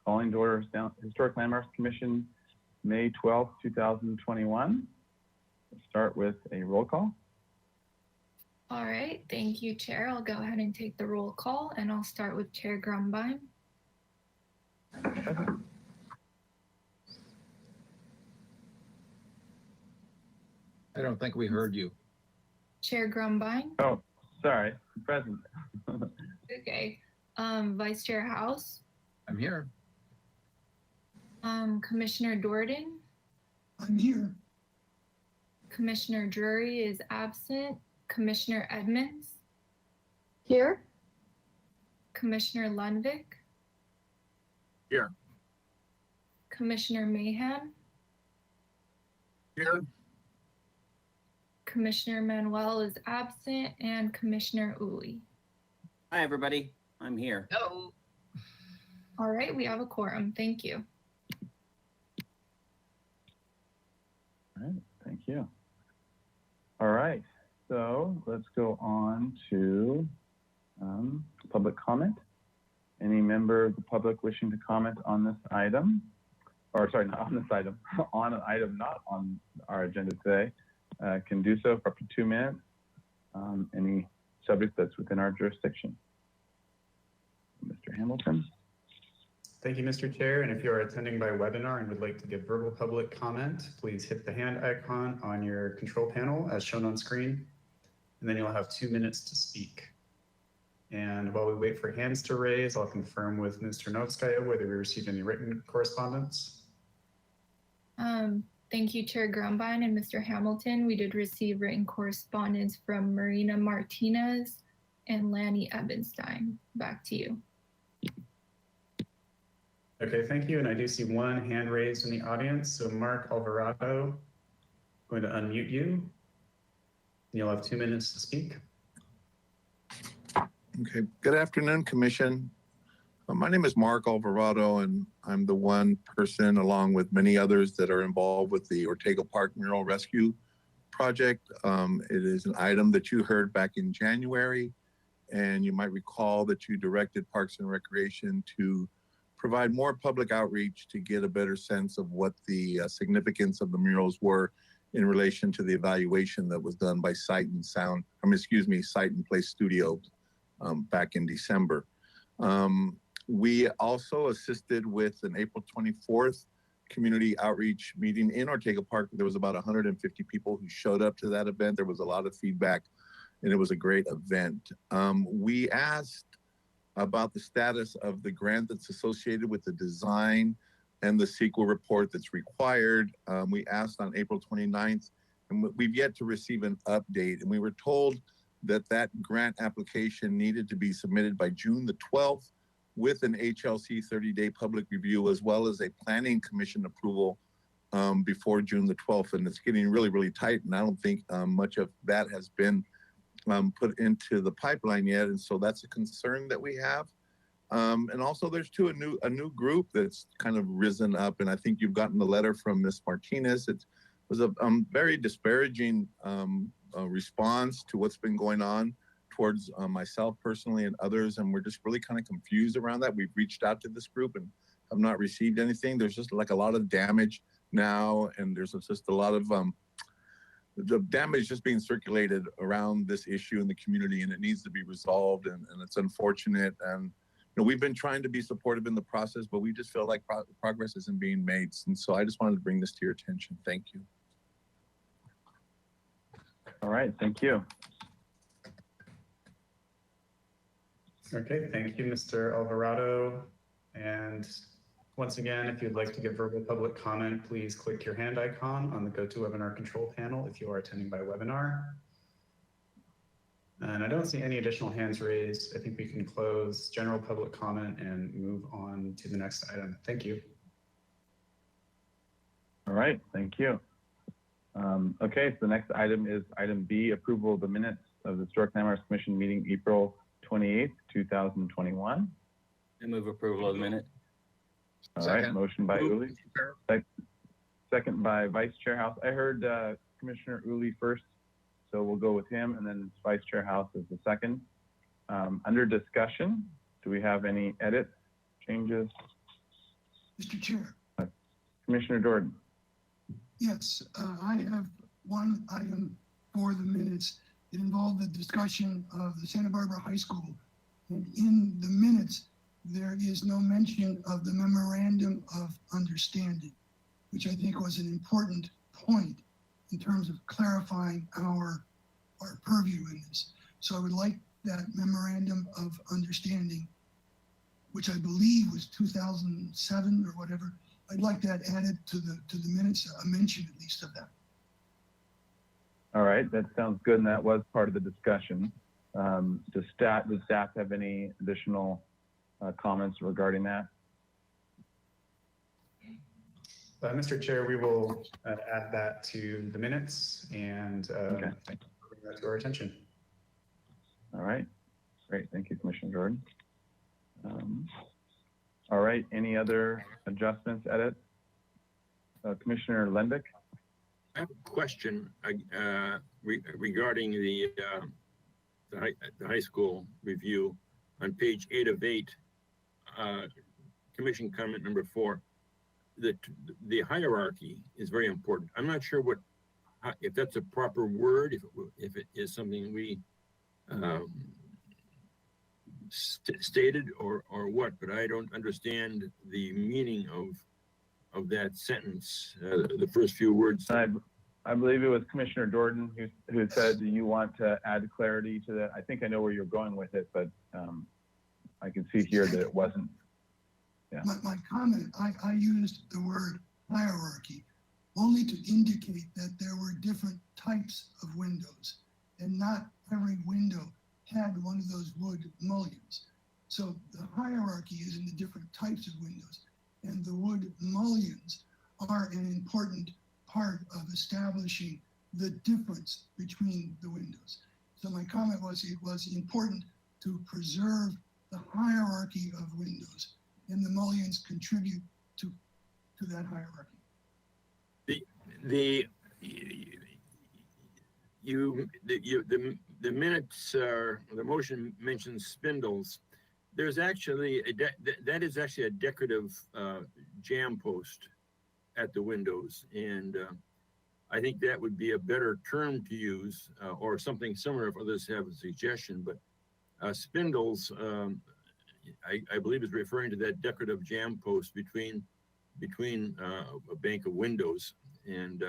Calling to order Historic Landmarks Commission, May 12th, 2021. Let's start with a roll call. All right, thank you, Chair. I'll go ahead and take the roll call, and I'll start with Chair Grumbine. I don't think we heard you. Chair Grumbine. Oh, sorry, present. Okay. Vice Chair House. I'm here. Commissioner Dordan. I'm here. Commissioner Drury is absent. Commissioner Edmonds. Here. Commissioner Lundvik. Here. Commissioner Mahan. Here. Commissioner Manuel is absent, and Commissioner Uli. Hi, everybody. I'm here. Hello. All right, we have a quorum. Thank you. All right, thank you. All right, so let's go on to public comment. Any member of the public wishing to comment on this item, or sorry, not on this item, on an item not on our agenda today, can do so for up to 2 minutes. Any subject that's within our jurisdiction. Mr. Hamilton. Thank you, Mr. Chair. And if you are attending by webinar and would like to give verbal public comment, please hit the hand icon on your control panel as shown on screen, and then you'll have 2 minutes to speak. And while we wait for hands to raise, I'll confirm with Ms. Ternovskaya whether we received any written correspondence. Thank you, Chair Grumbine and Mr. Hamilton. We did receive written correspondence from Marina Martinez and Lanny Ebenstein. Back to you. Okay, thank you. And I do see one hand raised in the audience. So Mark Alvarado, I'm going to unmute you. You'll have 2 minutes to speak. Okay, good afternoon, Commission. My name is Mark Alvarado, and I'm the one person, along with many others, that are involved with the Ortega Park Mural Rescue Project. It is an item that you heard back in January, and you might recall that you directed Parks and Recreation to provide more public outreach to get a better sense of what the significance of the murals were in relation to the evaluation that was done by Sight and Play Studios back in December. We also assisted with an April 24th community outreach meeting in Ortega Park. There was about 150 people who showed up to that event. There was a lot of feedback, and it was a great event. We asked about the status of the grant that's associated with the design and the CEQA report that's required. We asked on April 29th, and we've yet to receive an update. And we were told that that grant application needed to be submitted by June the 12th with an HLC 30-day public review, as well as a planning commission approval before June the 12th. And it's getting really, really tight. And I don't think much of that has been put into the pipeline yet. And so that's a concern that we have. And also there's a new group that's kind of risen up. And I think you've gotten the letter from Ms. Martinez. It was a very disparaging response to what's been going on towards myself personally and others. And we're just really kind of confused around that. We've reached out to this group and have not received anything. There's just like a lot of damage now. And there's just a lot of the damage just being circulated around this issue in the community, and it needs to be resolved. And it's unfortunate. And we've been trying to be supportive in the process, but we just feel like progress isn't being made. And so I just wanted to bring this to your attention. Thank you. All right, thank you. Okay, thank you, Mr. Alvarado. And once again, if you'd like to give verbal public comment, please click your hand icon on the GoToWebinar control panel if you are attending by webinar. And I don't see any additional hands raised. I think we can close general public comment and move on to the next item. Thank you. All right, thank you. Okay, so the next item is item B, approval of the minutes of the Historic Landmarks Commission meeting April 28th, 2021. I move approval of the minute. All right, motion by Uli, second by Vice Chair House. I heard Commissioner Uli first, so we'll go with him, and then Vice Chair House is the second. Under discussion, do we have any edits, changes? Mr. Chair, Commissioner Jordan. yes, I have one item for the minutes. It involved the discussion of the Santa Barbara High School. And in the minutes, there is no mention of the memorandum of understanding, which I think was an important point in terms of clarifying our purview in this. So I would like that memorandum of understanding, which I believe was 2007 or whatever. I'd like that added to the minutes, a mention at least of that. All right, that sounds good, and that was part of the discussion. Does staff have any additional comments regarding that? Mr. Chair, we will add that to the minutes and Okay. thank you for bringing that to our attention. All right, great, thank you, Commissioner Jordan. All right, any other adjustments, edits? Commissioner Lendick? I have a question regarding the high school review on page 8 of 8, commission comment number 4. The hierarchy is very important. I'm not sure if that's a proper word, if it is something we stated or what, but I don't understand the meaning of that sentence, the first few words. I believe it was Commissioner Jordan who said, do you want to add clarity to that? I think I know where you're going with it, but I can see here that it wasn't. Yeah. My comment, I used the word hierarchy only to indicate that there were different types of windows, and not every window had one of those wood mullions. So the hierarchy is in the different types of windows, and the wood mullions are an important part of establishing the difference between the windows. So my comment was it was important to preserve the hierarchy of windows, and the mullions contribute to that hierarchy. The minutes, the motion mentions spindles. There's actually that is actually a decorative jam post at the windows, and I think that would be a better term to use, or something similar if others have a suggestion. But spindles, I believe, is referring to that decorative jam post between a bank of windows, and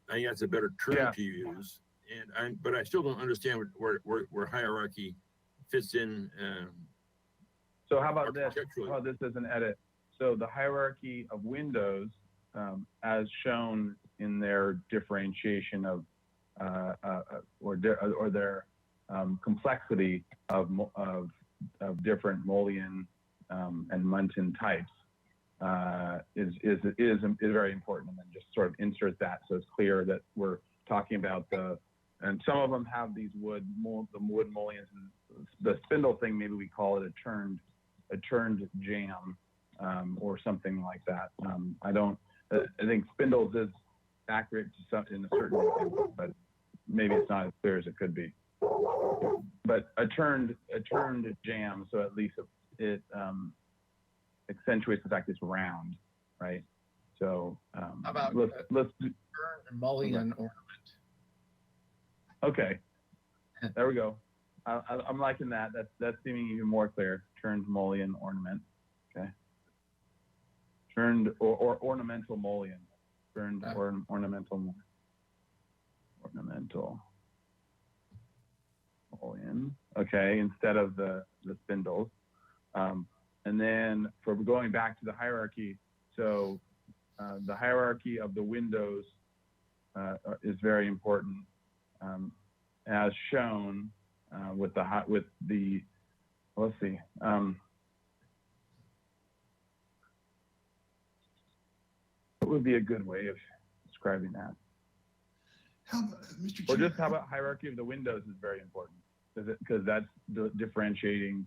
I think that's a better term to use. But I still don't understand where hierarchy fits in. So how about this? How about this as an edit? So the hierarchy of windows, as shown in their differentiation of or their complexity of different mullion and muntin types, is very important, and then just sort of insert that so it's clear that we're talking about and some of them have these wood mullions, and the spindle thing, maybe we call it a turned jam, or something like that. I think spindles is accurate to some in a certain extent, but maybe it's not as clear as it could be. But a turned jam, so at least it accentuates the fact it's round, right? So How about let's do, mullion ornament? Okay, there we go. I'm liking that. That's seeming even more clear. Turned mullion ornament. Okay. Turned or ornamental mullion. Turned ornamental mullion. Okay, instead of the spindles. And then for going back to the hierarchy, so the hierarchy of the windows is very important, as shown with the let's see. What would be a good way of describing that? How about, Mr. Or Chair? just how about hierarchy of the windows is very important, because that's differentiating.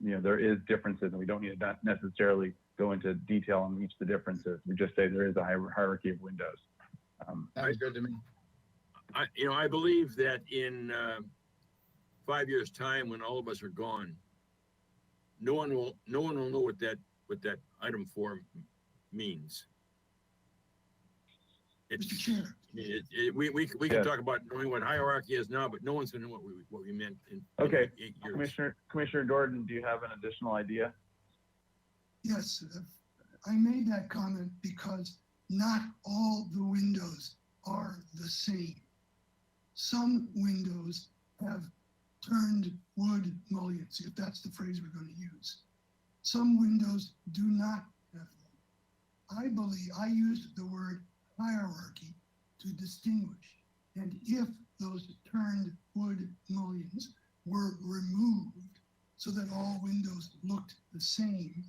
There is differences, and we don't need to necessarily go into detail on each of the differences. We just say there is a hierarchy of windows. Sounds good to me. I believe that in 5 years' time, when all of us are gone, no one will know what that item 4 means. Mr. It's, Chair, we can Yes. talk about knowing what hierarchy is now, but no one's gonna know what we meant in Okay. 8 years. Commissioner Jordan, do you have an additional idea? yes, I made that comment because not all the windows are the same. Some windows have turned wood mullions, if that's the phrase we're going to use. Some windows do not have them. I believe I used the word hierarchy to distinguish. And if those turned wood mullions were removed so that all windows looked the same,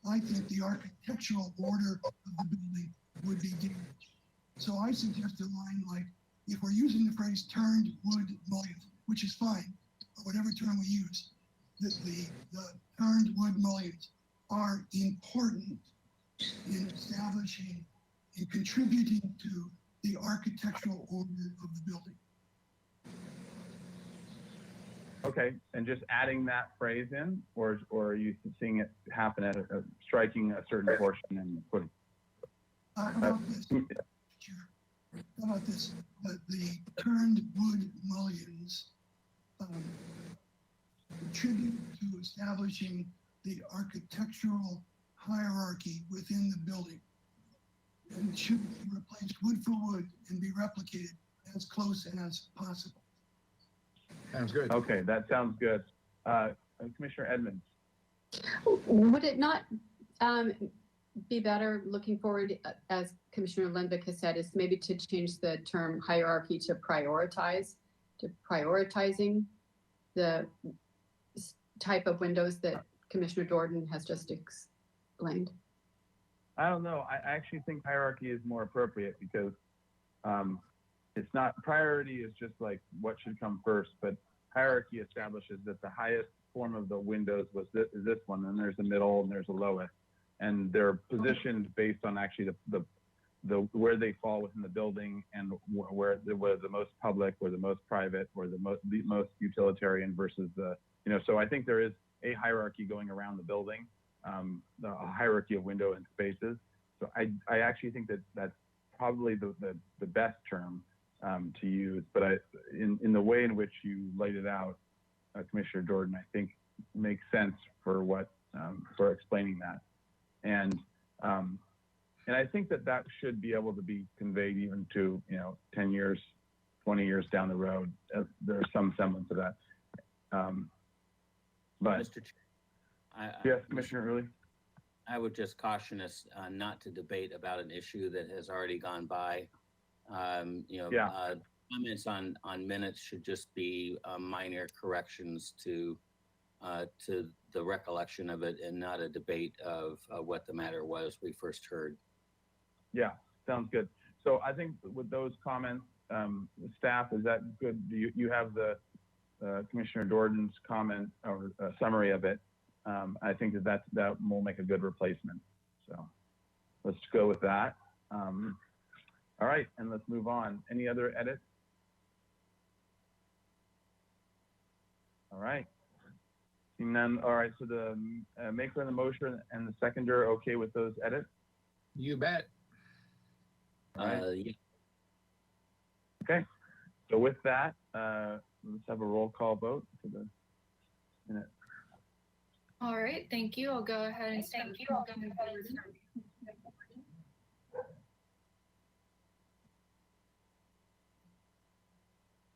I think the architectural order of the building would be damaged. So I suggest a line like, if we're using the phrase turned wood mullions, which is fine, or whatever term we use, the turned wood mullions are important in establishing and contributing to the architectural order of the building. Okay, and just adding that phrase in, or are you seeing it happen at striking a certain portion and putting? How about this, Chair? How about this? The turned wood mullions contribute to establishing the architectural hierarchy within the building, and should be replaced wood for wood and be replicated as close as possible. Sounds good. Okay, that sounds good. Commissioner Edmonds. Would it not be better looking forward, as Commissioner Lindvik has said, is maybe to change the term hierarchy to prioritizing the type of windows that Commissioner Jordan has just explained? I don't know. I actually think hierarchy is more appropriate because it's not, priority is just like what should come first, but hierarchy establishes that the highest form of the windows is this one, and there's a middle and there's a lowest, and they're positioned based on actually the where they fall within the building and where the most public or the most private or the most utilitarian versus the, so I think there is a hierarchy going around the building, the hierarchy of window and spaces. So I actually think that that's probably the best term to use, but in the way in which you laid it out, Commissioner Jordan, I think makes sense for for explaining that. And I think that should be able to be conveyed even to, 10 years, 20 years down the road. There's some semblance of that. But Mr. Chair, yes, Commissioner Uli. I would just caution us not to debate about an issue that has already gone by. Comments on minutes should just be minor corrections to the recollection of it, and not a debate of what the matter was we first heard. Yeah, sounds good. So I think with those comments, staff, is that good? Do you have the Commissioner Jordan's comment or summary of it? I think that will make a good replacement. So let's go with that. All right, and let's move on. Any other edits? All right. Seeing none. All right, so the maker of the motion and the seconder okay with those edits? You bet. All right. Yeah. Okay. So with that, let's have a roll call vote for the minute. All right, thank you. I'll go ahead and start.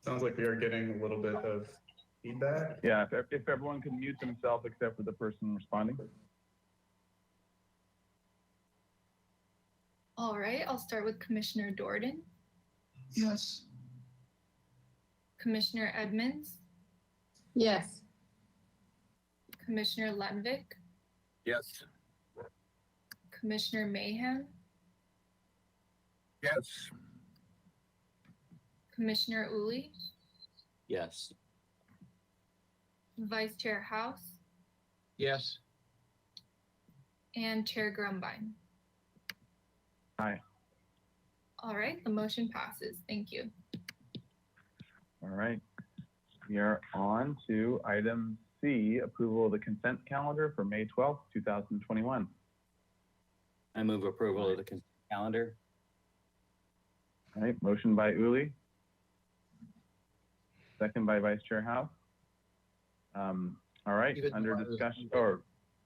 Sounds like we are getting a little bit of feedback. Yeah, if everyone can mute themselves except for the person responding. All right, I'll start with Commissioner Jordan, Yes, Commissioner Edmonds, Yes. Commissioner Lindvik, Yes. Commissioner Mayhem, Yes. Commissioner Uli, Yes. Vice Chair House, Yes. and Chair Grumbine. Aye. All right, the motion passes. Thank you. All right. We are on to item C, approval of the consent calendar for May 12th, 2021. I move approval of the consent calendar. All right, motion by Uli. Second by Vice Chair House. All right, Even under though I was- discussion, or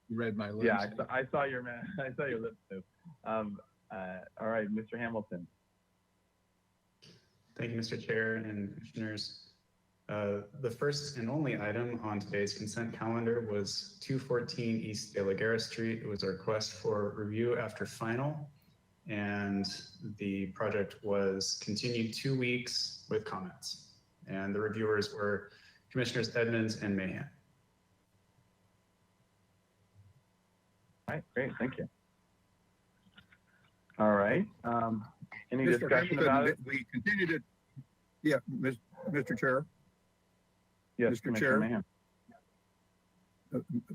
You read my lips. yeah, I saw your I saw your lips move. All right, Mr. Hamilton. Thank you, Mr. Chair and Commissioners. The first and only item on today's consent calendar was 214 East De La Guerra Street. It was a request for review after final, and the project was continued 2 weeks with comments. And the reviewers were Commissioners Edmonds and Mahan. All right, great, thank you. All right, any Mr. discussion Hamilton, about it? We continued it. Yeah, Mr. Chair, Yes, Mr. Commissioner Chair. Mahan.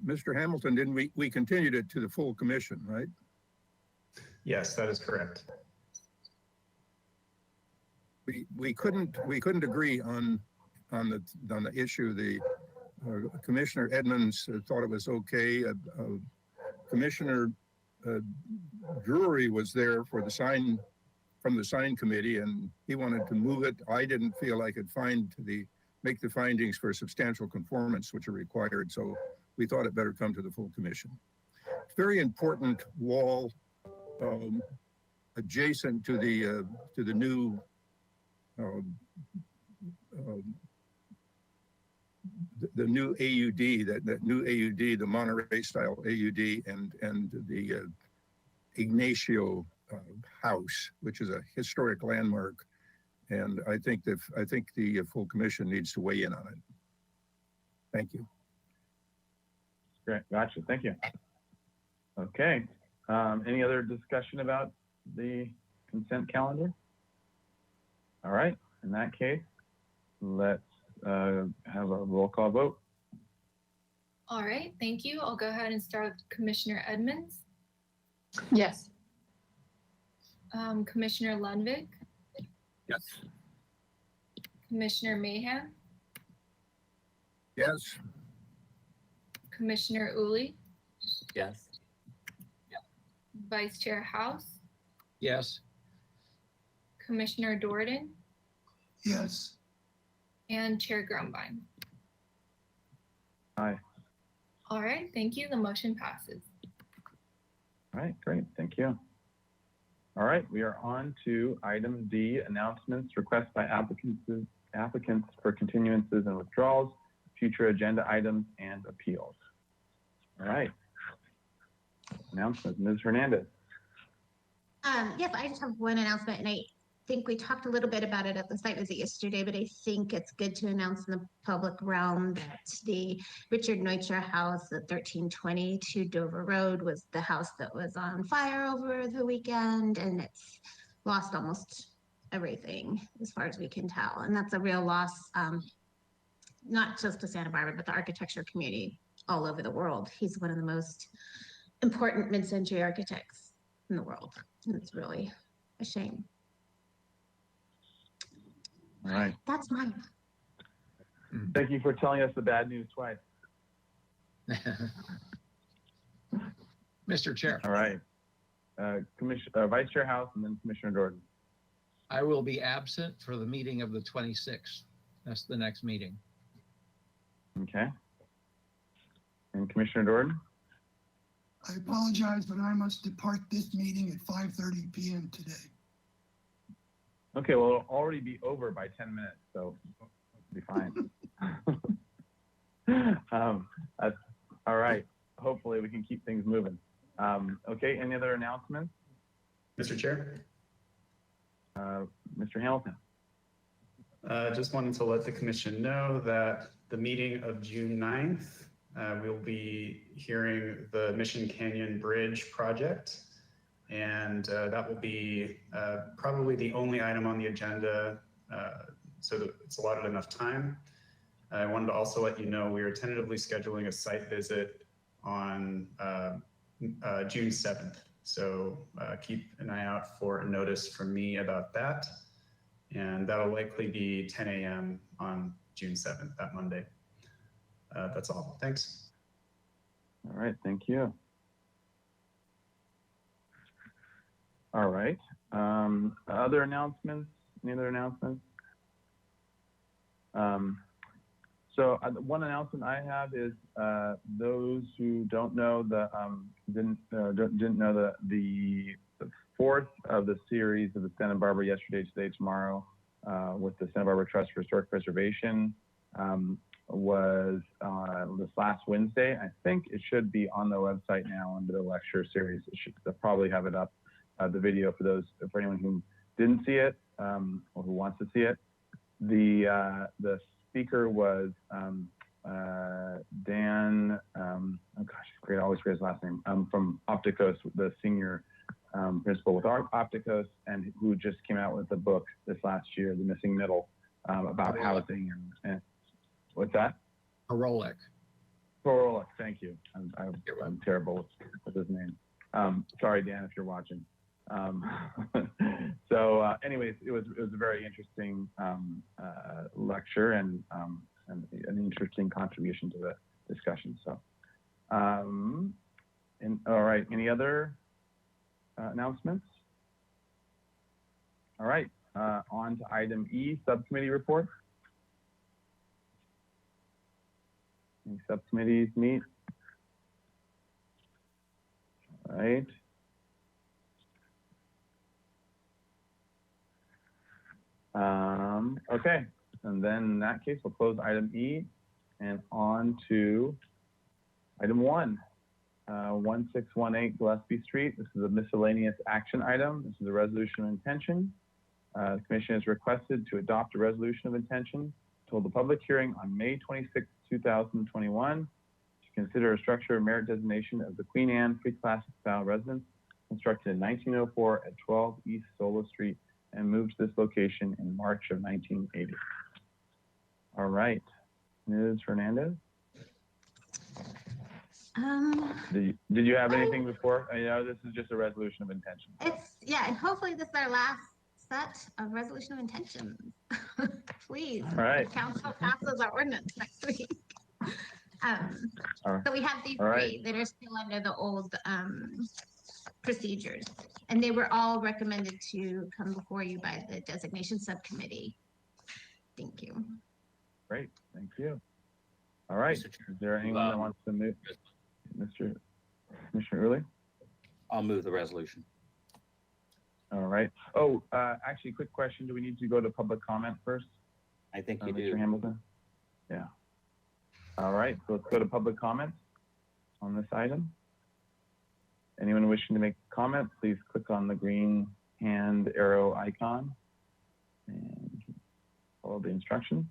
Mr. Hamilton, didn't we continued it to the full commission, right? Yes, that is correct. We couldn't agree on the issue. The Commissioner Edmonds thought it was okay. Commissioner Drury was there for the sign, from the sign committee, and he wanted to move it. I didn't feel I could make the findings for substantial conformance, which are required. So we thought it better come to the full commission. Very important wall adjacent to the new the new AUD, that new AUD, the Monterey style AUD, and the Ignacio house, which is a historic landmark. And I think the full commission needs to weigh in on it. Thank you. Great, gotcha, thank you. Okay, any other discussion about the consent calendar? All right, in that case, let's have a roll call vote. All right, thank you. I'll go ahead and start with Commissioner Edmonds, Yes. Commissioner Lundvik, Yes. Commissioner Mahan, Yes. Commissioner Uli, Yes. Vice Chair House, Yes. Commissioner Jordan, Yes. and Chair Grumbine. Aye. All right, thank you. The motion passes. All right, great, thank you. All right, we are on to item D, announcements, requests by applicants for continuances and withdrawals, future agenda items, and appeals. All right. Announcements, Ms. Hernandez. Yes, I just have one announcement, and I think we talked a little bit about it at the site visit yesterday, but I think it's good to announce in the public realm that the Richard Neutzer house at 1322 Dover Road was the house that was on fire over the weekend, and it's lost almost everything as far as we can tell. And that's a real loss, not just to Santa Barbara, but the architecture community all over the world. He's one of the most important mid-century architects in the world. And it's really a shame. All right, That's mine. thank you for telling us the bad news twice. Mr. Chair, All right. Vice Chair House and then Commissioner Jordan. I will be absent for the meeting of the 26th. That's the next meeting. Okay. And Commissioner Jordan? I apologize, but I must depart this meeting at 5:30 p.m. today. Okay, well, it'll already be over by 10 minutes, so it'll be fine. That's, all right. Hopefully we can keep things moving. Okay, any other announcements? Mr. Chair, Mr. Hamilton? just wanted to let the commission know that the meeting of June 9th, we'll be hearing the Mission Canyon Bridge project. And that will be probably the only item on the agenda, so that it's allotted enough time. I wanted to also let you know we are tentatively scheduling a site visit on June 7th. So keep an eye out for a notice from me about that. And that'll likely be 10 a.m. on June 7th, that Monday. That's all. Thanks. All right, thank you. All right. Other announcements? Any other announcements? One announcement I have is those who don't know didn't know the fourth of the series of the Santa Barbara Yesterday, Today, Tomorrow with the Santa Barbara Trust for Historic Preservation was this last Wednesday. I think it should be on the website now under the lecture series. They'll probably have it up, the video for anyone who didn't see it or who wants to see it. The speaker was Dan, oh gosh, great, always forget his last name, from Opticos, the senior principal with Opticos, and who just came out with a book this last year, The Missing Middle, about housing and what's that? Horolick. Horolick, thank you. I'm terrible with his name. Sorry, Dan, if you're watching. Anyways, it was a very interesting lecture and an interesting contribution to the discussion. So, all right, any other announcements? All right, on to item E, subcommittee report. Any subcommittees meet? All right. Okay, and then in that case, we'll close item E and on to item 1618 Gillespie Street. This is a miscellaneous action item. This is a resolution of intention. The commission is requested to adopt a resolution of intention to hold a public hearing on May 26, 2021 to consider a structure of merit designation of the Queen Anne pre-classic style residence constructed in 1904 at 12 East Sola Street and moved to this location in March of 1980. All right, Ms. Hernandez? Did you have anything before? I know this is just a resolution of intention. Yeah, and hopefully this is our last set of resolution of intentions. Please, All right. council passes our ordinance next week. All right. So we have these All right. three that are still under the old procedures, and they were all recommended to come before you by the designation subcommittee. Thank you. Great, thank you. All right, is there anyone that wants to move? Commissioner Uli? I'll move the resolution. All right. Oh, actually, quick question. Do we need to go to public comment first? I think you Mr. do. Hamilton? Yeah. All right, so let's go to public comments on this item. Anyone wishing to make a comment, please click on the green hand arrow icon and follow the instructions.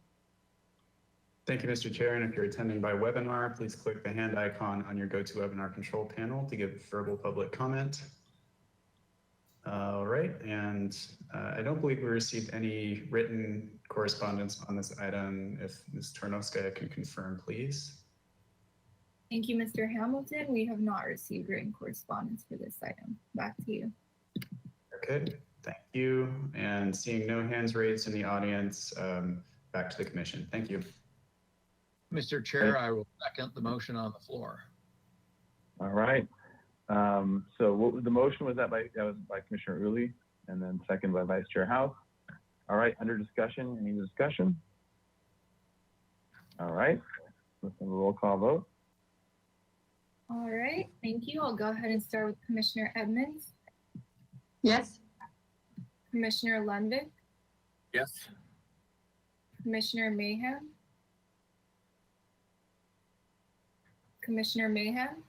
Thank you, Mr. Chair. And if you're attending by webinar, please click the hand icon on your GoToWebinar control panel to give verbal public comment. All right, and I don't believe we received any written correspondence on this item. If Ms. Tarnowska can confirm, please. Thank you, Mr. Hamilton. We have not received written correspondence for this item. Back to you. Okay, thank you. And seeing no hands raised in the audience, back to the commission. Thank you. Mr. Chair, I will second the motion on the floor. All right. So what was the motion? Was that was by Commissioner Uli, and then second by Vice Chair House. All right, under discussion, any discussion? All right, let's have a roll call vote. All right, thank you. I'll go ahead and start with Commissioner Edmonds, Yes. Commissioner Lundvik, Yes. Commissioner Mayhem, Commissioner Mayhem,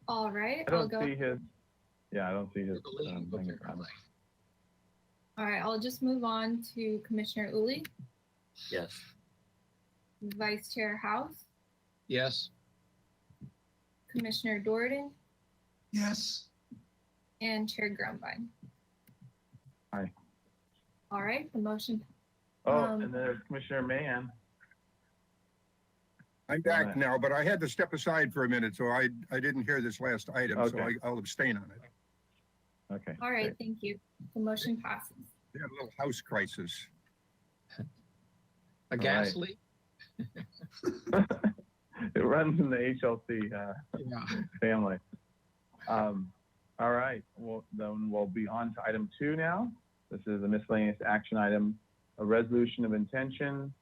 all right, I don't see his. Yeah, I don't see his. All right, I'll just move on to Commissioner Uli, Yes. Vice Chair House, Yes. Commissioner Dordan, Yes. and Chair Grumbine. Aye. All right, the motion. Oh, and then there's Commissioner Mahan. I'm back now, but I had to step aside for a minute, so I didn't hear this last item, so Okay. I'll abstain on it. Okay. All right, great. thank you. The motion passes. We had a little house crisis. A gas leak? It runs in the HLC Yeah. family. All right, well, then we'll be on to item 2 now. This is a miscellaneous action item, a resolution of intention,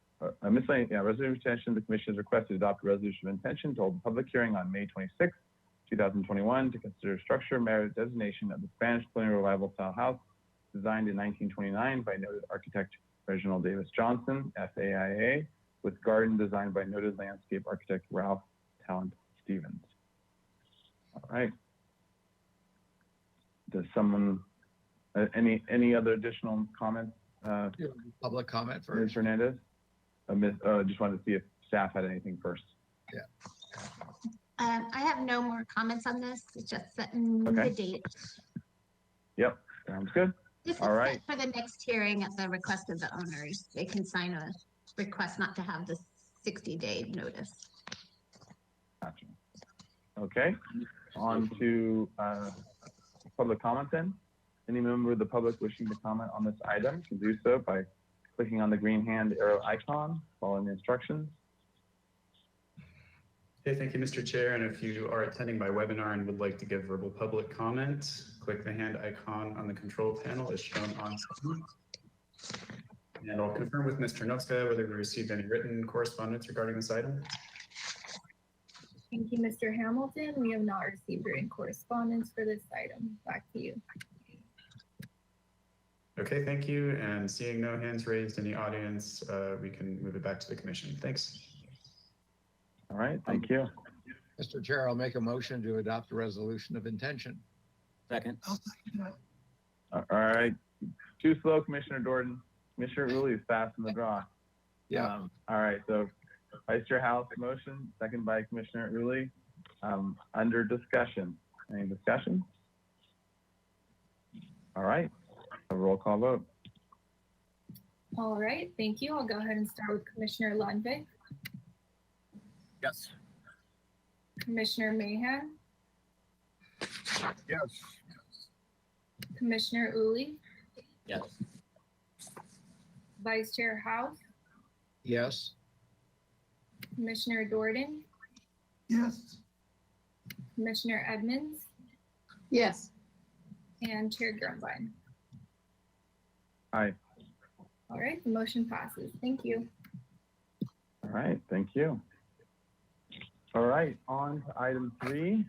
resolution of intention. The commission is requested to adopt a resolution of intention to hold a public hearing on May 26, 2021 to consider structure merit designation of the Spanish colonial revival style house designed in 1929 by noted architect Reginald Davis Johnson, FAIA, with garden designed by noted landscape architect Ralph Talent Stevens. All right. Does someone, any other additional comments? Public comment Ms. first. Hernandez? Just wanted to see if staff had anything first. I have no more comments on this. It's just setting Okay. the date. Yep, sounds good. This is All right. set for the next hearing at the request of the owners. They can sign a request not to have the 60-day notice. Gotcha. Okay, on to public comment then. Any member of the public wishing to comment on this item can do so by clicking on the green hand arrow icon, following the instructions. Okay, thank you, Mr. Chair. And if you are attending by webinar and would like to give verbal public comment, click the hand icon on the control panel as shown on screen. And I'll confirm with Mr. Noska whether we received any written correspondence regarding this item. Thank you, Mr. Hamilton. We have not received written correspondence for this item. Back to you. Okay, thank you. And seeing no hands raised in the audience, we can move it back to the commission. Thanks. All right, thank you. Mr. Chair, I'll make a motion to adopt a resolution of intention. Second. I'll second that. All right, too slow, Commissioner Dorton. Commissioner Uli is fast in the draw. Yeah. All right, so Vice Chair House motion, second by Commissioner Uli. Under discussion. Any discussion? All right, a roll call vote. All right, thank you. I'll go ahead and start with Commissioner Lundvik, Yes. Commissioner Mahan, Yes. Commissioner Uli, Yes. Vice Chair House, Yes. Commissioner Dordan, Yes, Commissioner Edmonds, Yes. and Chair Grumbine. Aye. All right, the motion passes. Thank you. All right, thank you. All right, on to item 3,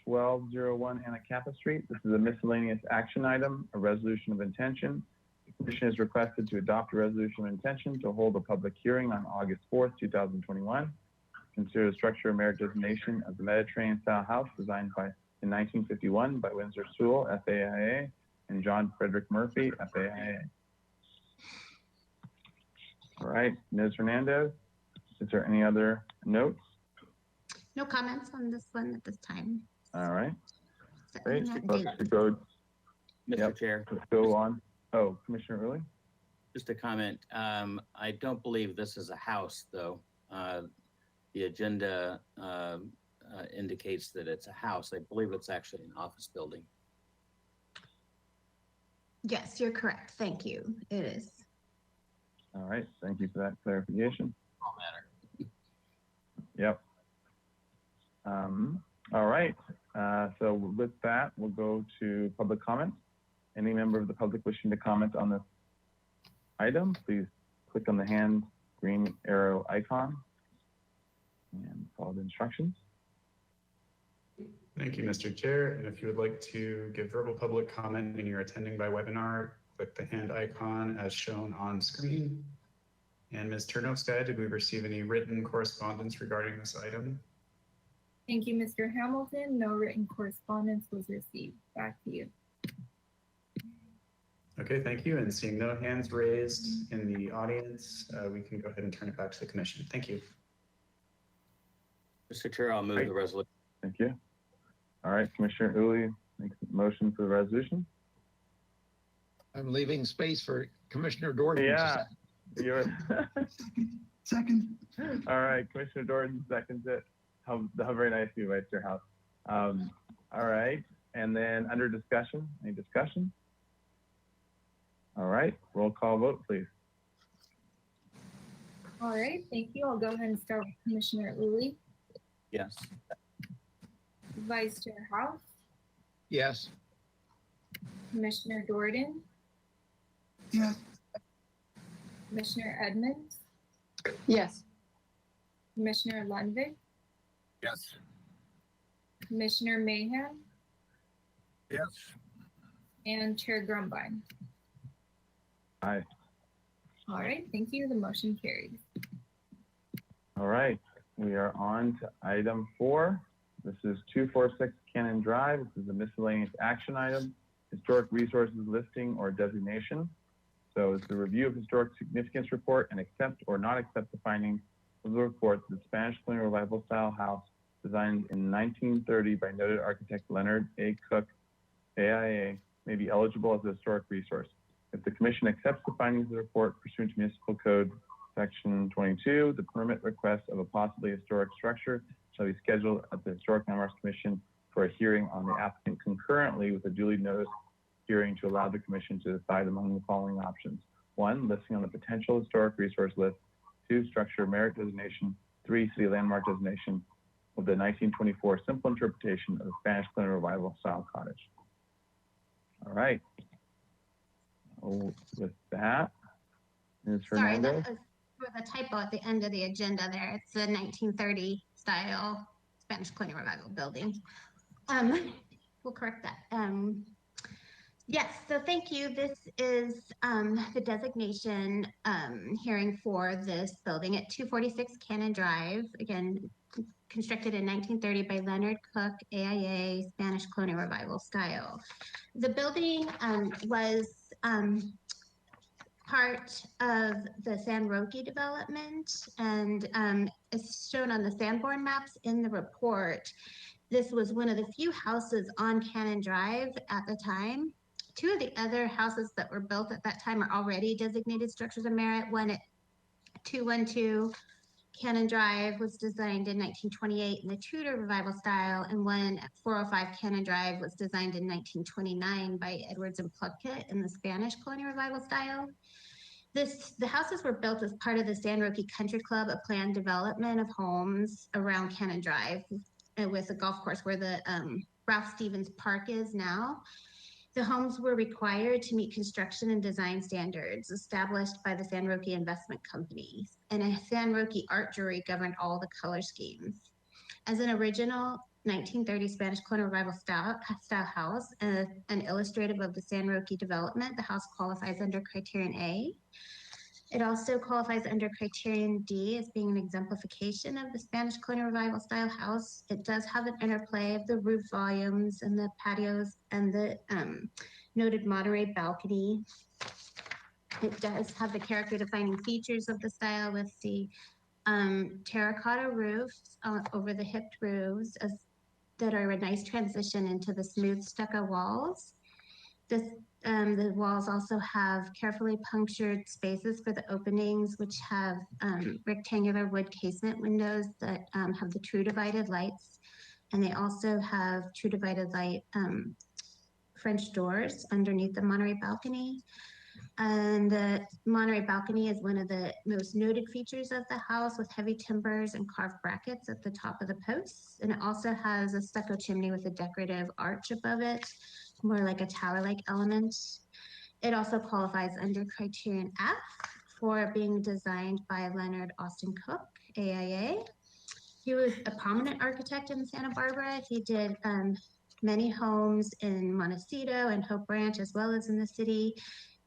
1201 Anacapa Street. This is a miscellaneous action item, a resolution of intention. The commission is requested to adopt a resolution of intention to hold a public hearing on August 4th, 2021. Consider the structure of merit designation of the Mediterranean style house designed in 1951 by Windsor Sewell, FAIA, and John Frederick Murphy, FAIA. All right, Ms. Hernandez, is there any other notes? No comments on this one at this time. All right, Setting great. that Let's date. go, Mr. Yep. Chair, let's go on. Oh, Commissioner Early? just a comment. I don't believe this is a house, though. The agenda indicates that it's a house. I believe it's actually an office building. Yes, you're correct. Thank you. It is. All right, thank you for that clarification. No matter. Yep. All right, so with that, we'll go to public comment. Any member of the public wishing to comment on this item, please click on the hand green arrow icon and follow the instructions. Thank you, Mr. Chair. And if you would like to give verbal public comment and you're attending by webinar, click the hand icon as shown on screen. And Ms. Ternovskaya, did we receive any written correspondence regarding this item? Thank you, Mr. Hamilton. No written correspondence was received. Back to you. Okay, thank you. And seeing no hands raised in the audience, we can go ahead and turn it back to the commission. Thank you. Mr. Chair, I'll move Great. the resolution. Thank you. All right, Commissioner Uli makes a motion for the resolution. I'm leaving space for Commissioner Dordan. to Yeah, second. you're, second, all right, Commissioner Dordan seconds it. How very nice of you, Vice Chair House. All right, and then under discussion, any discussion? All right, roll call vote, please. All right, thank you. I'll go ahead and start with Commissioner Uli, Yes. Vice Chair House, Yes. Commissioner Jordan, Yes, Commissioner Edmonds, Yes. Commissioner Lundvik, Yes. Commissioner Mayhem, Yes. and Chair Grumbine. Aye. All right, thank you. The motion carries. All right, we are on to item 4. This is 246 Cannon Drive. This is a miscellaneous action item, historic resources listing or designation. So it's the review of historic significance report and accept or not accept the findings of the report that the Spanish colonial revival style house designed in 1930 by noted architect Leonard A. Cook, AIA, may be eligible as a historic resource. If the commission accepts the findings of the report pursuant to Municipal Code Section 22, the permit request of a possibly historic structure shall be scheduled at the Historic Landmarks Commission for a hearing on the applicant concurrently with a duly noticed hearing to allow the commission to decide among the following options. 1, listing on the potential historic resource list. 2, structure merit designation. 3, city landmark designation of the 1924 simple interpretation of the Spanish colonial revival style cottage. All right. With that, Ms. Sorry, Hernandez. that was for the typo at the end of the agenda there. It's the 1930 style Spanish colonial revival building. We'll correct that. Yes, so thank you. This is the designation hearing for this building at 246 Cannon Drive. Again, constructed in 1930 by Leonard Cook, AIA, Spanish colonial revival style. The building was part of the San Roque development, and it's shown on the Sanborn maps in the report. This was one of the few houses on Cannon Drive at the time. 2 of the other houses that were built at that time are already designated structures of merit. One at 212 Cannon Drive was designed in 1928 in the Tudor revival style, and one at 405 Cannon Drive was designed in 1929 by Edwards and Plunkett in the Spanish colonial revival style. The houses were built as part of the San Roque Country Club, a planned development of homes around Cannon Drive with a golf course where the Ralph Stevens Park is now. The homes were required to meet construction and design standards established by the San Roque Investment Company, and a San Roque art jury governed all the color schemes. As an original 1930 Spanish colonial revival style house, and illustrative of the San Roque development, the house qualifies under criterion A. It also qualifies under criterion D as being an exemplification of the Spanish colonial revival style house. It does have an interplay of the roof volumes and the patios and the noted Monterey balcony. It does have the character defining features of the style with the terracotta roofs over the hipped roofs that are a nice transition into the smooth stucco walls. The walls also have carefully punctured spaces for the openings, which have rectangular wood casement windows that have the true divided lights. And they also have true divided light French doors underneath the Monterey balcony. And the Monterey balcony is one of the most noted features of the house, with heavy timbers and carved brackets at the top of the posts. And it also has a stucco chimney with a decorative arch above it, more like a tower-like element. It also qualifies under criterion F for being designed by Leonard Austin Cook, AIA. He was a prominent architect in Santa Barbara. He did many homes in Montecito and Hope Ranch, as well as in the city.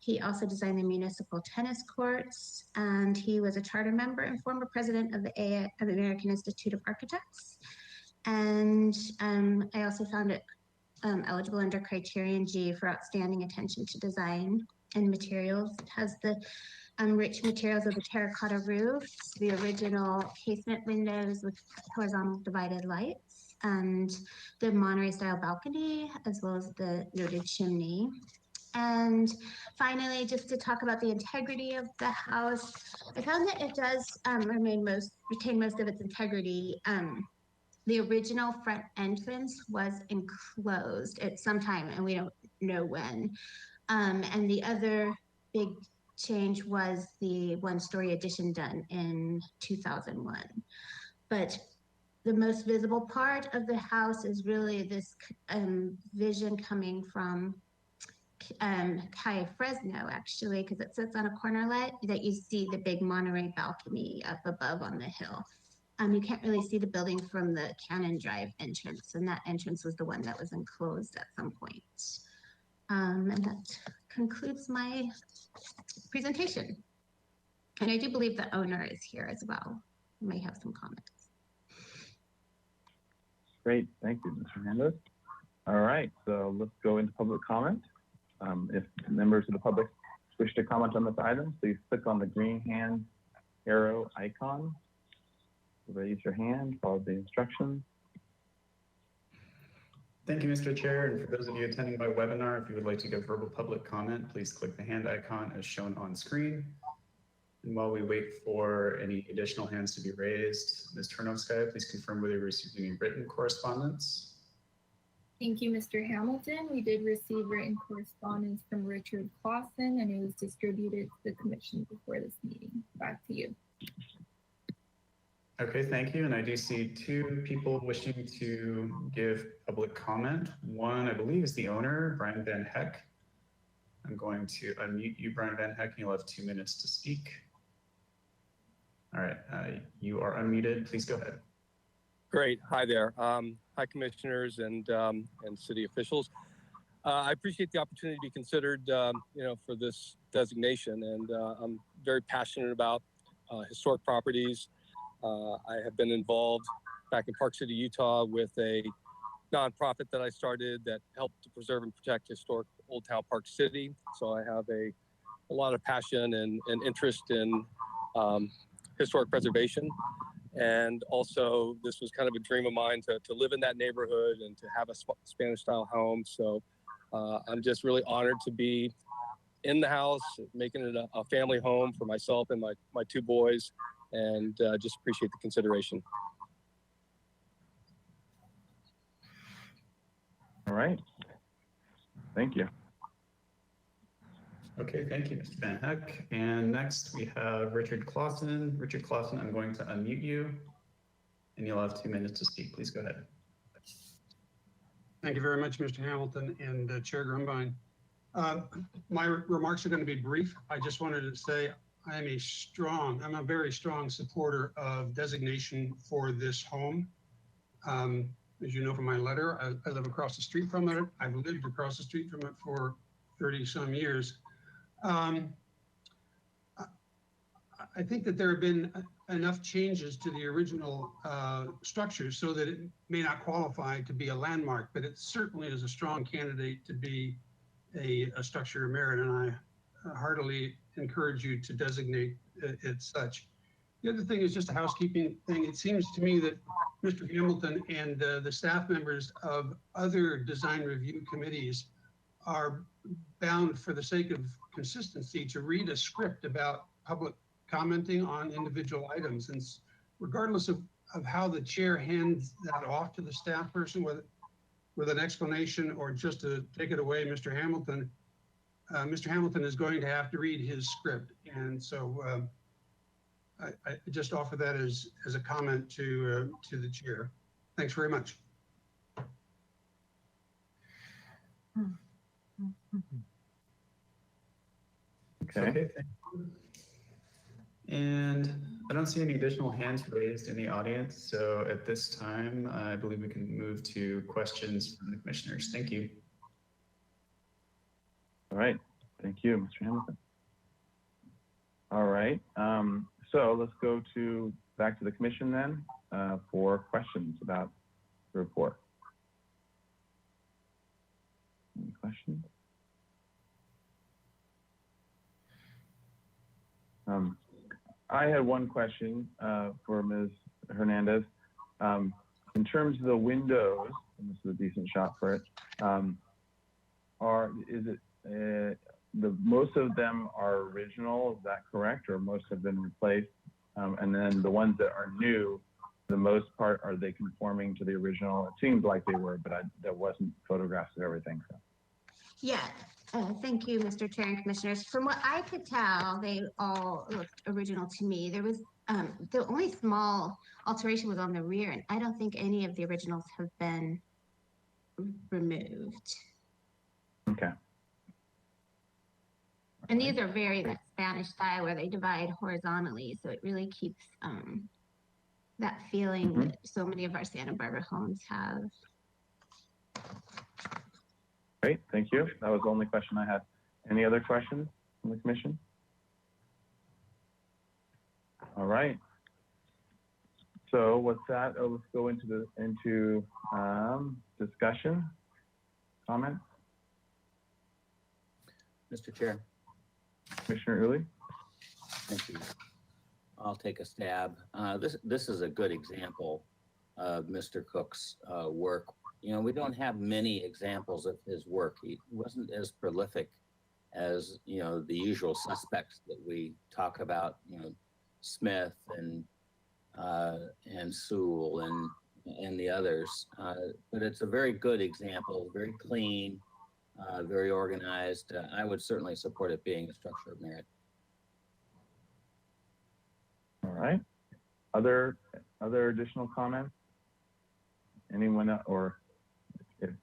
He also designed the municipal tennis courts, and he was a charter member and former president of the American Institute of Architects. And I also found it eligible under criterion G for outstanding attention to design and materials. It has the rich materials of the terracotta roofs, the original casement windows with horizontal divided lights, and the Monterey style balcony, as well as the noted chimney. And finally, just to talk about the integrity of the house, I found that it does retain most of its integrity. The original front entrance was enclosed at some time, and we don't know when. And the other big change was the one-story addition done in 2001. But the most visible part of the house is really this vision coming from Calle Fresno, actually, because it sits on a cornerlet that you see the big Monterey balcony up above on the hill. You can't really see the building from the Cannon Drive entrance, and that entrance was the one that was enclosed at some point. And that concludes my presentation. And I do believe the owner is here as well. You may have some comments. Great, thank you, Ms. Hernandez. All right, so let's go into public comment. If members of the public wish to comment on this item, please click on the green hand arrow icon. Raise your hand, follow the instructions. Thank you, Mr. Chair. And for those of you attending by webinar, if you would like to give verbal public comment, please click the hand icon as shown on screen. And while we wait for any additional hands to be raised, Ms. Tarnowskaya, please confirm whether you received any written correspondence. Thank you, Mr. Hamilton. We did receive written correspondence from Richard Clausen, and it was distributed to the commission before this meeting. Back to you. Okay, thank you. And I do see two people wishing to give public comment. One, I believe, is the owner, Brian Van Heck. I'm going to unmute you, Brian Van Heck, and you'll have 2 minutes to speak. All right, you are unmuted. Please go ahead. Great. Hi there. Hi, commissioners and city officials. I appreciate the opportunity to be considered, for this designation, and I'm very passionate about historic properties. I have been involved back in Park City, Utah, with a nonprofit that I started that helped to preserve and protect historic Old Town Park City. So I have a lot of passion and interest in historic preservation. And also, this was kind of a dream of mine to live in that neighborhood and to have a Spanish-style home. So I'm just really honored to be in the house, making it a family home for myself and my two boys, and just appreciate the consideration. All right. Thank you. Okay, thank you, Mr. Van Heck. And next we have Richard Clausen. Richard Clausen, I'm going to unmute you, and you'll have 2 minutes to speak. Please go ahead. Thank you very much, Mr. Hamilton and Chair Grumbine. My remarks are going to be brief. I just wanted to say I'm a very strong supporter of designation for this home. As you know from my letter, I live across the street from it. I've lived across the street from it for 30 some years. I think that there have been enough changes to the original structure so that it may not qualify to be a landmark, but it certainly is a strong candidate to be a structure of merit, and I heartily encourage you to designate it such. The other thing is just a housekeeping thing. It seems to me that Mr. Hamilton and the staff members of other design review committees are bound, for the sake of consistency, to read a script about public commenting on individual items. And regardless of how the chair hands that off to the staff person with an explanation or just to take it away, Mr. Hamilton is going to have to read his script. And so I just offer that as a comment to the chair. Thanks very much. Okay. And I don't see any additional hands raised in the audience. So at this time, I believe we can move to questions from the commissioners. Thank you. All right. Thank you, Mr. Hamilton. All right. So let's go back to the commission then for questions about the report. Any questions? I had one question for Ms. Hernandez. In terms of the windows, and this is a decent shot for it, most of them are original, is that correct? Or most have been replaced? And then the ones that are new, the most part, are they conforming to the original? It seems like they were, but there wasn't photographs of everything. So. Yeah, Thank you, Mr. Chair and Commissioners. From what I could tell, they all looked original to me. There was the only small alteration was on the rear, and I don't think any of the originals have been removed. Okay. And these are very that Spanish style where they divide horizontally, so it really keeps that feeling Mhm. that so many of our Santa Barbara homes have. Great, thank you. That was the only question I had. Any other questions from the commission? All right. So with that, let's go into discussion, comments. Mr. Chair, Commissioner Uli? thank you. I'll take a stab. This is a good example of Mr. Cook's work. You know, we don't have many examples of his work. He wasn't as prolific as, you know, the usual suspects that we talk about, you know, Smith and Sewell and the others. But it's a very good example, very clean, very organized. I would certainly support it being a structure of merit. All right. Other additional comments? Anyone, does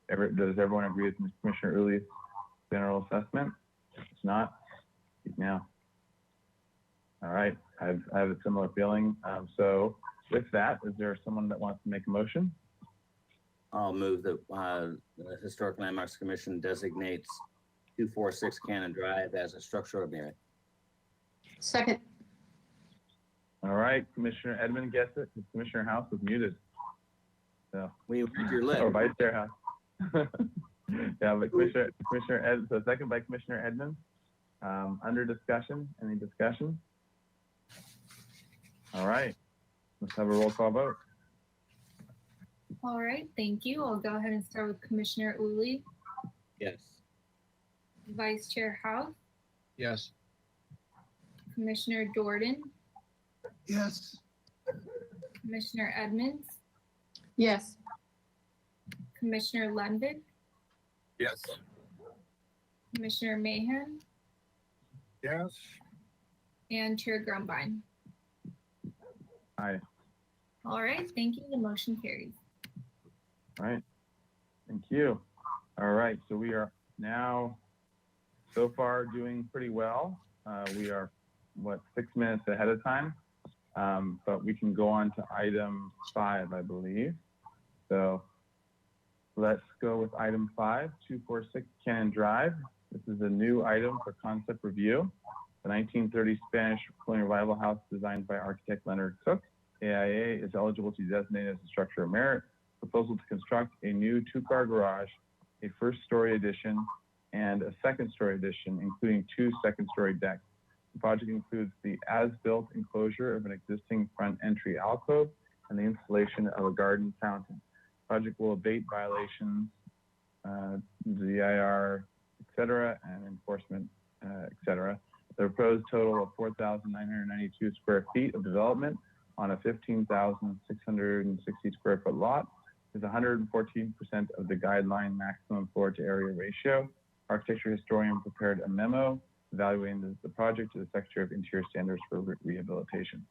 everyone agree with Commissioner Uli's general assessment? If not, speak now. All right, I have a similar feeling. So with that, is there someone that wants to make a motion? I'll move that the Historic Landmarks Commission designates 246 Cannon Drive as a structure of merit. Second. All right, Commissioner Edmund gets it, because Commissioner House was muted. So We read your lip. or Vice Chair House. Yeah, but Commissioner Ed, so second by Commissioner Edmund. Under discussion, any discussion? All right, let's have a roll call vote. All right, thank you. I'll go ahead and start with Commissioner Uli, Yes. Vice Chair House, Yes. Commissioner Jordan, Yes, Commissioner Edmonds, Yes. Commissioner Lenvick, Yes. Commissioner Mahan, Yes. and Chair Grumbine. Aye. All right, thank you. The motion carries. All right, thank you. All right, so we are now so far doing pretty well. We are, 6 minutes ahead of time, but we can go on to item 5, I believe. So let's go with item 5, 246 Cannon Drive. This is a new item for concept review. The 1930 Spanish colonial revival house designed by architect Leonard Cook. AIA is eligible to be designated as a structure of merit. Proposal to construct a new 2-car garage, a first-story addition, and a second-story addition, including 2 second-story decks. The project includes the as-built enclosure of an existing front entry alcove and the installation of a garden fountain. The project will abate violations, DIR, etc., and enforcement, etc. The proposed total of 4,992 square feet of development on a 15,660 square foot lot is 114% of the guideline maximum floor to area ratio. Architecture historian prepared a memo evaluating the project to the Secretary of Interior Standards for Rehabilitation.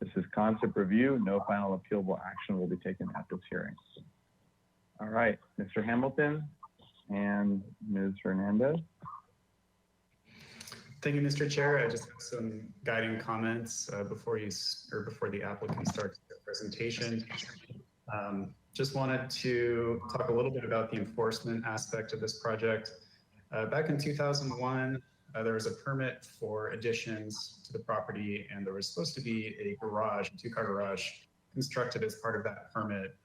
This is concept review. No final appealable action will be taken at this hearing. All right, Mr. Hamilton and Ms. Hernandez. Thank you, Mr. Chair. I just have some guiding comments before the applicant starts their presentation. Just wanted to talk a little bit about the enforcement aspect of this project. Back in 2001, there was a permit for additions to the property, and there was supposed to be a garage, a 2-car garage, constructed as part of that permit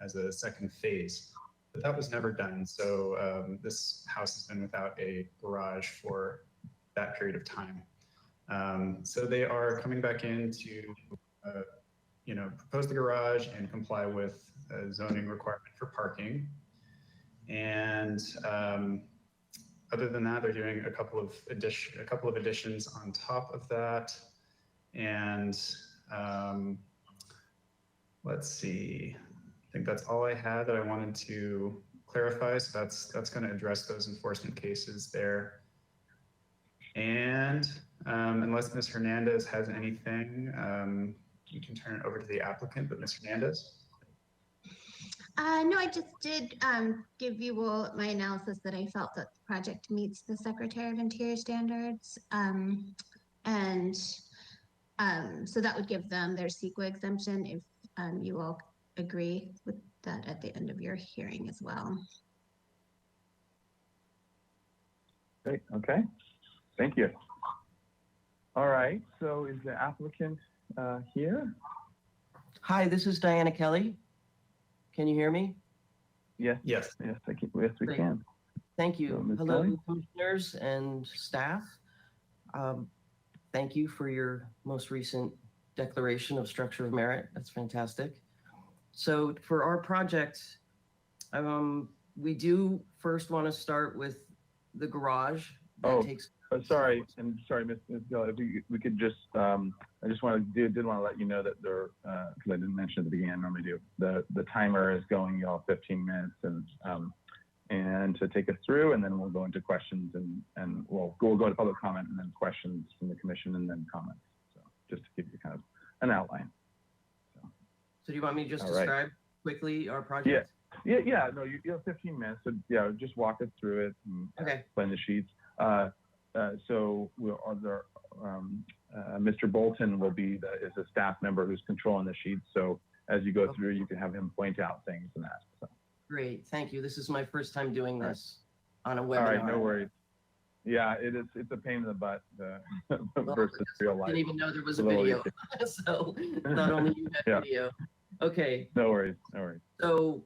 as a second phase. But that was never done. So this house has been without a garage for that period of time. So they are coming back in to propose the garage and comply with a zoning requirement for parking. And other than that, they're doing a couple of additions on top of that. And let's see, I think that's all I had that I wanted to clarify. So that's going to address those enforcement cases there. And unless Ms. Hernandez has anything, you can turn it over to the applicant, but Ms. Hernandez? No, I just did give you all my analysis that I felt that the project meets the Secretary of Interior standards. So that would give them their CEQA exemption if you all agree with that at the end of your hearing as well. Great, okay, thank you. All right, so is the applicant here? Hi, this is Diana Kelly. Can you hear me? Yes. Yes. Yes, yes, we Great. can. Thank you. So, Ms. Hello, Kelly? commissioners and staff. Thank you for your most recent declaration of structure of merit. That's fantastic. So for our project, we do first want to start with the garage. That takes. Sorry, Ms. Gill, if we could just, I just did want to let you know that there, because I didn't mention at the beginning, I normally do, the timer is going, you all 15 minutes and to take us through, and then we'll go into questions and we'll go to public comment and then questions from the commission and then comments. So just to give you kind of an outline. So do you want me to just All right. describe quickly our project? Yeah, no, you have 15 minutes, so yeah, just walk us through it and Okay. explain the sheets. So Mr. Bolton is a staff member who's controlling the sheets. So as you go through, you can have him point out things and that. So. Great, thank you. This is my first time doing All right. this on a webinar. All right, no worries. Yeah, it's a pain in the butt versus real life. I didn't even know there was a It's little video. easy. So not only you had Yeah. video. Okay. No worries, no worries. So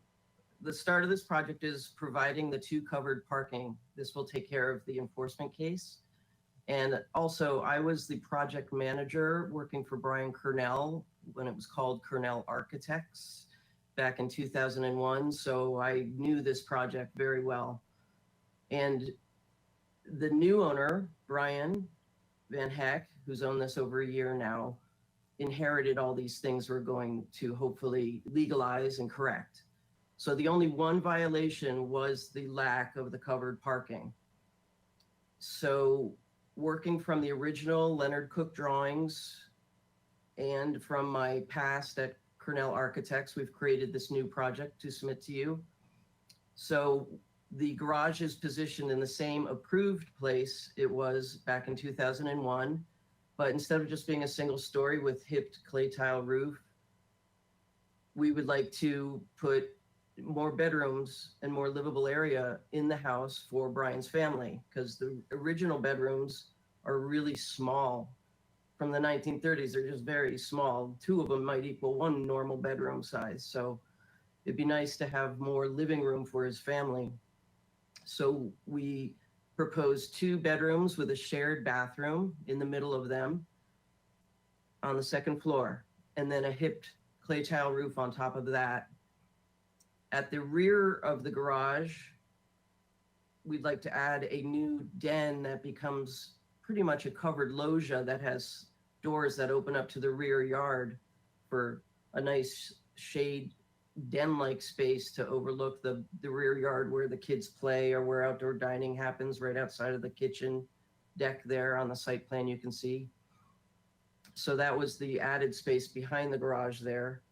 the start of this project is providing the 2 covered parking. This will take care of the enforcement case. And also I was the project manager working for Brian Kernell when it was called Kernell Architects back in 2001. So I knew this project very well. And the new owner, Brian Van Heck, who's owned this over a year now, inherited all these things we're going to hopefully legalize and correct. So the only one violation was the lack of the covered parking. So working from the original Leonard Cook drawings and from my past at Kernell Architects, we've created this new project to submit to you. So the garage is positioned in the same approved place it was back in 2001, but instead of just being a single story with hipped clay tile roof, we would like to put more bedrooms and more livable area in the house for Brian's family, because the original bedrooms are really small. From the 1930s, they're just very small. 2 of them might equal 1 normal bedroom size. So it'd be nice to have more living room for his family. So we proposed 2 bedrooms with a shared bathroom in the middle of them on the 2nd floor, and then a hipped clay tile roof on top of that. At the rear of the garage, we'd like to add a new den that becomes pretty much a covered loggia that has doors that open up to the rear yard for a nice shade den-like space to overlook the rear yard where the kids play or where outdoor dining happens, right outside of the kitchen deck there on the site plan you can see. So that was the added space behind the garage there,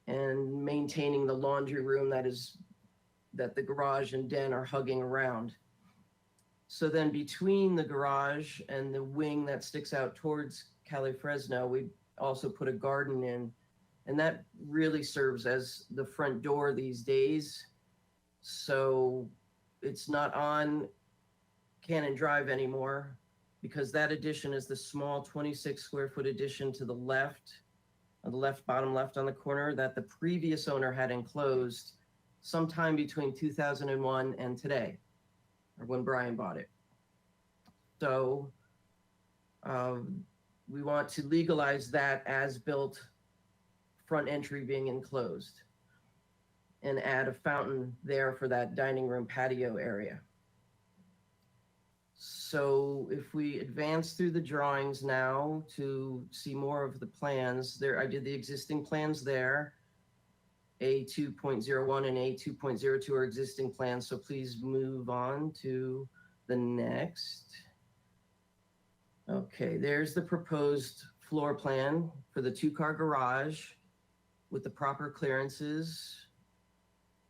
and maintaining the laundry room that the garage and den are hugging around. So then between the garage and the wing that sticks out towards Cali Fresno, we also put a garden in, and that really serves as the front door these days. So it's not on Cannon Drive anymore, because that addition is the small 26 square foot addition to the left, on the left, bottom left on the corner, that the previous owner had enclosed sometime between 2001 and today, or when Brian bought it. So we want to legalize that as built front entry being enclosed and add a fountain there for that dining room patio area. So if we advance through the drawings now to see more of the plans there, I did the existing plans there. A2.01 and A2.02 are existing plans, so please move on to the next. Okay, there's the proposed floor plan for the 2-car garage with the proper clearances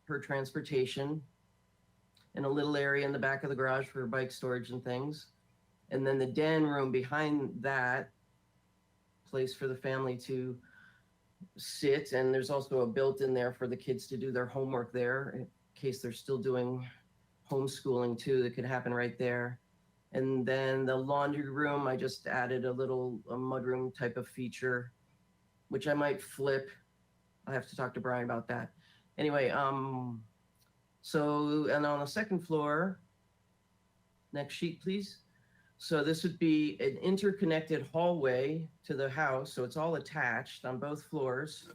per transportation and a little area in the back of the garage for bike storage and things. And then the den room behind that, place for the family to sit. And there's also a built-in there for the kids to do their homework there in case they're still doing homeschooling too. That could happen right there. And then the laundry room, I just added a little mudroom type of feature, which I might flip. I have to talk to Brian about that. Anyway, so, and on the second floor, next sheet, please. So this would be an interconnected hallway to the house. So it's all attached on both floors,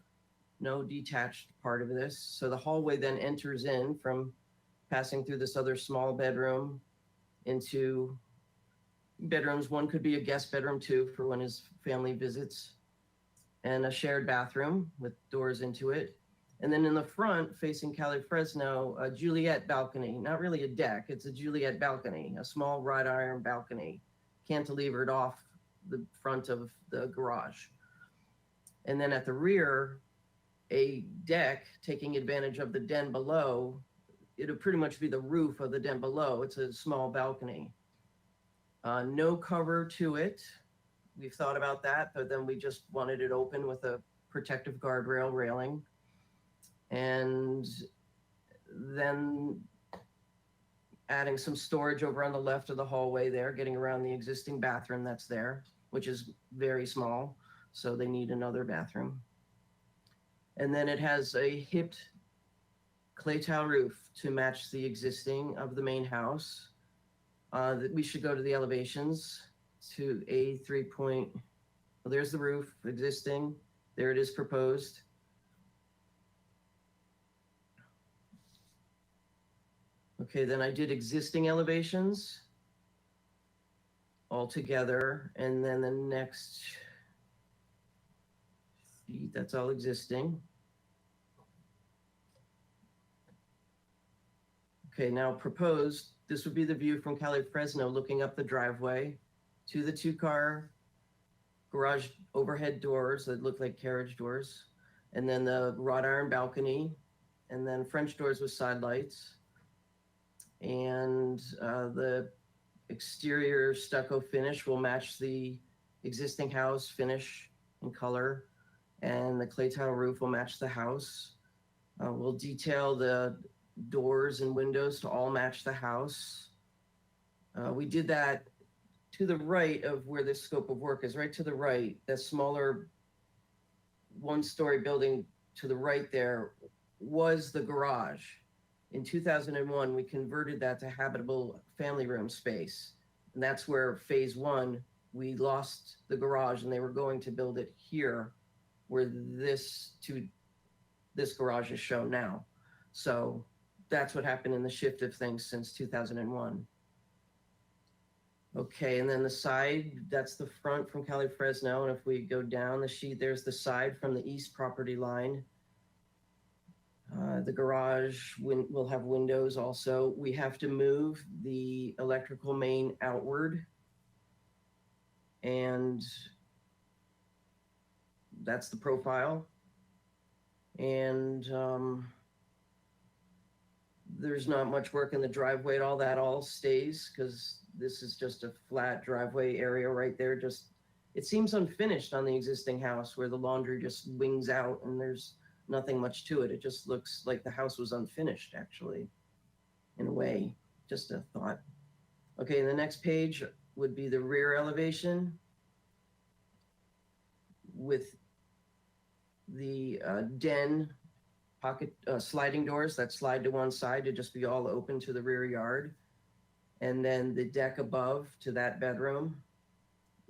no detached part of this. So the hallway then enters in from passing through this other small bedroom into bedrooms. One could be a guest bedroom too for when his family visits, and a shared bathroom with doors into it. And then in the front, facing Cali Fresno, a Juliet balcony, not really a deck, it's a Juliet balcony, a small wrought iron balcony, cantilevered off the front of the garage. And then at the rear, a deck taking advantage of the den below. It'll pretty much be the roof of the den below. It's a small balcony. No cover to it. We've thought about that, but then we just wanted it open with a protective guardrail railing. And then adding some storage over on the left of the hallway there, getting around the existing bathroom that's there, which is very small. So they need another bathroom. And then it has a hipped clay tile roof to match the existing of the main house. We should go to the elevations to A3 point. Well, there's the roof existing. There it is proposed. Okay, then I did existing elevations all together. And then the next sheet, that's all existing. Okay, now proposed, this would be the view from Cali Fresno looking up the driveway to the 2-car garage overhead doors that look like carriage doors, and then the wrought iron balcony, and then French doors with side lights. And the exterior stucco finish will match the existing house finish and color, and the clay tile roof will match the house. We'll detail the doors and windows to all match the house. We did that to the right of where this scope of work is, right to the right. That smaller 1-story building to the right there was the garage. In 2001, we converted that to habitable family room space. And that's where phase 1, we lost the garage and they were going to build it here where this garage is shown now. So that's what happened in the shift of things since 2001. Okay, and then the side, that's the front from Cali Fresno. And if we go down the sheet, there's the side from the east property line. The garage will have windows also. We have to move the electrical main outward. And that's the profile. And there's not much work in the driveway at all. That all stays because this is just a flat driveway area right there. Just, it seems unfinished on the existing house where the laundry just wings out and there's nothing much to it. It just looks like the house was unfinished, actually, in a way. Just a thought. Okay, the next page would be the rear elevation with the den pocket sliding doors that slide to one side to just be all open to the rear yard. And then the deck above to that bedroom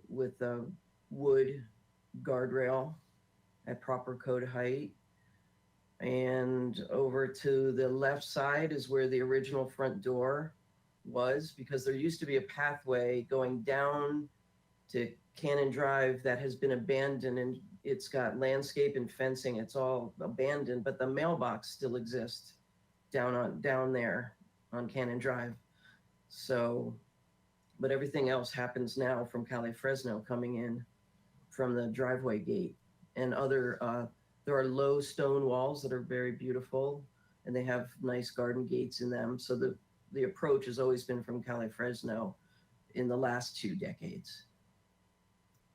with a wood guardrail at proper code height. And over to the left side is where the original front door was, because there used to be a pathway going down to Cannon Drive that has been abandoned, and it's got landscape and fencing. It's all abandoned, but the mailbox still exists down there on Cannon Drive. So, but everything else happens now from Cali Fresno coming in from the driveway gate, and there are low stone walls that are very beautiful, and they have nice garden gates in them. So the approach has always been from Cali Fresno in the last 2 decades.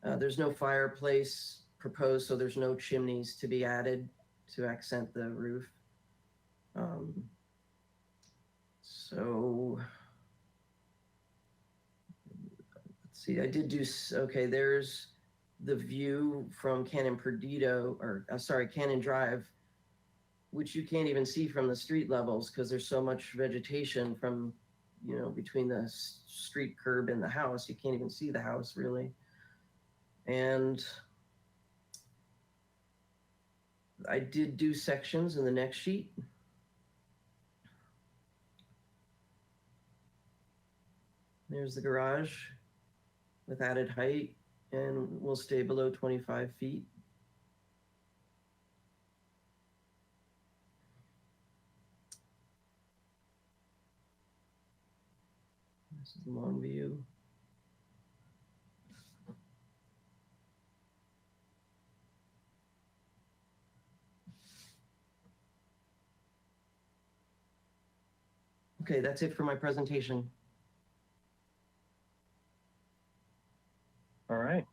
There's no fireplace proposed, so there's no chimneys to be added to accent the roof. So let's see, I did do, okay, there's the view from Cannon Drive, which you can't even see from the street levels because there's so much vegetation from, between the street curb and the house. You can't even see the house really. And I did do sections in the next sheet. There's the garage with added height, and will stay below 25 feet. This is the long view. Okay, that's it for my presentation. All right.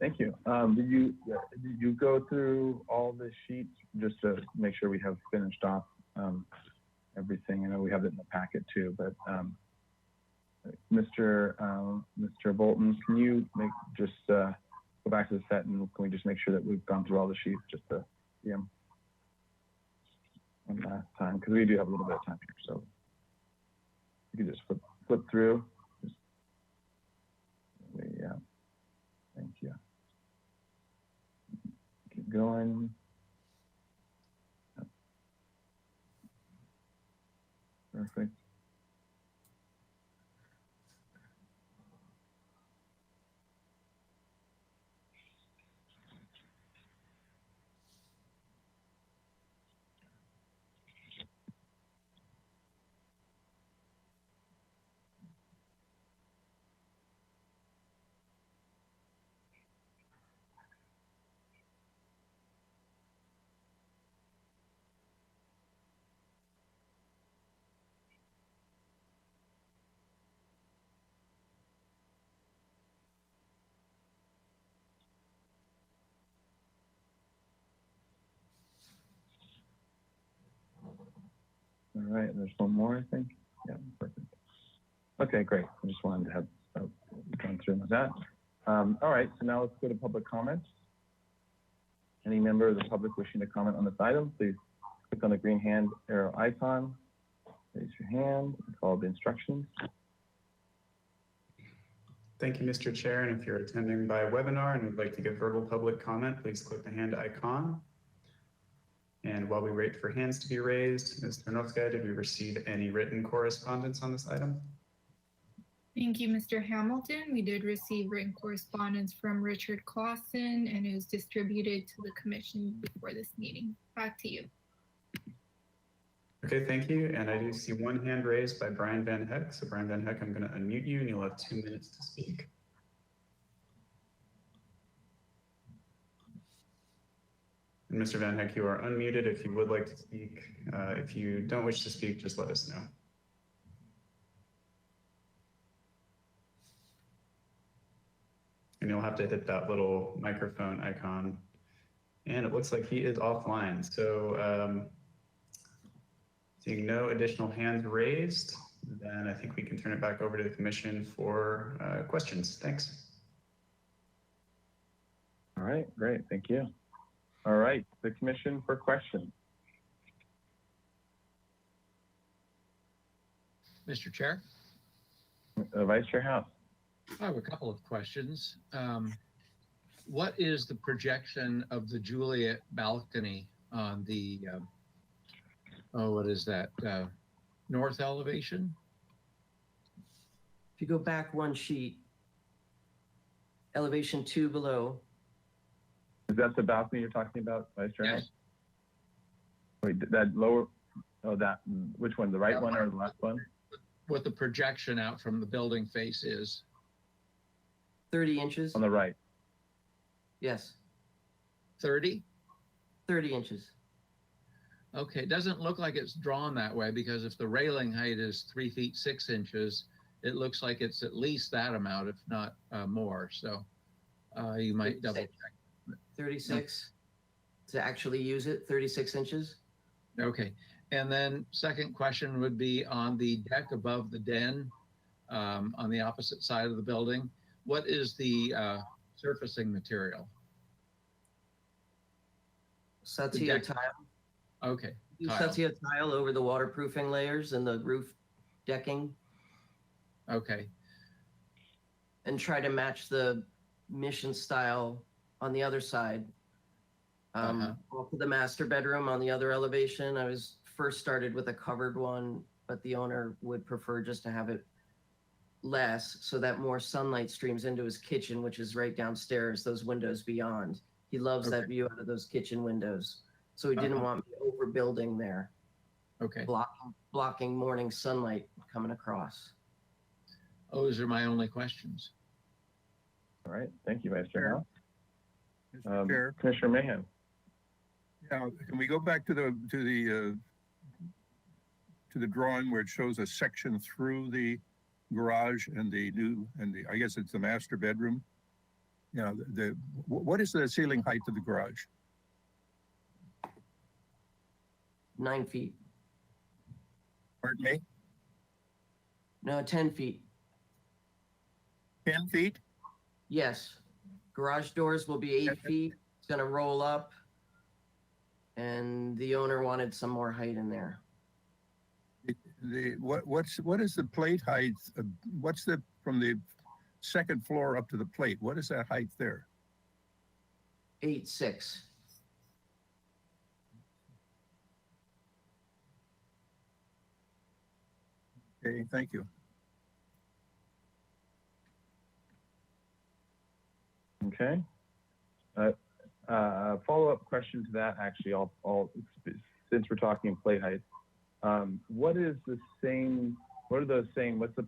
Thank you. Did you go through all the sheets just to make sure we have finished off everything? I know we have it in the packet too, but Mr. Bolton, can you just go back to the set, and can we just make sure that we've gone through all the sheets just to see them one last time, because we do have a little bit of time here, so you can just flip through. Yeah, thank you. Keep going. Yep. Perfect. All right, there's one more, I think. Yeah, perfect. Okay, great. I just wanted to have gone through with that. All right, so now let's go to public comments. Any member of the public wishing to comment on this item, please click on the green hand arrow icon, raise your hand, and follow the instructions. Thank you, Mr. Chair. And if you're attending by webinar and would like to give verbal public comment, please click the hand icon. And while we wait for hands to be raised, Ms. Tarnowska, did we receive any written correspondence on this item? Thank you, Mr. Hamilton. We did receive written correspondence from Richard Clausen, and it was distributed to the commission before this meeting. Back to you. Okay, thank you. And I do see one hand raised by Brian Van Heck. So Brian Van Heck, I'm going to unmute you and you'll have 2 minutes to speak. And Mr. Van Heck, you are unmuted if you would like to speak. If you don't wish to speak, just let us know. And you'll have to hit that little microphone icon. And it looks like he is offline. So seeing no additional hands raised, then I think we can turn it back over to the commission for questions. Thanks. All right, great, thank you. All right, the commission for questions. Mr. Chair, Vice Chair House. I have a couple of questions. What is the projection of the Juliet balcony on the, what is that, north elevation? If you go back one sheet, elevation 2 below. Is that the balcony you're talking about, Vice Chair? Yes. Wait, that lower, oh, that, which one, the right one or the left one? What the projection out from the building face is. 30 inches. On the right. Yes, 30? 30 inches. Okay, it doesn't look like it's drawn that way because if the railing height is 3 feet 6 inches, it looks like it's at least that amount, if not more. So you might double check. 36 to actually use it, 36 inches. Okay, and then second question would be on the deck above the den, on the opposite side of the building. What is the surfacing material? Satya deck. tile. Okay, Use tile. Satya tile over the waterproofing layers and the roof decking, Okay, and try to match the mission style on the other side. Off of the master bedroom on the other elevation, I was first started with a covered one, but the owner would prefer just to have it less so that more sunlight streams into his kitchen, which is right downstairs, those windows beyond. He loves that view out of those kitchen windows. So he didn't want me overbuilding there, okay. blocking morning sunlight coming across. Those are my only questions. All right, thank you, Vice Chair. Mr. Chair, Commissioner Mayhem. yeah, can we go back to the drawing where it shows a section through the garage and I guess it's the master bedroom? Yeah, what is the ceiling height of the garage? 9 feet. Pardon me? No, 10 feet. 10 feet? Yes. Garage doors will be 8 feet. It's gonna roll up. And the owner wanted some more height in there. What is the plate height? What's from the second floor up to the plate? What is that height there? 8'6". Okay, thank you. Okay. Follow-up question to that, actually, since we're talking plate height, what's the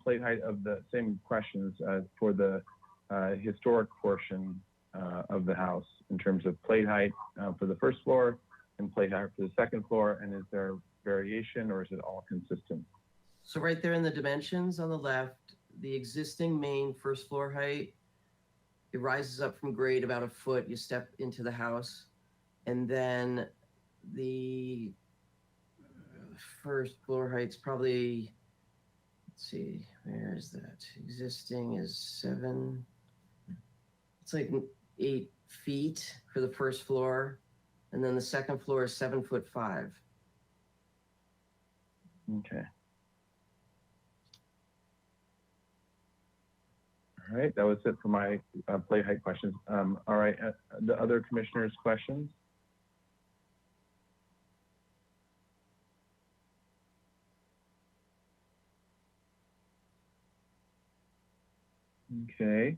plate height of the same questions for the historic portion of the house in terms of plate height for the first floor and plate height for the second floor? And is there variation or is it all consistent? So right there in the dimensions on the left, the existing main first floor height, it rises up from grade about a foot. You step into the house, and then the first floor height's probably, let's see, where is that? Existing is 7. It's like 8 feet for the first floor, and then the second floor is 7'5". Okay. All right, that was it for my plate height questions. All right, the other commissioners' questions? Okay.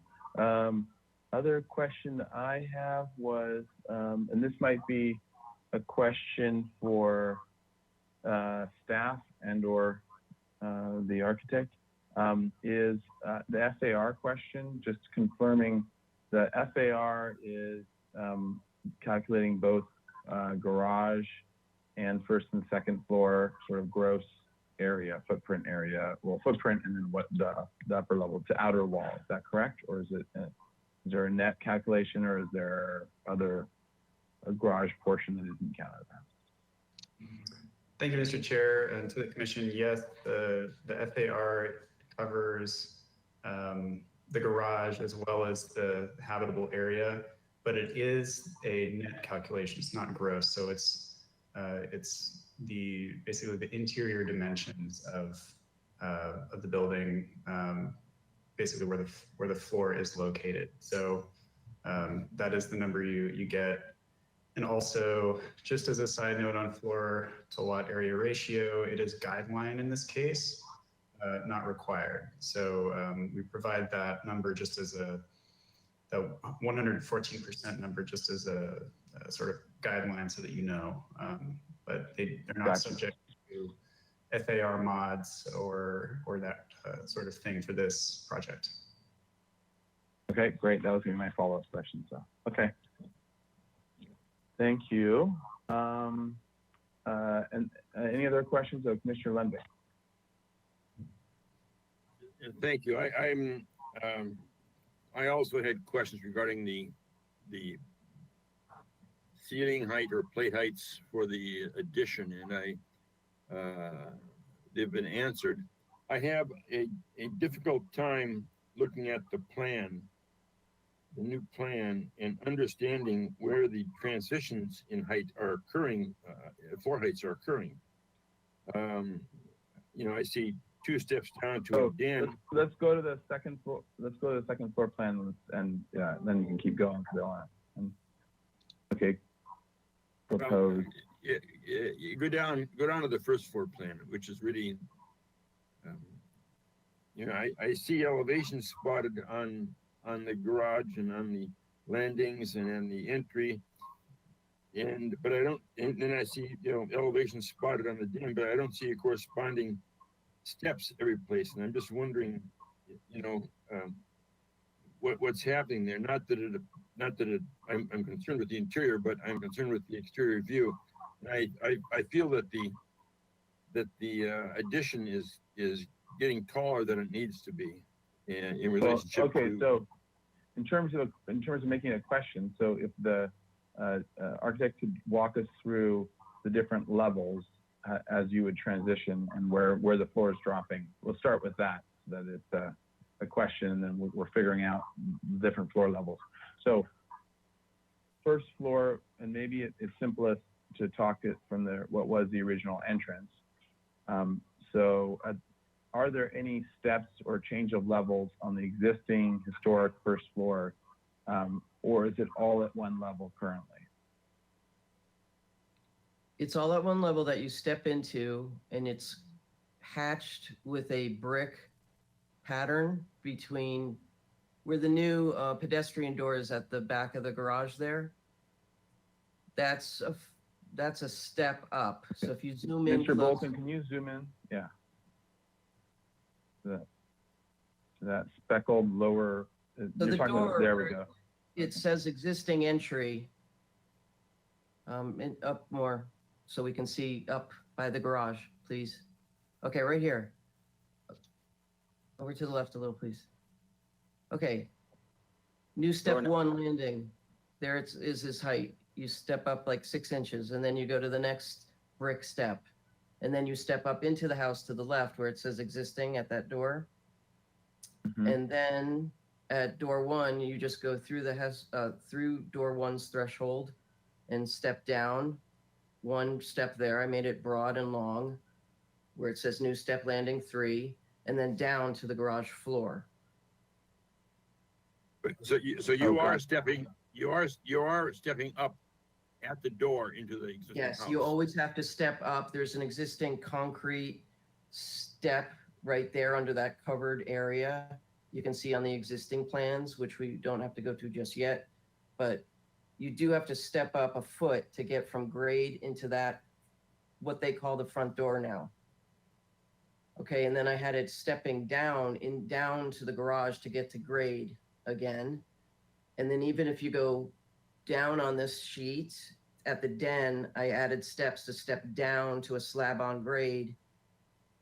Other question I have was, and this might be a question for staff and or the architect, is the FAR question, just confirming the FAR is calculating both garage and first and second floor sort of gross area, footprint area, well, footprint and then what the upper level to outer wall. Is that correct? Or is it, is there a net calculation or is there a garage portion that isn't counted? Thank you, Mr. Chair, and to the commission. Yes, the FAR covers the garage as well as the habitable area, but it is a net calculation. It's not gross, so it's basically the interior dimensions of the building, basically where the floor is located. So that is the number you get. And also, just as a side note on floor to lot area ratio, it is guideline in this case, not required. So we provide that number just as the 114% number just as a sort of guideline so that you know. But they're not Gotcha. subject to FAR mods or that sort of thing for this project. Okay, great. That was gonna be my follow-up question. So, okay. Thank you. And any other questions of Commissioner Lenbeck? Thank you. I also had questions regarding the ceiling height or plate heights for the addition, and they've been answered. I have a difficult time looking at the plan, the new plan, and understanding where the transitions in height are occurring, floor heights are occurring. You know, I see 2 steps down to a den. Let's go to the second floor. Let's go to the second floor plan, and then you can keep going. Okay. Proposed. You go down to the first floor plan, which is really, you know, I see elevations spotted on the garage and on the landings and on the entry, but I don't. And then I see, you know, elevations spotted on the den, but I don't see a corresponding steps every place. And I'm just wondering, you know, what's happening there. Not that I'm concerned with the interior, but I'm concerned with the exterior view. And I feel that the addition is getting taller than it needs to be in relationship to. So in terms of making a question, so if the architect could walk us through the different levels as you would transition and where the floor is dropping. We'll start with that, so that it's a question, and then we're figuring out different floor levels. So first floor, and maybe it's simplest to talk it from what was the original entrance. Are there any steps or change of levels on the existing historic first floor, or is it all at one level currently? It's all at one level that you step into, and it's hatched with a brick pattern between where the new pedestrian door is at the back of the garage there. That's a step up. So if you zoom in, Mr. Bolton, can you zoom in? Yeah. That speckled lower. So you're the talking about, door, there we go. It says existing entry. And up more, so we can see up by the garage, please. Okay, right here. Over to the left a little, please. Okay. New step 1 landing. There is his height. You step up like 6 inches, and then you go to the next brick step. And then you step up into the house to the left where it says existing at that door. Mm-hmm. And then at door 1, you just go through the house, through door 1's threshold and step down 1 step there. I made it broad and long where it says new step landing 3, and then down to the garage floor. So you are stepping up at the door into the existing Yes, house. you always have to step up. There's an existing concrete step right there under that covered area. You can see on the existing plans, which we don't have to go to just yet, but you do have to step up a foot to get from grade into that, what they call the front door now. Okay, and then I had it stepping down to the garage to get to grade again. And then even if you go down on this sheet at the den, I added steps to step down to a slab on grade.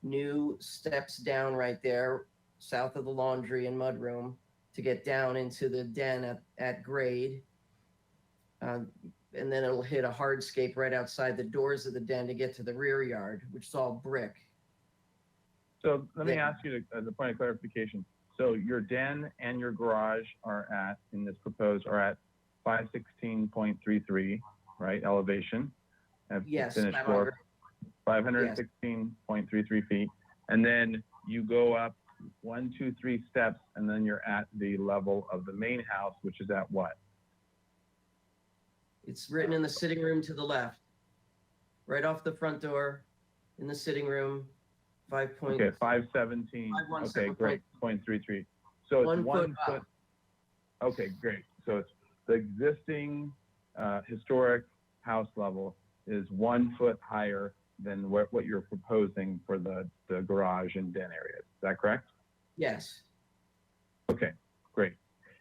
New steps down right there, south of the laundry and mudroom, to get down into the den at grade. And then it'll hit a hardscape right outside the doors of the den to get to the rear yard, which is all brick. So let me ask you as a point of clarification. So your den and your garage in this proposed are at 516.33, right? Elevation. Yes. Finished floor, 516.33 feet. And then you go up 1, 2, 3 steps, and then you're at the level of the main house, which is at what? It's written in the sitting room to the left, right off the front door in the sitting room. 517. Okay, 517. Okay, great. 0.33. So it's 1 foot. Okay, great. So it's the existing historic house level is 1 foot higher than what you're proposing for the garage and den areas. Is that correct? Yes. Okay, great.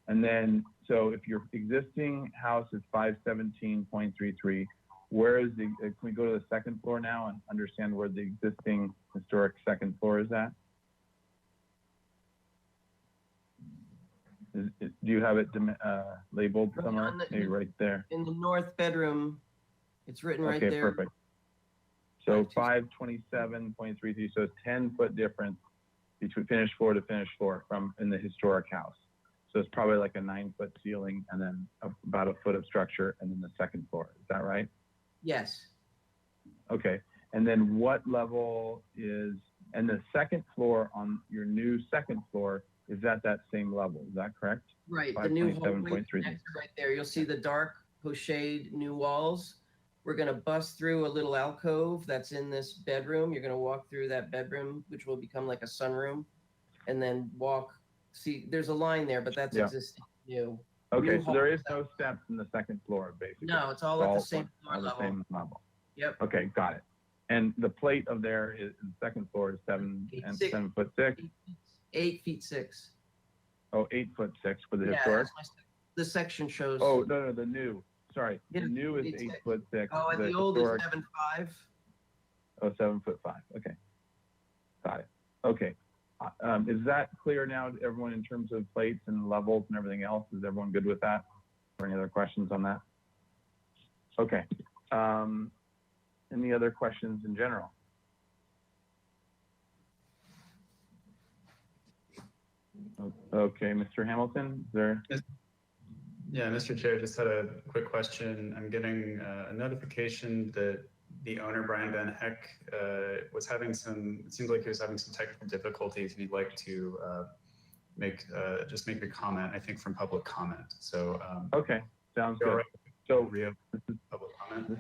And then, so if your existing house is 517.33, where is the, can we go to the second floor now and understand where the existing historic second floor is at? Do you have it labeled Right somewhere? on the- Maybe right there. In the north bedroom, it's written right Okay, there. perfect. So 527.33, so it's 10-foot difference between finished floor to finished floor from in the historic house. So it's probably like a 9-foot ceiling and then about a foot of structure and then the second floor. Is that right? Yes. Okay. And then what level is, and the second floor on your new second floor is at that same level. Is that correct? Right. The new hallway 527.33. connector right there. You'll see the dark pochade new walls. We're going to bust through a little alcove that's in this bedroom. You're going to walk through that bedroom, which will become like a sunroom, and then walk. See, there's a line there, but that's existing new. Okay, New so there hall- is no steps in the second floor, basically. No, it's all at the same floor on the level. same level. Yep. Okay, got it. And the plate of there is the second floor is 7'6". 8'6". Oh, 8'6" for the Yeah, historic. the section shows. Oh, no, the new. Sorry, Yeah, the new is 8'6". 8'6". Oh, and the old historic- is 7'5". Oh, 7'5". Okay, got it. Okay, is that clear now to everyone in terms of plates and levels and everything else? Is everyone good with that? Or any other questions on that? Okay. Any other questions in general? Okay, Mr. Hamilton, is there? Yeah, Mr. Chair, just had a quick question. I'm getting a notification that the owner, Brian Van Heck, was having some, it seems like he was having some technical difficulties. He'd like to just make a comment, I think from public comment. So. Okay, sounds good. Right. So this is public comment.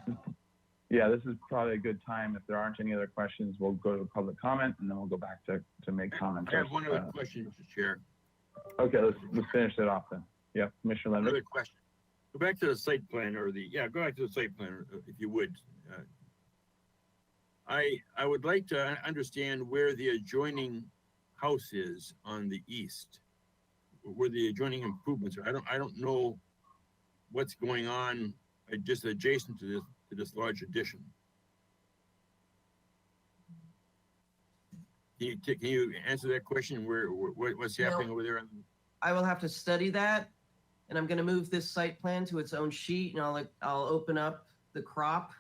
This is probably a good time. If there aren't any other questions, we'll go to public comment and then we'll go back to make comments. I have one other question, Mr. Chair. Okay, let's finish it off then. Yep, Commissioner Lendick. Another question. Go back to the site plan or go back to the site plan if you would. I would like to understand where the adjoining house is on the east, where the adjoining improvements are. I don't know what's going on just adjacent to this large addition. Can you answer that question? What's happening over there? I will have to study that, and I'm going to move this site plan to its own sheet, and I'll open up the crop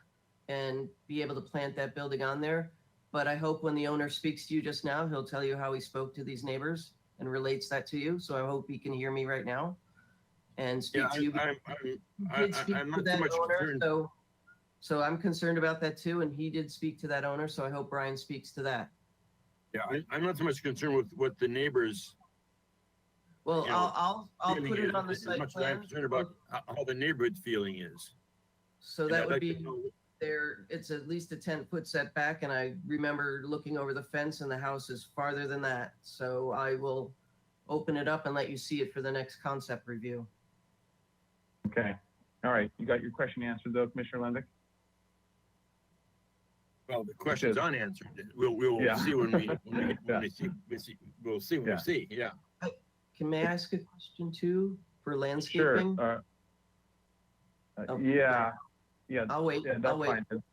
and be able to plant that building on there. But I hope when the owner speaks to you just now, he'll tell you how he spoke to these neighbors and relates that to you. So I hope he can hear me right now and speak to you. I'm not so much concerned. So I'm concerned about that too, and he did speak to that owner. So I hope Brian speaks to that. Yeah, I'm not so much concerned with what the neighbors. Well, I'll put it on the as site much as I'm plan. concerned about how the neighborhood feeling is. So And that I'd would like to be know- there. It's at least a 10-foot setback, and I remember looking over the fence, and the house is farther than that. So I will open it up and let you see it for the next concept review. Okay, all right. You got your question answered though, Commissioner Lendick? Well, the question's unanswered. We'll Yeah. see when we Yeah. see. We'll see when we see. Yeah. Can I ask a question too for Sure. landscaping? Yeah. I'll wait. Yeah, that's I'll wait. fine.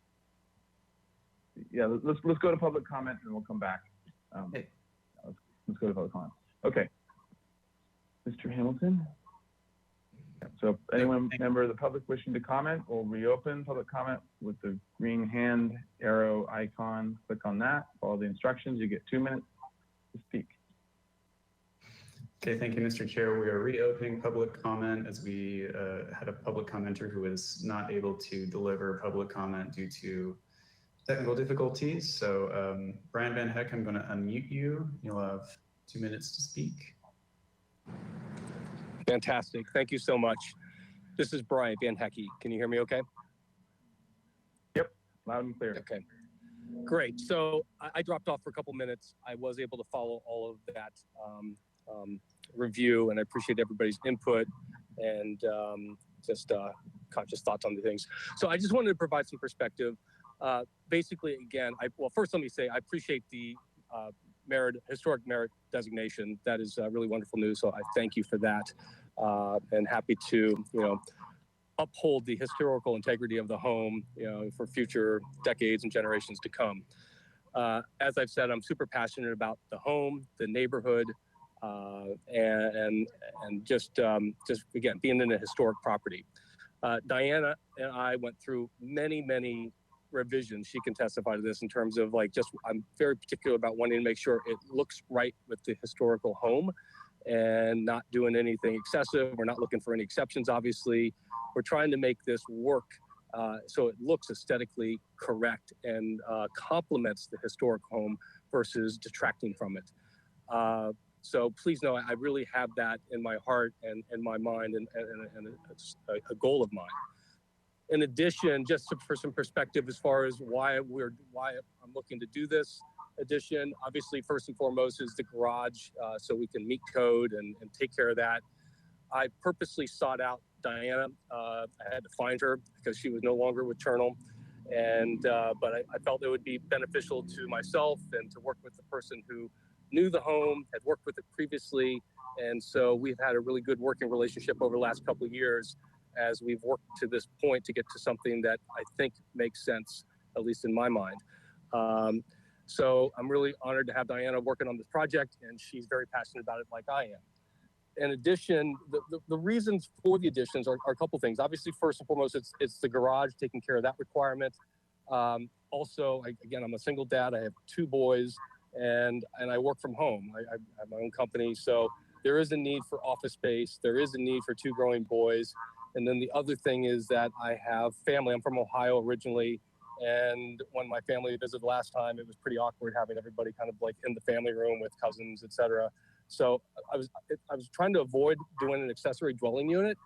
Yeah, let's go to public comment and we'll come back. Okay. Let's go to public comment. Okay. Mr. Hamilton? So if anyone, member of the public wishing to comment, we'll reopen public comment with the green hand arrow icon. Click on that, follow the instructions. You get 2 minutes to speak. Okay, thank you, Mr. Chair. We are reopening public comment as we had a public commenter who was not able to deliver public comment due to technical difficulties. So Brian Van Heck, I'm going to unmute you. You'll have 2 minutes to speak. Fantastic. Thank you so much. This is Brian Van Hecky. Can you hear me okay? Yep, loud and clear. Okay, great. So I dropped off for a couple minutes. I was able to follow all of that review, and I appreciate everybody's input and just conscious thoughts on the things. So I just wanted to provide some perspective. Basically, again, well, first let me say I appreciate the historic merit designation. That is really wonderful news. So I thank you for that, and happy to uphold the historical integrity of the home, for future decades and generations to come. As I've said, I'm super passionate about the home, the neighborhood, and just again being in a historic property. Diana and I went through many revisions. She can testify to this in terms of I'm very particular about wanting to make sure it looks right with the historical home and not doing anything excessive. We're not looking for any exceptions, obviously. We're trying to make this work so it looks aesthetically correct and complements the historic home versus detracting from it. So please know I really have that in my heart and my mind, and it's a goal of mine. In addition, for some perspective as far as why I'm looking to do this addition, obviously first and foremost is the garage, so we can meet code and take care of that. I purposely sought out Diana. I had to find her because she was no longer with Chernal, and but I felt it would be beneficial to myself and to work with the person who knew the home, had worked with it previously, and so we've had a really good working relationship over the last couple of years as we've worked to this point to get to something that I think makes sense, at least in my mind. So I'm really honored to have Diana working on this project, and she's very passionate about it like I am. In addition, the reasons for the additions are a couple things. Obviously, first and foremost, it's the garage, taking care of that requirement. Also, again, I'm a single dad. I have 2 boys, and I work from home. I have my own company, so there is a need for office space. There is a need for 2 growing boys. And then the other thing is that I have family. I'm from Ohio originally, and when my family visited last time, it was pretty awkward having everybody kind of in the family room with cousins, etc. So I was trying to avoid doing an accessory dwelling unit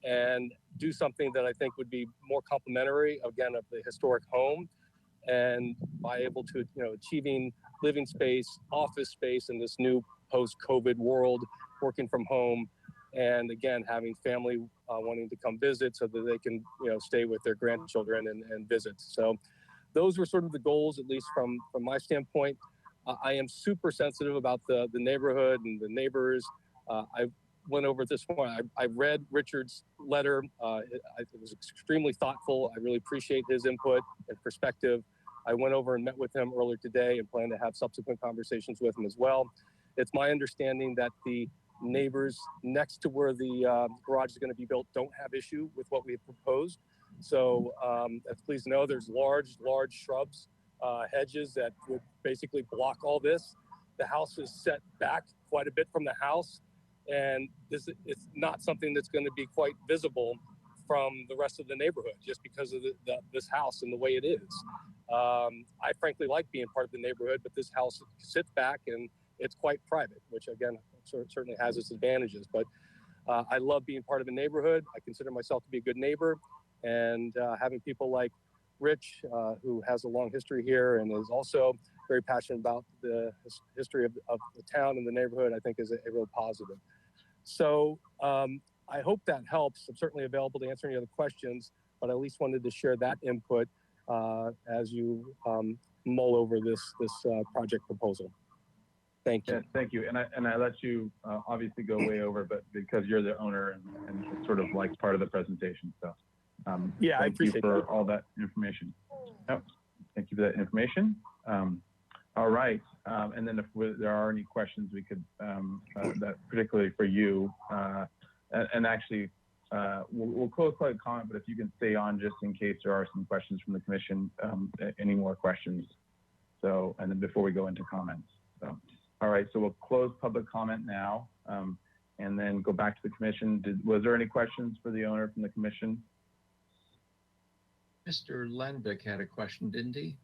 and do something that I think would be more complementary, again, of the historic home, and by able to, achieving living space, office space in this new post-COVID world, working from home, and again, having family wanting to come visit so that they can, stay with their grandchildren and visit. So those were sort of the goals, at least from my standpoint. I am super sensitive about the neighborhood and the neighbors. I went over this one. I read Richard's letter. It was extremely thoughtful. I really appreciate his input and perspective. I went over and met with him earlier today and plan to have subsequent conversations with him as well. It's my understanding that the neighbors next to where the garage is going to be built don't have issue with what we have proposed. So please know there's large shrubs, hedges that would basically block all this. The house is set back quite a bit from the house, and it's not something that's going to be quite visible from the rest of the neighborhood just because of this house and the way it is. I frankly like being part of the neighborhood, but this house sits back and it's quite private, which again certainly has its advantages. But I love being part of the neighborhood. I consider myself to be a good neighbor, and having people like Rich, who has a long history here and is also very passionate about the history of the town and the neighborhood, I think is a real positive. So I hope that helps. I'm certainly available to answer any other questions, but I at least wanted to share that input as you mull over this project proposal. Thank you. Yeah, thank you. And I let you obviously go way over, but because you're the owner and it's sort of like part of the presentation. So yeah, I appreciate you for all that information. Oh, thank you for that information. All right. And then if there are any questions, we could, that particularly for you, and actually we'll close public comment, but if you can stay on just in case there are some questions from the commission, any more questions. So, and then before we go into comments. So, all right, so we'll close public comment now, and then go back to the commission. Was there any questions for the owner from the commission? Mr. Lenbeck had a question, didn't he?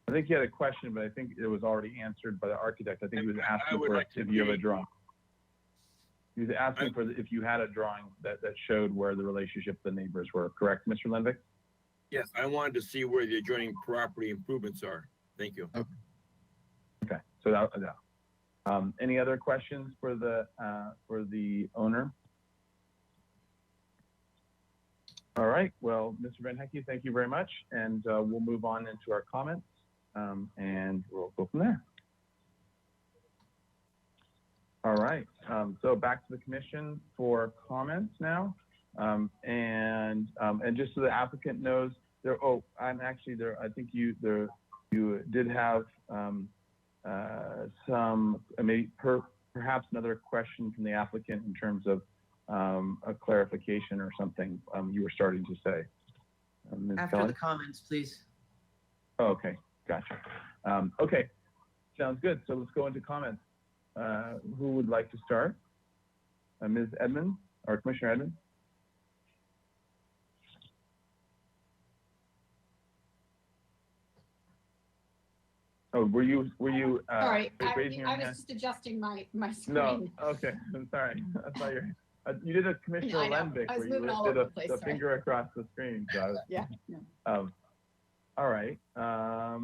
I think he had a question, but I think it was already answered by the architect. I think he was asking for if you have a drawing. He was asking for if you had a drawing that showed where the relationship of the neighbors were. Correct, Mr. Lenbeck? Yes, I wanted to see where the adjoining property improvements are. Thank you. Okay, so that Any other questions for the owner? All right, well, Mr. Van Hecke, thank you very much. And we'll move on into our comments and we'll go from there. All right, so back to the commission for comments now. And just so the applicant knows, I'm actually there. I think you did have some maybe perhaps another question from the applicant in terms of a clarification or something you were starting to say. Ms. After Kelly? the comments, please. Oh, okay, gotcha. Okay, sounds good. So let's go into comments. Who would like to start? Ms. Edmonds or Commissioner Edmonds? Oh, were you Sorry, raising your I hand? was just adjusting my screen. No, okay, I'm sorry. I thought you did a Commissioner I know. Lenvick I was where you moving all did over the place, the sorry. finger across the screen. So I was, Yeah. No. all right. No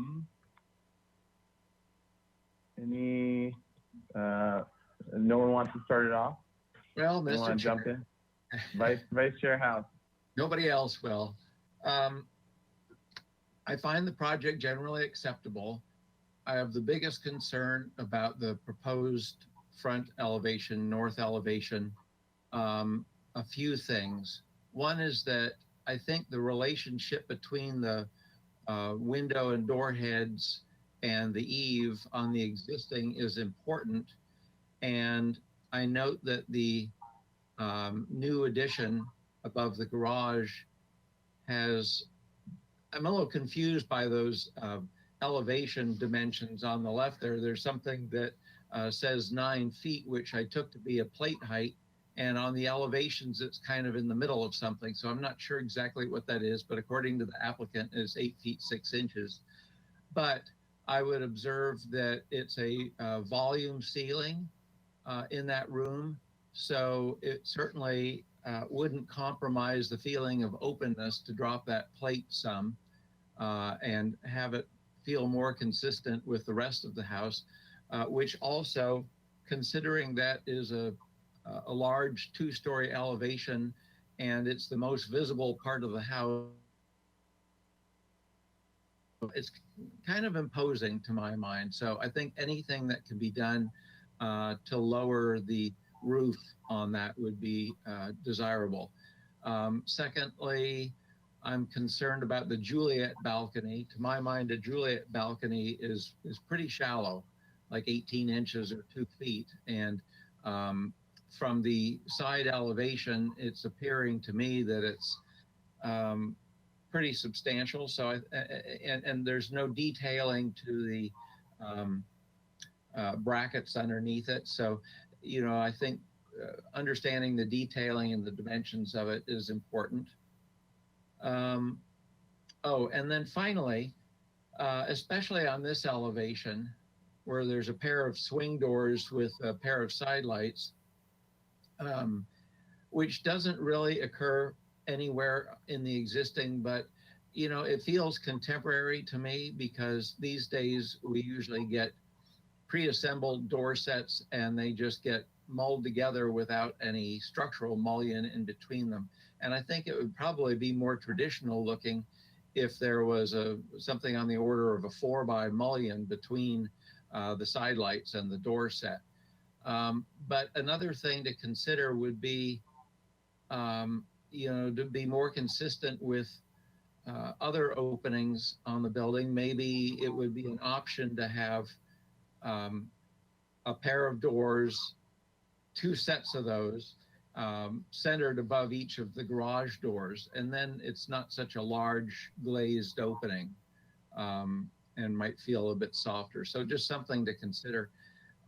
one wants to start it off? Well, No one Mr. want to jump Chair, in? Vice Chair House. nobody else will. I find the project generally acceptable. I have the biggest concern about the proposed front elevation, north elevation. A few things. One is that I think the relationship between the window and door heads and the eave on the existing is important. And I note that the new addition above the garage has, I'm a little confused by those elevation dimensions on the left there. There's something that says 9 feet, which I took to be a plate height. And on the elevations, it's kind of in the middle of something. So I'm not sure exactly what that is, but according to the applicant, it's 8 feet 6 inches. But I would observe that it's a volume ceiling in that room. So it certainly wouldn't compromise the feeling of openness to drop that plate some and have it feel more consistent with the rest of the house, which also, considering that is a large 2-story elevation and it's the most visible part of the house, it's kind of imposing to my mind. So I think anything that can be done to lower the roof on that would be desirable. Secondly, I'm concerned about the Juliet balcony. To my mind, a Juliet balcony is pretty shallow, like 18 inches or 2 feet. And from the side elevation, it's appearing to me that it's pretty substantial. So, and there's no detailing to the brackets underneath it. So, you know, I think understanding the detailing and the dimensions of it is important. Oh, and then finally, especially on this elevation, where there's a pair of swing doors with a pair of side lights, which doesn't really occur anywhere in the existing, but you know, it feels contemporary to me because these days we usually get pre-assembled door sets and they just get mulled together without any structural mullion in between them. And I think it would probably be more traditional looking if there was something on the order of a 4-by mullion between the side lights and the door set. But another thing to consider would be, you know, to be more consistent with other openings on the building. Maybe it would be an option to have a pair of doors, 2 sets of those, centered above each of the garage doors. And then it's not such a large glazed opening and might feel a bit softer. So just something to consider.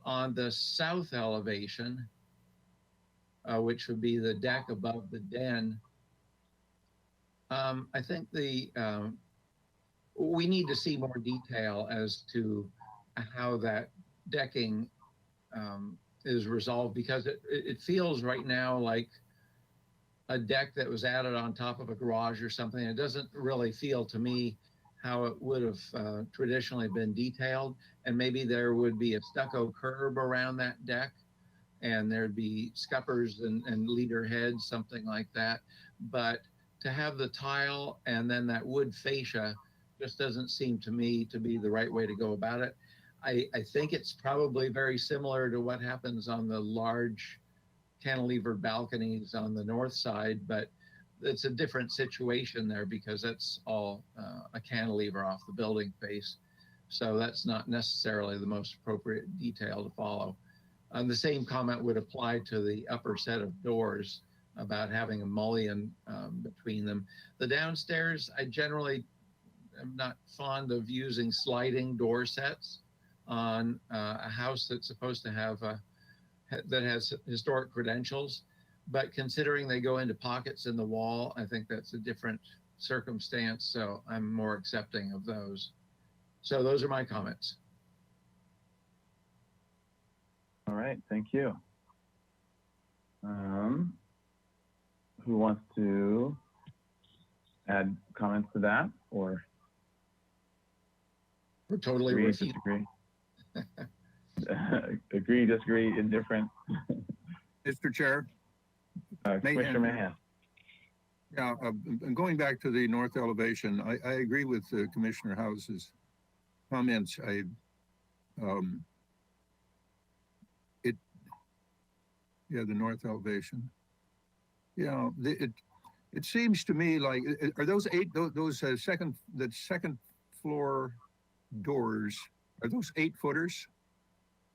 On the south elevation, which would be the deck above the den, I think we need to see more detail as to how that decking is resolved, because it feels right now like a deck that was added on top of a garage or something. It doesn't really feel to me how it would have traditionally been detailed. And maybe there would be a stucco curb around that deck, and there'd be scuppers and leader heads, something like that. But to have the tile and then that wood fascia just doesn't seem to me to be the right way to go about it. I think it's probably very similar to what happens on the large cantilever balconies on the north side, but it's a different situation there because that's all a cantilever off the building face. So that's not necessarily the most appropriate detail to follow. The same comment would apply to the upper set of doors about having a mullion between them. The downstairs, I generally am not fond of using sliding door sets on a house that's supposed to have that has historic credentials. But considering they go into pockets in the wall, I think that's a different circumstance. So I'm more accepting of those. So those are my comments. All right, thank you. Who wants to add comments to that, or We're totally agree, with you. disagree? Agree, disagree, indifferent? Mr. Chair. Commissioner Mahan. Yeah, going back to the north elevation, I agree with Commissioner House's comments. Yeah, the north elevation. Yeah, it seems to me like, are those second floor doors, are those 8 footers,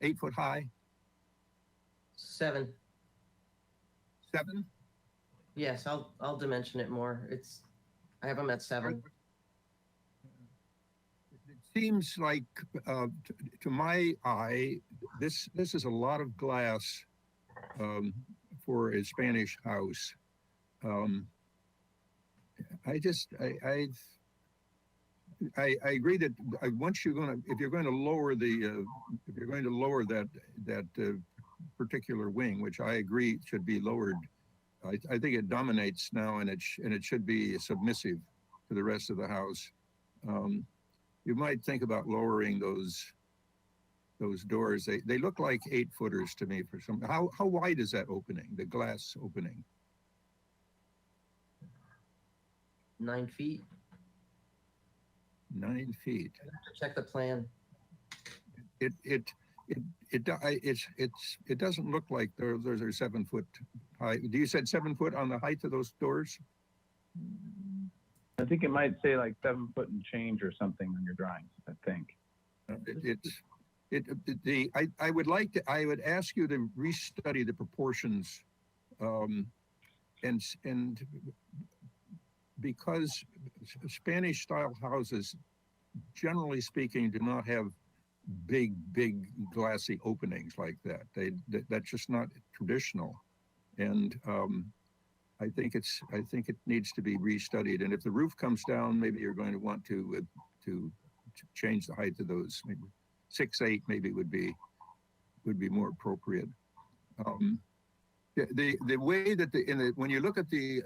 8 foot high? 7. 7? Yes, I'll dimension it more. I have them at 7. It seems like, to my eye, this is a lot of glass for a Spanish house. I agree that once if you're going to lower that particular wing, which I agree should be lowered, I think it dominates now, and it should be submissive to the rest of the house. You might think about lowering those doors. They look like 8 footers to me for some. How wide is that opening, the glass opening? 9 feet. 9 feet. Check the plan. It doesn't look like those are 7 foot high. Do you said 7 foot on the height of those doors? I think it might say like 7 foot and change or something on your drawings, I think. I would ask you to restudy the proportions, and because Spanish style houses, generally speaking, do not have big glassy openings like that. That's just not traditional, and I think it needs to be restudied. And if the roof comes down, maybe you're going to want to change the height of those. Maybe 6'8" maybe would be more appropriate. The way that when you look at the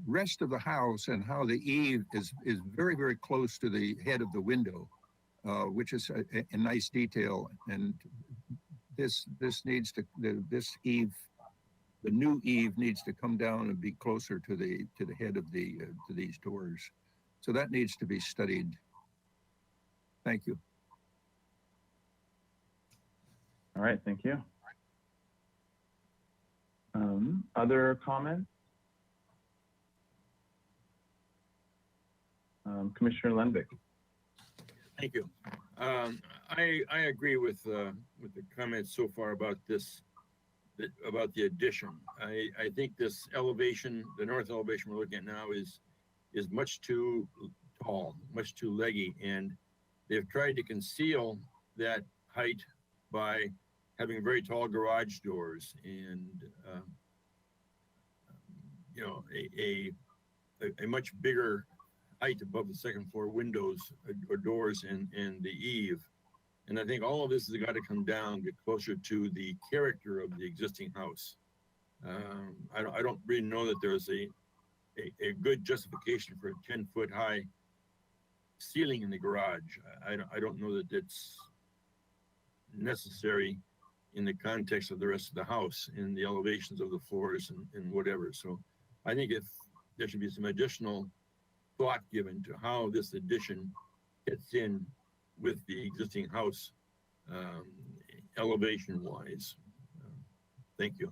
rest of the house and how the eave is very close to the head of the window, which is a nice detail, and this eave, the new eave, needs to come down and be closer to the head of to these doors. So that needs to be studied. Thank you. All right, thank you. Other comments? Commissioner Lenvik. Thank you. I agree with the comments so far about about the addition. I think this elevation, the north elevation we're looking at now, is much too tall, much too leggy, and they've tried to conceal that height by having very tall garage doors and a much bigger height above the second floor windows or doors and the eave. And I think all of this has got to come down, get closer to the character of the existing house. I don't really know that there's a good justification for a 10-foot high ceiling in the garage. I don't know that it's necessary in the context of the rest of the house and the elevations of the floors and whatever. So I think if there should be some additional thought given to how this addition fits in with the existing house, elevation wise. Thank you.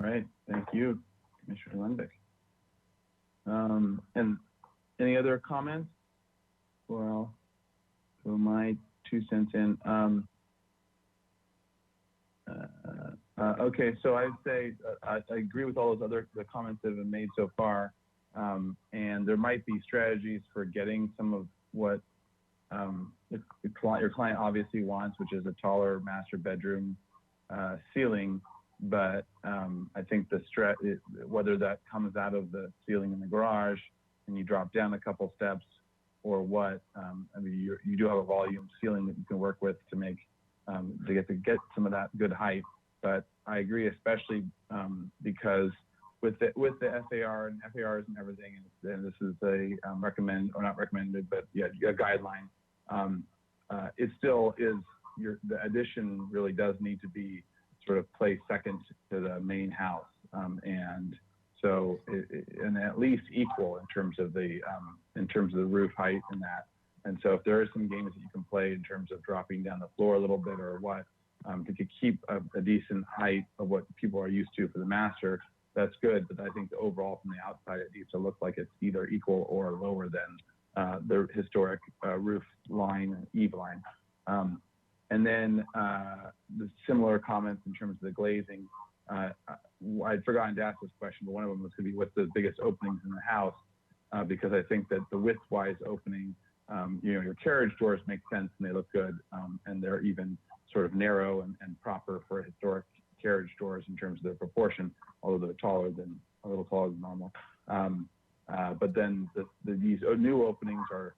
All right, thank you, Commissioner Lenbick. And any other comments? Well, so my 2 cents in. Okay, so I'd say I agree with all those the comments that have been made so far, and there might be strategies for getting some of what your client obviously wants, which is a taller master bedroom ceiling. But I think whether that comes out of the ceiling in the garage and you drop down a couple steps, or what, I mean, you do have a volume ceiling that you can work with to make to get some of that good height. But I agree, especially because with the FAR and FARs and everything, and this is a not recommended, but yeah, a guideline. It still is the addition really does need to be sort of placed second to the main house, and so and at least equal in terms of the roof height and that. And so if there are some games that you can play in terms of dropping down the floor a little bit or what, to keep a decent height of what people are used to for the master, that's good. But I think overall from the outside, it needs to look like it's either equal or lower than the historic roof line and eave line. And then the similar comments in terms of the glazing. I'd forgotten to ask this question, but one of them was going to be what's the biggest openings in the house? Because I think that the width-wise opening, your carriage doors make sense and they look good, and they're even sort of narrow and proper for historic carriage doors in terms of their proportion, although they're a little taller than normal. But then these new openings are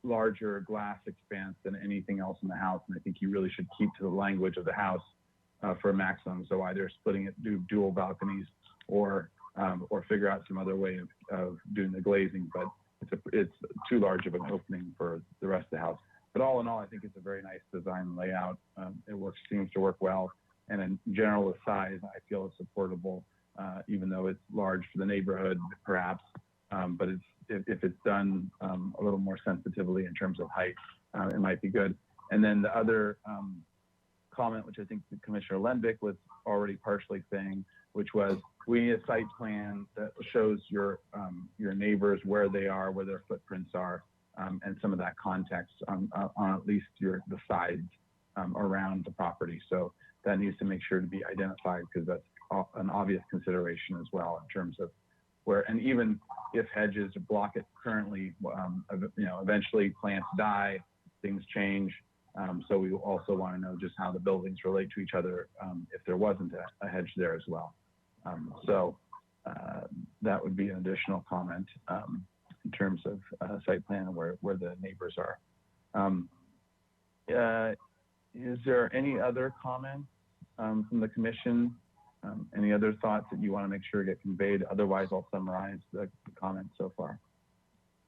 larger glass expanse than anything else in the house, and I think you really should keep to the language of the house for a maximum. So either splitting it, do dual balconies, or figure out some other way of doing the glazing. But it's too large of an opening for the rest of the house. But all in all, I think it's a very nice design layout. It seems to work well, and in general, the size I feel is supportable, even though it's large for the neighborhood, perhaps. But if it's done a little more sensitively in terms of height, it might be good. And then the other comment, which I think Commissioner Lenbick was already partially saying, which was we need a site plan that shows your neighbors where they are, where their footprints are, and some of that context on at least the sides around the property. So that needs to make sure to be identified, because that's an obvious consideration as well in terms of where, and even if hedges block it currently, eventually plants die, things change. So we also want to know just how the buildings relate to each other if there wasn't a hedge there as well. So that would be an additional comment in terms of site plan and where the neighbors are. Is there any other comments from the commission? Any other thoughts that you want to make sure get conveyed? Otherwise, I'll summarize the comments so far.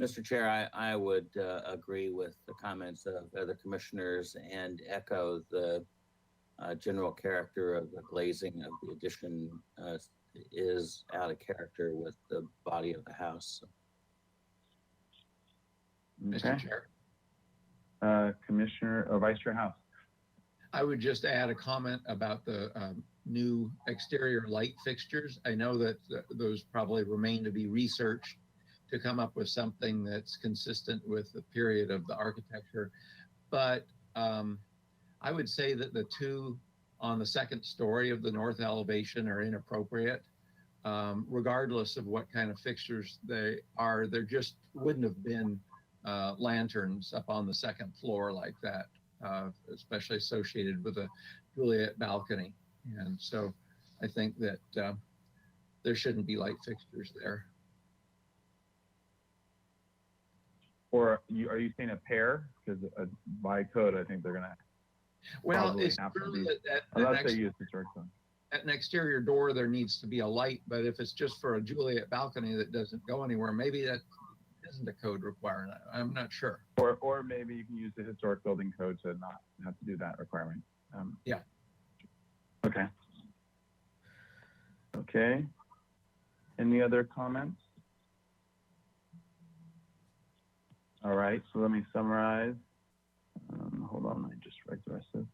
Mr. Chair, I would agree with the comments of other commissioners and echo the general character of the glazing of the addition is out of character with the body of the house. Okay. Mr. Chair. Commissioner or Vice Chair House. I would just add a comment about the new exterior light fixtures. I know that those probably remain to be researched to come up with something that's consistent with the period of the architecture. But I would say that the two on the second story of the north elevation are inappropriate, regardless of what kind of fixtures they are. There just wouldn't have been lanterns up on the second floor like that, especially associated with a Juliet balcony. And so I think that there shouldn't be light fixtures there. Or are you saying a pair? Because by code, I think they're going to. Well, it's really unless they use historic zone. at an exterior door, there needs to be a light, but if it's just for a Juliet balcony that doesn't go anywhere, maybe that isn't a code requirement. I'm not sure. Or maybe you can use the historic building code to not have to do that requirement. Yeah. Okay. Okay. Any other comments? All right, so let me summarize. Hold on, let me just write the rest of this.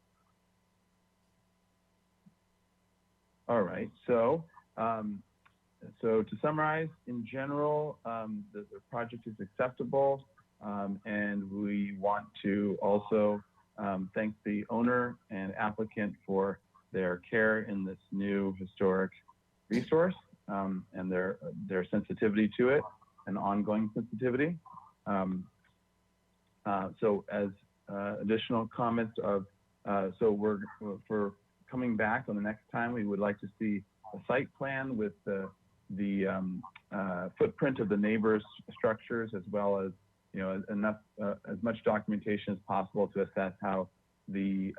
All right, so to summarize, in general, the project is acceptable, and we want to also thank the owner and applicant for their care in this new historic resource and their sensitivity to it and ongoing sensitivity. So as additional comments of, so for coming back on the next time, we would like to see a site plan with the footprint of the neighbors' structures, as well as, you know, enough, as much documentation as possible to assess how the,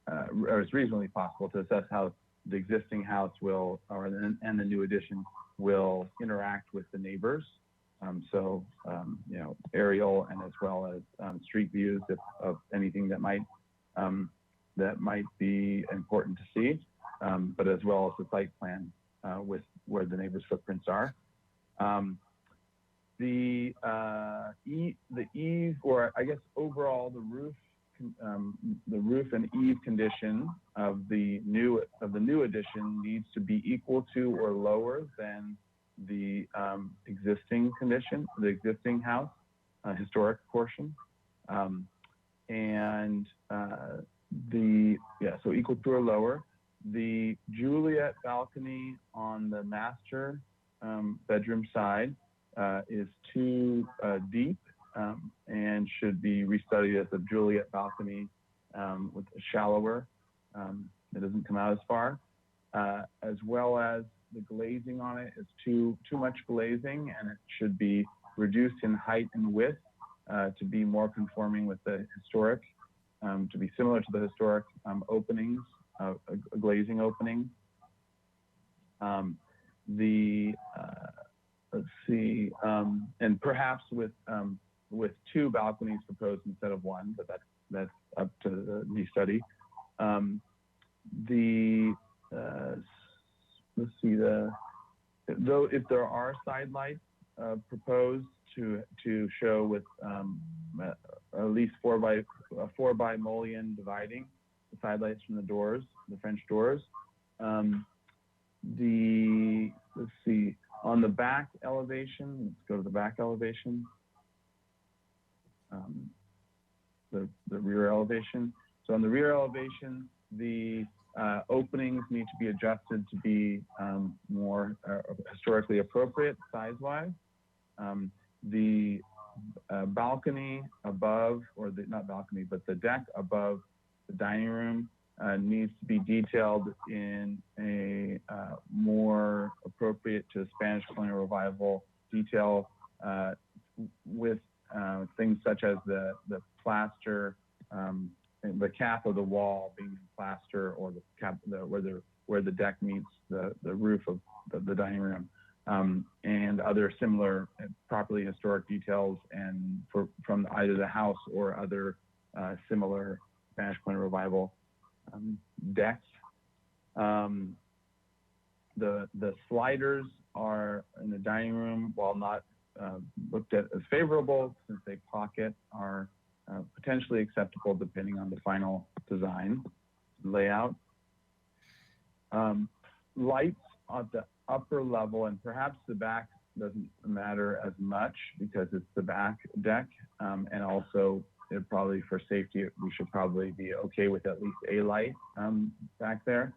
or as reasonably possible to assess how the existing house will, and the new addition will interact with the neighbors. You know, aerial and as well as street views of anything that might be important to see, but as well as the site plan with where the neighbors' footprints are. The eave, or I guess overall the roof and eave condition of the new addition needs to be equal to or lower than the existing condition, the existing house, historic portion, so equal to or lower. The Juliet balcony on the master bedroom side is too deep and should be restudied as a Juliet balcony with a shallower. It doesn't come out as far, as well as the glazing on it is too much glazing, and it should be reduced in height and width to be more conforming with the historic, to be similar to the historic openings, glazing opening. Let's see, and perhaps with two balconies proposed instead of one, but that's up to the study. Let's see, though if there are side lights proposed to show with at least 4 by mullion dividing the side lights from the doors, the French doors. Let's see, on the back elevation, let's go to the back elevation. The rear elevation. So on the rear elevation, the openings need to be adjusted to be more historically appropriate size-wise. The balcony above, or not balcony, but the deck above the dining room needs to be detailed in a more appropriate to Spanish colonial revival detail with things such as the plaster, the cap of the wall being plaster, or the cap where the deck meets the roof of the dining room, and other similar properly historic details, and from either the house or other similar Spanish colonial revival decks. The sliders are in the dining room, while not looked at as favorable since they pocket, are potentially acceptable depending on the final design layout. Lights at the upper level, and perhaps the back doesn't matter as much because it's the back deck, and also it probably for safety we should probably be okay with at least a light back there,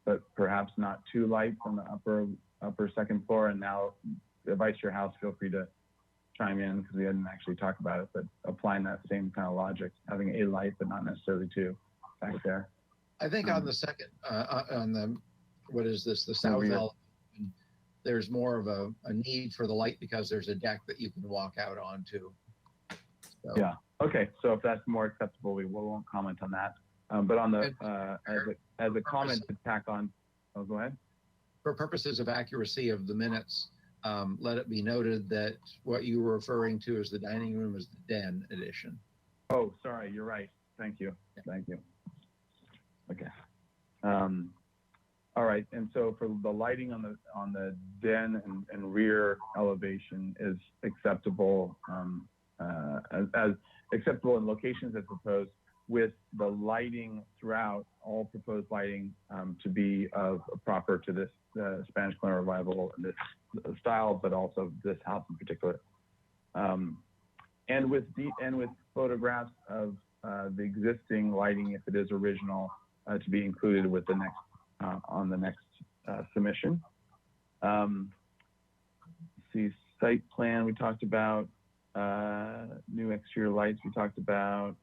but perhaps not 2 lights on the upper second floor. And now, Vice Chair House, feel free to chime in because we hadn't actually talked about it, but applying that same kind of logic, having a light but not necessarily 2 back there. I think on the second, on the, what is this, the south elevation, there's more of a need for the light because there's a deck that you can walk out onto. So. Yeah. Okay. So if that's more acceptable, we won't comment on that. But on the as a comment to tack on, oh, go ahead. For purposes of accuracy of the minutes, let it be noted that what you were referring to as the dining room is the den edition. Oh, sorry, you're right. Thank you. Thank you. Okay. All right, and so for the lighting on the den and rear elevation is acceptable as acceptable in locations as proposed, with the lighting throughout, all proposed lighting to be proper to this Spanish Colonial Revival and this style, but also this house in particular. And with photographs of the existing lighting, if it is original, to be included with the next on the next submission. See, site plan we talked about, new exterior lights we talked about.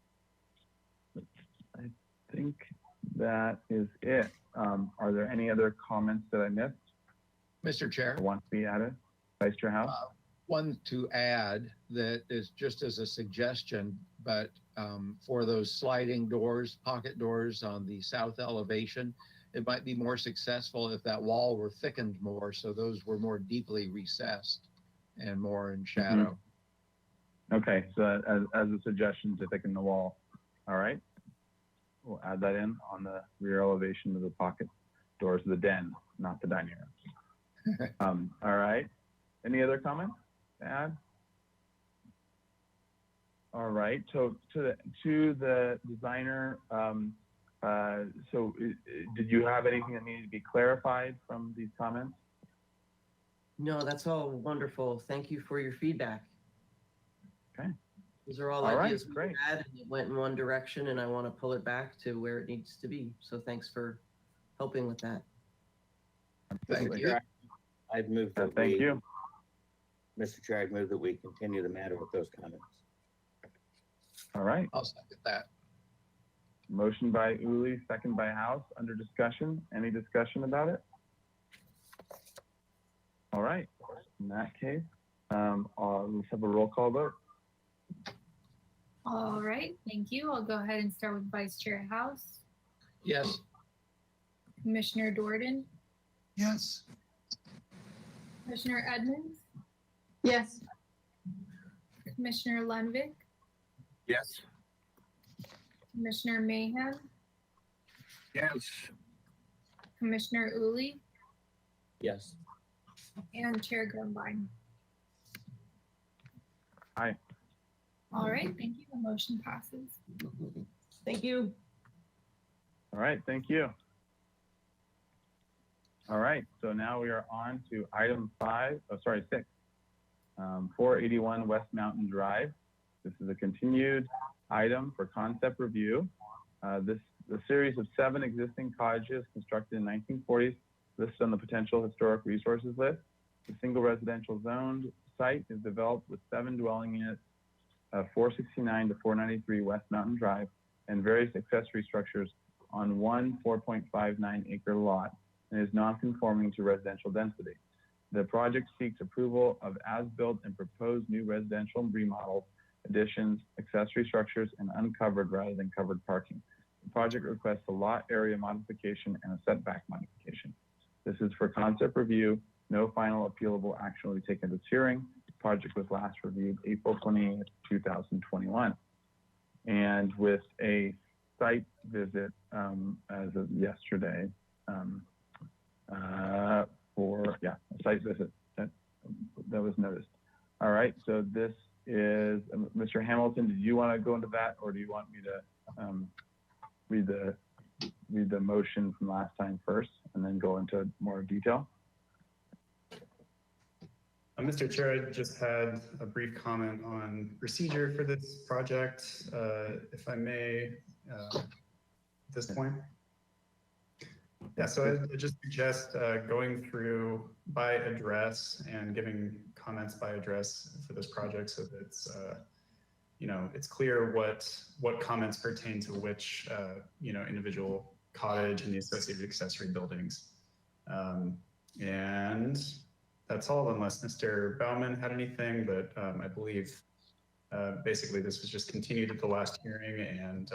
I think that is it. Are there any other comments that I missed? Mr. Chair. Want to be added? Vice Chair House? One to add that is just as a suggestion, but for those sliding doors, pocket doors on the south elevation, it might be more successful if that wall were thickened more, so those were more deeply recessed and more in shadow. Okay, so as a suggestion to thicken the wall. All right, we'll add that in on the rear elevation of the pocket doors of the den, not the dining room. All right, any other comments to add? All right, so to the designer, so did you have anything that needed to be clarified from these comments? No, that's all wonderful. Thank you for your feedback. Okay. These are all All ideas right, we had, and it went in one direction, and I want to pull it back to where it needs to be. So thanks for helping with that. Thank you. I'd move that Thank you. Mr. Chair, I'd move that we continue the matter with those comments. All right. I'll second that. Motion by Uli, second by House. Under discussion. Any discussion about it? All right. In that case, let's have a roll call vote. All right, thank you. I'll go ahead and start with Vice Chair House. Yes. Commissioner Jordan, Yes. Commissioner Edmonds, Yes. Commissioner Lundvik, Yes. Commissioner Mayhem, Yes. Commissioner Uli, Yes. and Chair Grumbine. Aye. All right, thank you. The motion passes. Thank you. All right, thank you. All right, so now we are on to item 6, 481 West Mountain Drive. This is a continued item for concept review. The series of 7 existing cottages constructed in 1940s listed on the potential historic resources list. The single residential zoned site is developed with 7 dwelling units, 469 to 493 West Mountain Drive, and various accessory structures on one 4.59 acre lot, and is non-conforming to residential density. The project seeks approval of as-built and proposed new residential remodels, additions, accessory structures, and uncovered rather than covered parking. The project requests a lot area modification and a setback modification. This is for concept review. No final appealable action will be taken at this hearing. The project was last reviewed April 28th, 2021. And with a site visit as of yesterday, a site visit that was noticed. All right, so this is, Mr. Hamilton, did you want to go into that, or do you want me to read the motion from last time first and then go into more detail? Mr. Chair, I just had a brief comment on procedure for this project, if I may, at this point. Yeah, so I just suggest going through by address and giving comments by address for this project, so that it's, it's clear what comments pertain to which, individual cottage and the associated accessory buildings. And that's all, unless Mr. Bauman had anything, but I believe basically this was just continued at the last hearing,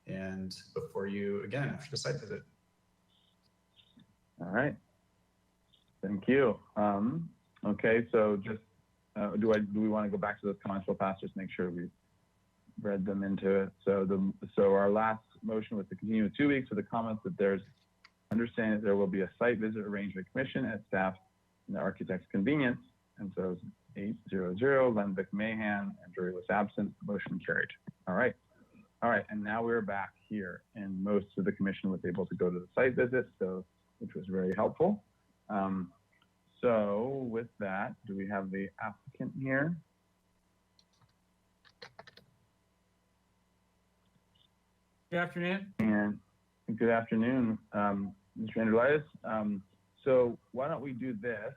and look for you again after the site visit. All right. Thank you. Okay, so just, do we want to go back to those comments real fast, just make sure we read them into it. So our last motion was to continue in 2 weeks with the comments that there's understanding that there will be a site visit arranged by commission at staff and the architect's convenience. And so it's 800, Lenvick Mahan, and Drury was absent, motion carried. All right. All right, and now we're back here, and most of the commission was able to go to the site visit, so which was very helpful. So with that, do we have the applicant here? Good afternoon. And good afternoon, Mr. Andrulaitis. So why don't we do this?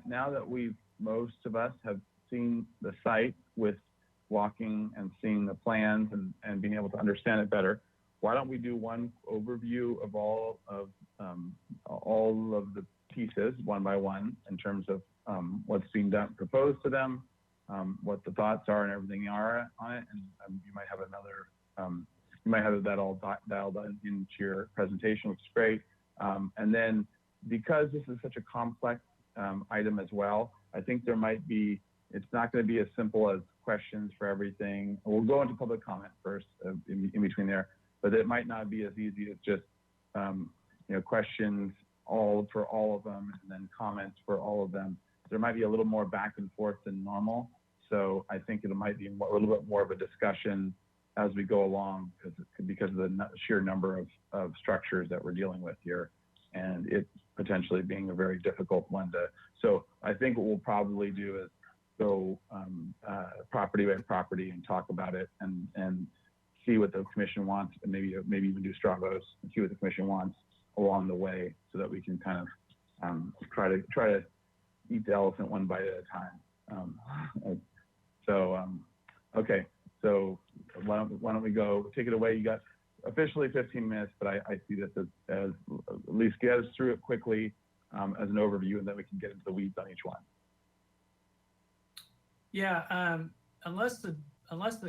Now that most of us have seen the site with walking and seeing the plans and being able to understand it better, why don't we do one overview of all of the pieces one by one in terms of what's being done, proposed to them, what the thoughts are and everything are on it, and you might have another, you might have that all dialed into your presentation, which is great. And then because this is such a complex item as well, I think there might be, it's not going to be as simple as questions for everything. We'll go into public comment first in between there, but it might not be as easy as just questions for all of them and then comments for all of them. There might be a little more back and forth than normal. So I think it might be a little bit more of a discussion as we go along because of the sheer number of structures that we're dealing with here, and it potentially being a very difficult one to. So I think what we'll probably do is go property by property and talk about it and see what the commission wants, and maybe even do straw votes and see what the commission wants along the way, so that we can kind of try to eat the elephant one bite at a time. Okay, so why don't we go take it away? You got officially 15 minutes, but I see this as at least get us through it quickly as an overview, and then we can get into the weeds on each one. Yeah, unless the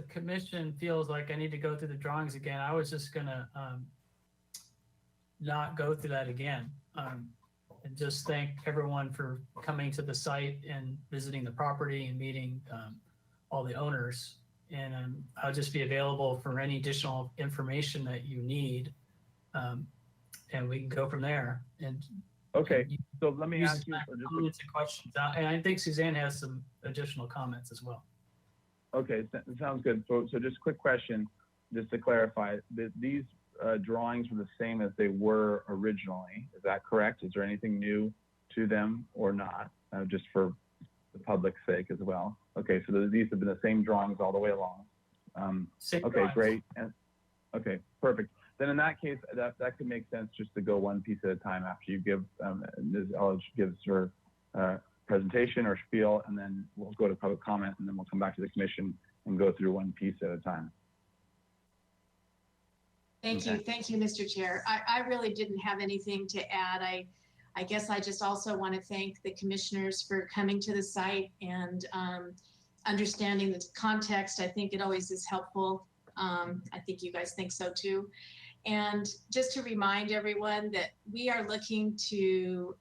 commission feels like I need to go through the drawings again, I was just gonna not go through that again. And just thank everyone for coming to the site and visiting the property and meeting all the owners. And I'll just be available for any additional information that you need. And we can go from there. And okay, so let me ask you comments and questions. And I think Suzanne has some additional comments as well. Okay, sounds good. So just a quick question, just to clarify, these drawings were the same as they were originally. Is that correct? Is there anything new to them or not? Just for the public's sake as well. Okay, so these have been the same drawings all the way along. Okay, drawings. Great. Okay, perfect. Then in that case, that could make sense just to go one piece at a time after you give Ms. Elledge gives her presentation or spiel, and then we'll go to public comment, and then we'll come back to the commission and go through one piece at a time. Thank you. Thank you, Mr. Chair. I really didn't have anything to add. I guess I just also want to thank the commissioners for coming to the site and understanding the context. I think it always is helpful. I think you guys think so too. And just to remind everyone that we are looking to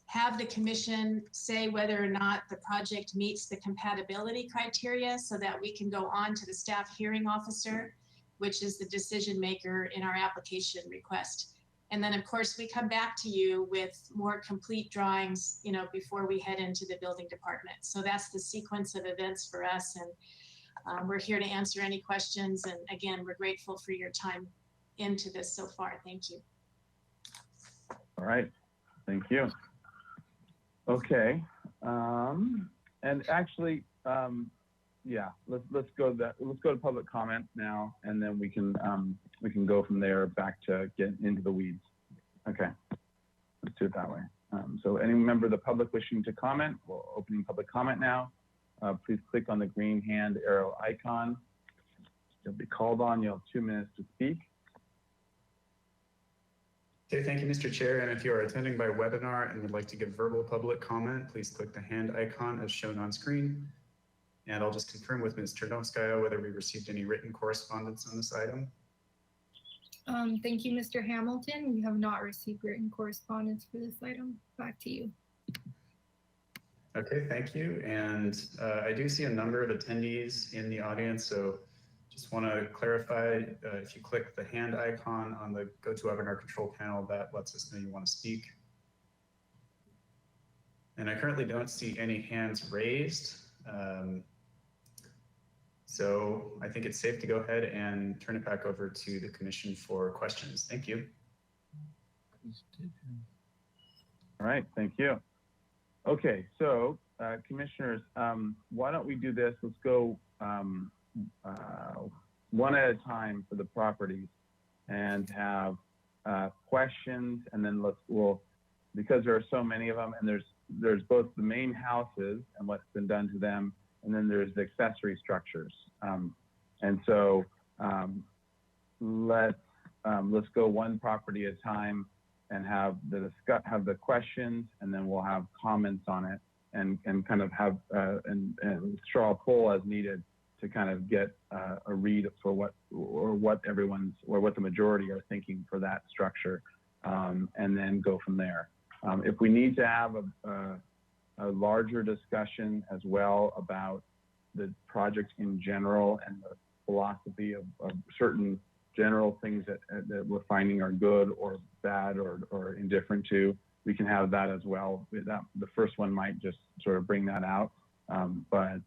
have the commission say whether or not the project meets the compatibility criteria so that we can go on to the staff hearing officer, which is the decision maker in our application request. And then of course we come back to you with more complete drawings, before we head into the building department. So that's the sequence of events for us. And we're here to answer any questions. And again, we're grateful for your time into this so far. Thank you. All right, thank you. Okay, and actually, yeah, let's go to public comment now, and then we can go from there back to get into the weeds. Okay, let's do it that way. So any member of the public wishing to comment, we're opening public comment now. Please click on the green hand arrow icon. You'll be called on. You'll have 2 minutes to speak. Okay, thank you, Mr. Chair. And if you are attending by webinar and would like to give verbal public comment, please click the hand icon as shown on screen. And I'll just confirm with Ms. Chernovskaya whether we received any written correspondence on this item. Thank you, Mr. Hamilton. We have not received written correspondence for this item. Back to you. Okay, thank you. And I do see a number of attendees in the audience, so just want to clarify, if you click the hand icon on the GoToWebinar control panel, that lets us know you want to speak. And I currently don't see any hands raised. So I think it's safe to go ahead and turn it back over to the commission for questions. Thank you. All right, thank you. Okay, so commissioners, why don't we do this? Let's go one at a time for the properties and have questions, and then because there are so many of them, and there's both the main houses and what's been done to them, and then there's the accessory structures. And so let's go one property at a time and have the questions, and then we'll have comments on it, and kind of have and straw poll as needed to kind of get a read for what the majority are thinking for that structure, and then go from there. If we need to have a larger discussion as well about the project in general and the philosophy of certain general things that we're finding are good or bad or indifferent to, we can have that as well. The first one might just sort of bring that out, but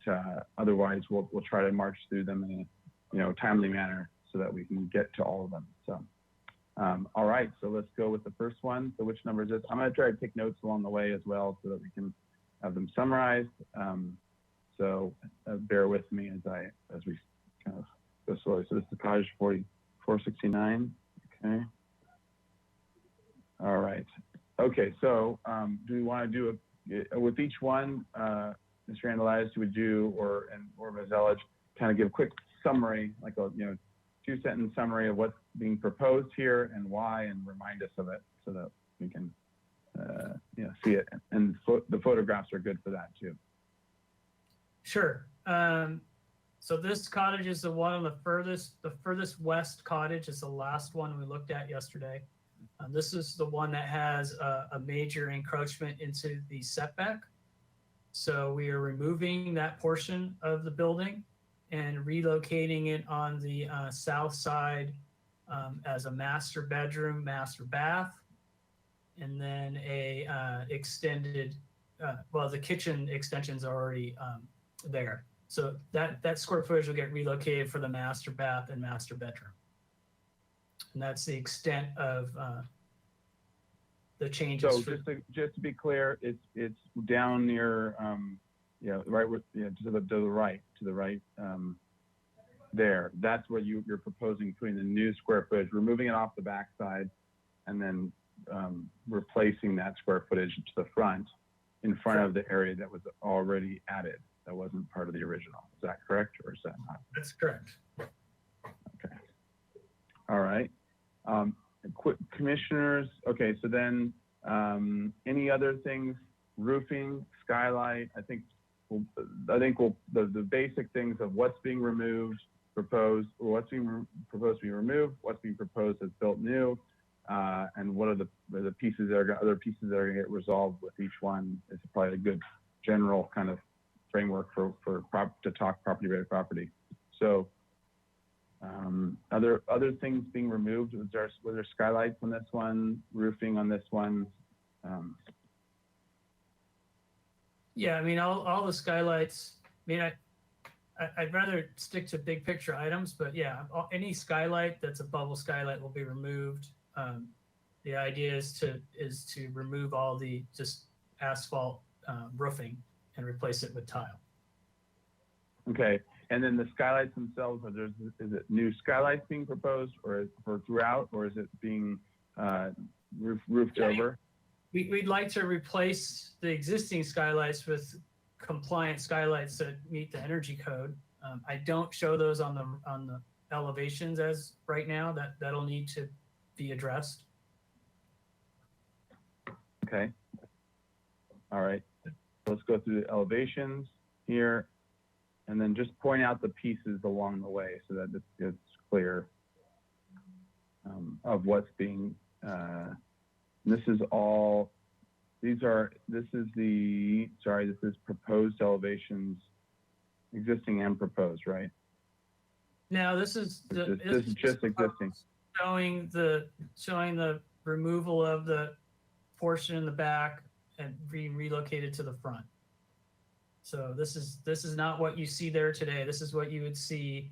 otherwise we'll try to march through them in a timely manner so that we can get to all of them. So. All right, so let's go with the first one. So which number is this? I'm going to try to take notes along the way as well so that we can have them summarized. So bear with me as we kind of go slowly. So this is cottage 4469. Okay. All right. Okay. So do we want to do with each one, Mr. Andalides, would you or Ms. Elledge kind of give a quick summary, like a 2-sentence summary of what's being proposed here and why, and remind us of it so that we can see it. And the photographs are good for that too. Sure. So this cottage is the one on the furthest west cottage. Is the last one we looked at yesterday. This is the one that has a major encroachment into the setback. So we are removing that portion of the building and relocating it on the south side as a master bedroom, master bath, and then a extended, the kitchen extensions are already there. So that square footage will get relocated for the master bath and master bedroom. And that's the extent of the changes. So just to be clear, it's down near, right with, to the right there. That's where you're proposing putting the new square footage, removing it off the back side, and then replacing that square footage to the front, in front of the area that was already added. That wasn't part of the original. Is that correct, or is that not? That's correct. Okay. All right. Commissioners. Okay. So then, any other things? Roofing, skylight. I think the basic things of what's being removed, proposed, or what's being proposed to be removed, what's being proposed as built new, and what are the pieces that are other pieces that are going to get resolved with each one. Is probably a good general kind of framework to talk property by property. So other things being removed. Was there skylights on this one? Roofing on this one? Yeah, I mean, all the skylights, I mean, I'd rather stick to big picture items, but yeah, any skylight that's a bubble skylight will be removed. The idea is to remove all the just asphalt roofing and replace it with tile. Okay, and then the skylights themselves, is it new skylights being proposed, or for throughout, or is it being roofed over? We'd like to replace the existing skylights with compliant skylights that meet the energy code. I don't show those on the elevations as right now. That'll need to be addressed. Okay. All right. Let's go through the elevations here, and then just point out the pieces along the way so that it's clear. of what's being, this is all, this is proposed elevations, existing and proposed, right? Now, this is This is just existing. showing the removal of the portion in the back and being relocated to the front. So this is not what you see there today. This is what you would see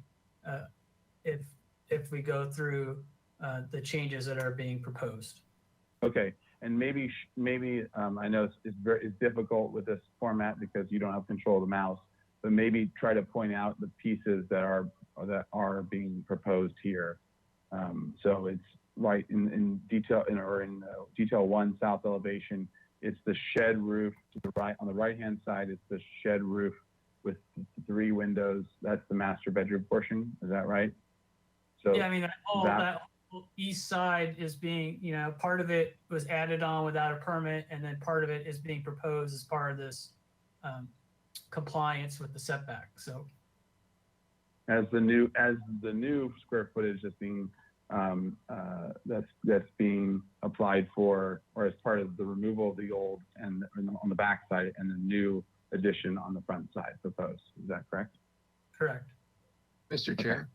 if we go through the changes that are being proposed. Okay, and maybe I know it's difficult with this format because you don't have control of the mouse, but maybe try to point out the pieces that are being proposed here. So it's right in detail in detail 1 south elevation. It's the shed roof to the right. On the right-hand side, it's the shed roof with 3 windows. That's the master bedroom portion. Is that right? So yeah, I mean, that whole east side is being, part of it was added on without a permit, and then part of it is being proposed as part of this compliance with the setback. So as the new square footage that's being that's being applied for, or as part of the removal of the old and on the back side, and the new addition on the front side proposed. Is that correct? Correct. Mr. Okay. Chair,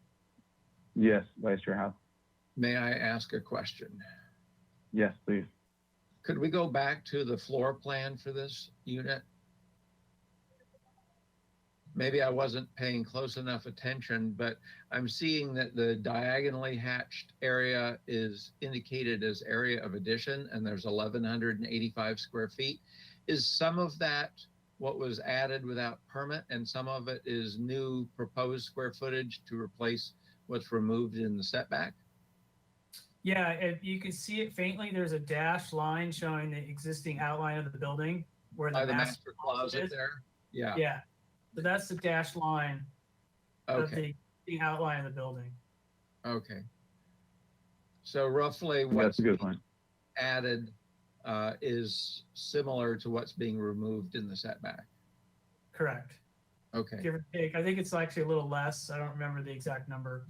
Yes, Vice Chair House. may I ask a question? Yes, please. Could we go back to the floor plan for this unit? Maybe I wasn't paying close enough attention, but I'm seeing that the diagonally hatched area is indicated as area of addition, and there's 1,185 square feet. Is some of that what was added without permit, and some of it is new proposed square footage to replace what's removed in the setback? yeah, if you can see it faintly, there's a dashed line showing the existing outline of the building where By the the master master closet is. there? Yeah. Yeah, so that's the dashed line of Okay. the outline of the building. Okay. So roughly That's what's a good point. added is similar to what's being removed in the setback. Correct. Okay. Give or take. I think it's actually a little less. I don't remember the exact number.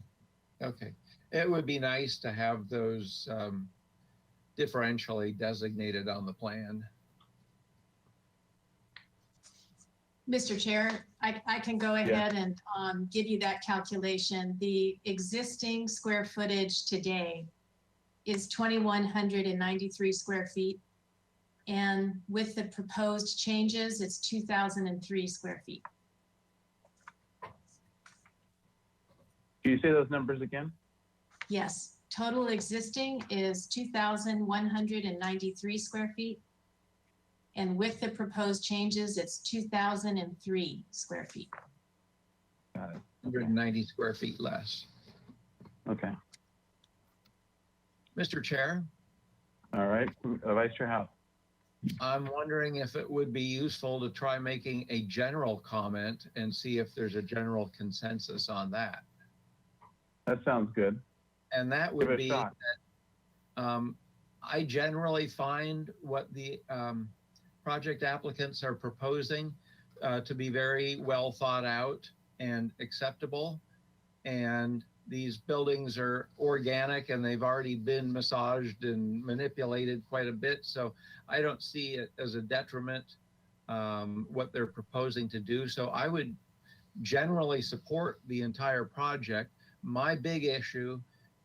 Okay. It would be nice to have those differentially designated on the plan. Mr. Chair, I can go ahead and give you that calculation. The existing square footage today is 2,193 square feet. And with the proposed changes, it's 2,003 square feet. Can you say those numbers again? Yes, total existing is 2,193 square feet. And with the proposed changes, it's 2,003 square feet. Got it. 190 square feet less. Okay. Mr. Chair, All right. Vice Chair House. I'm wondering if it would be useful to try making a general comment and see if there's a general consensus on that. That sounds good. And that Give would it a be shot. that I generally find what the project applicants are proposing to be very well thought out and acceptable. And these buildings are organic and they've already been massaged and manipulated quite a bit. So I don't see it as a detriment what they're proposing to do. So I would generally support the entire project. My big issue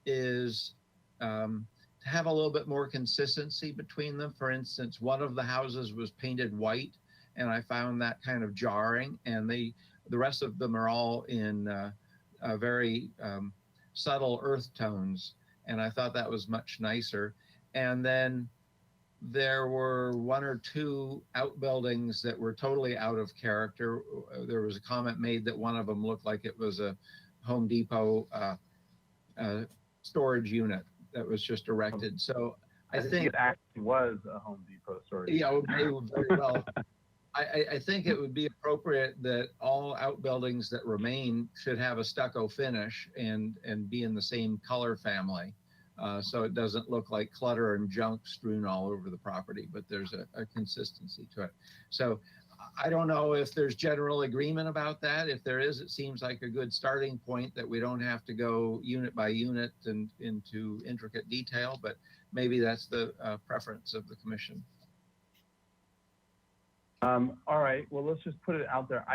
is to have a little bit more consistency between them. For instance, one of the houses was painted white, and I found that kind of jarring. And the rest of them are all in very subtle earth tones, and I thought that was much nicer. And then there were 1 or 2 outbuildings that were totally out of character. There was a comment made that one of them looked like it was a Home Depot storage unit that was just erected. So I think it actually was a Home Depot storage. yeah, very well. I think it would be appropriate that all outbuildings that remain should have a stucco finish and be in the same color family. So it doesn't look like clutter and junk strewn all over the property, but there's a consistency to it. So I don't know if there's general agreement about that. If there is, it seems like a good starting point that we don't have to go unit by unit and into intricate detail, but maybe that's the preference of the commission. All right, well, let's just put it out there.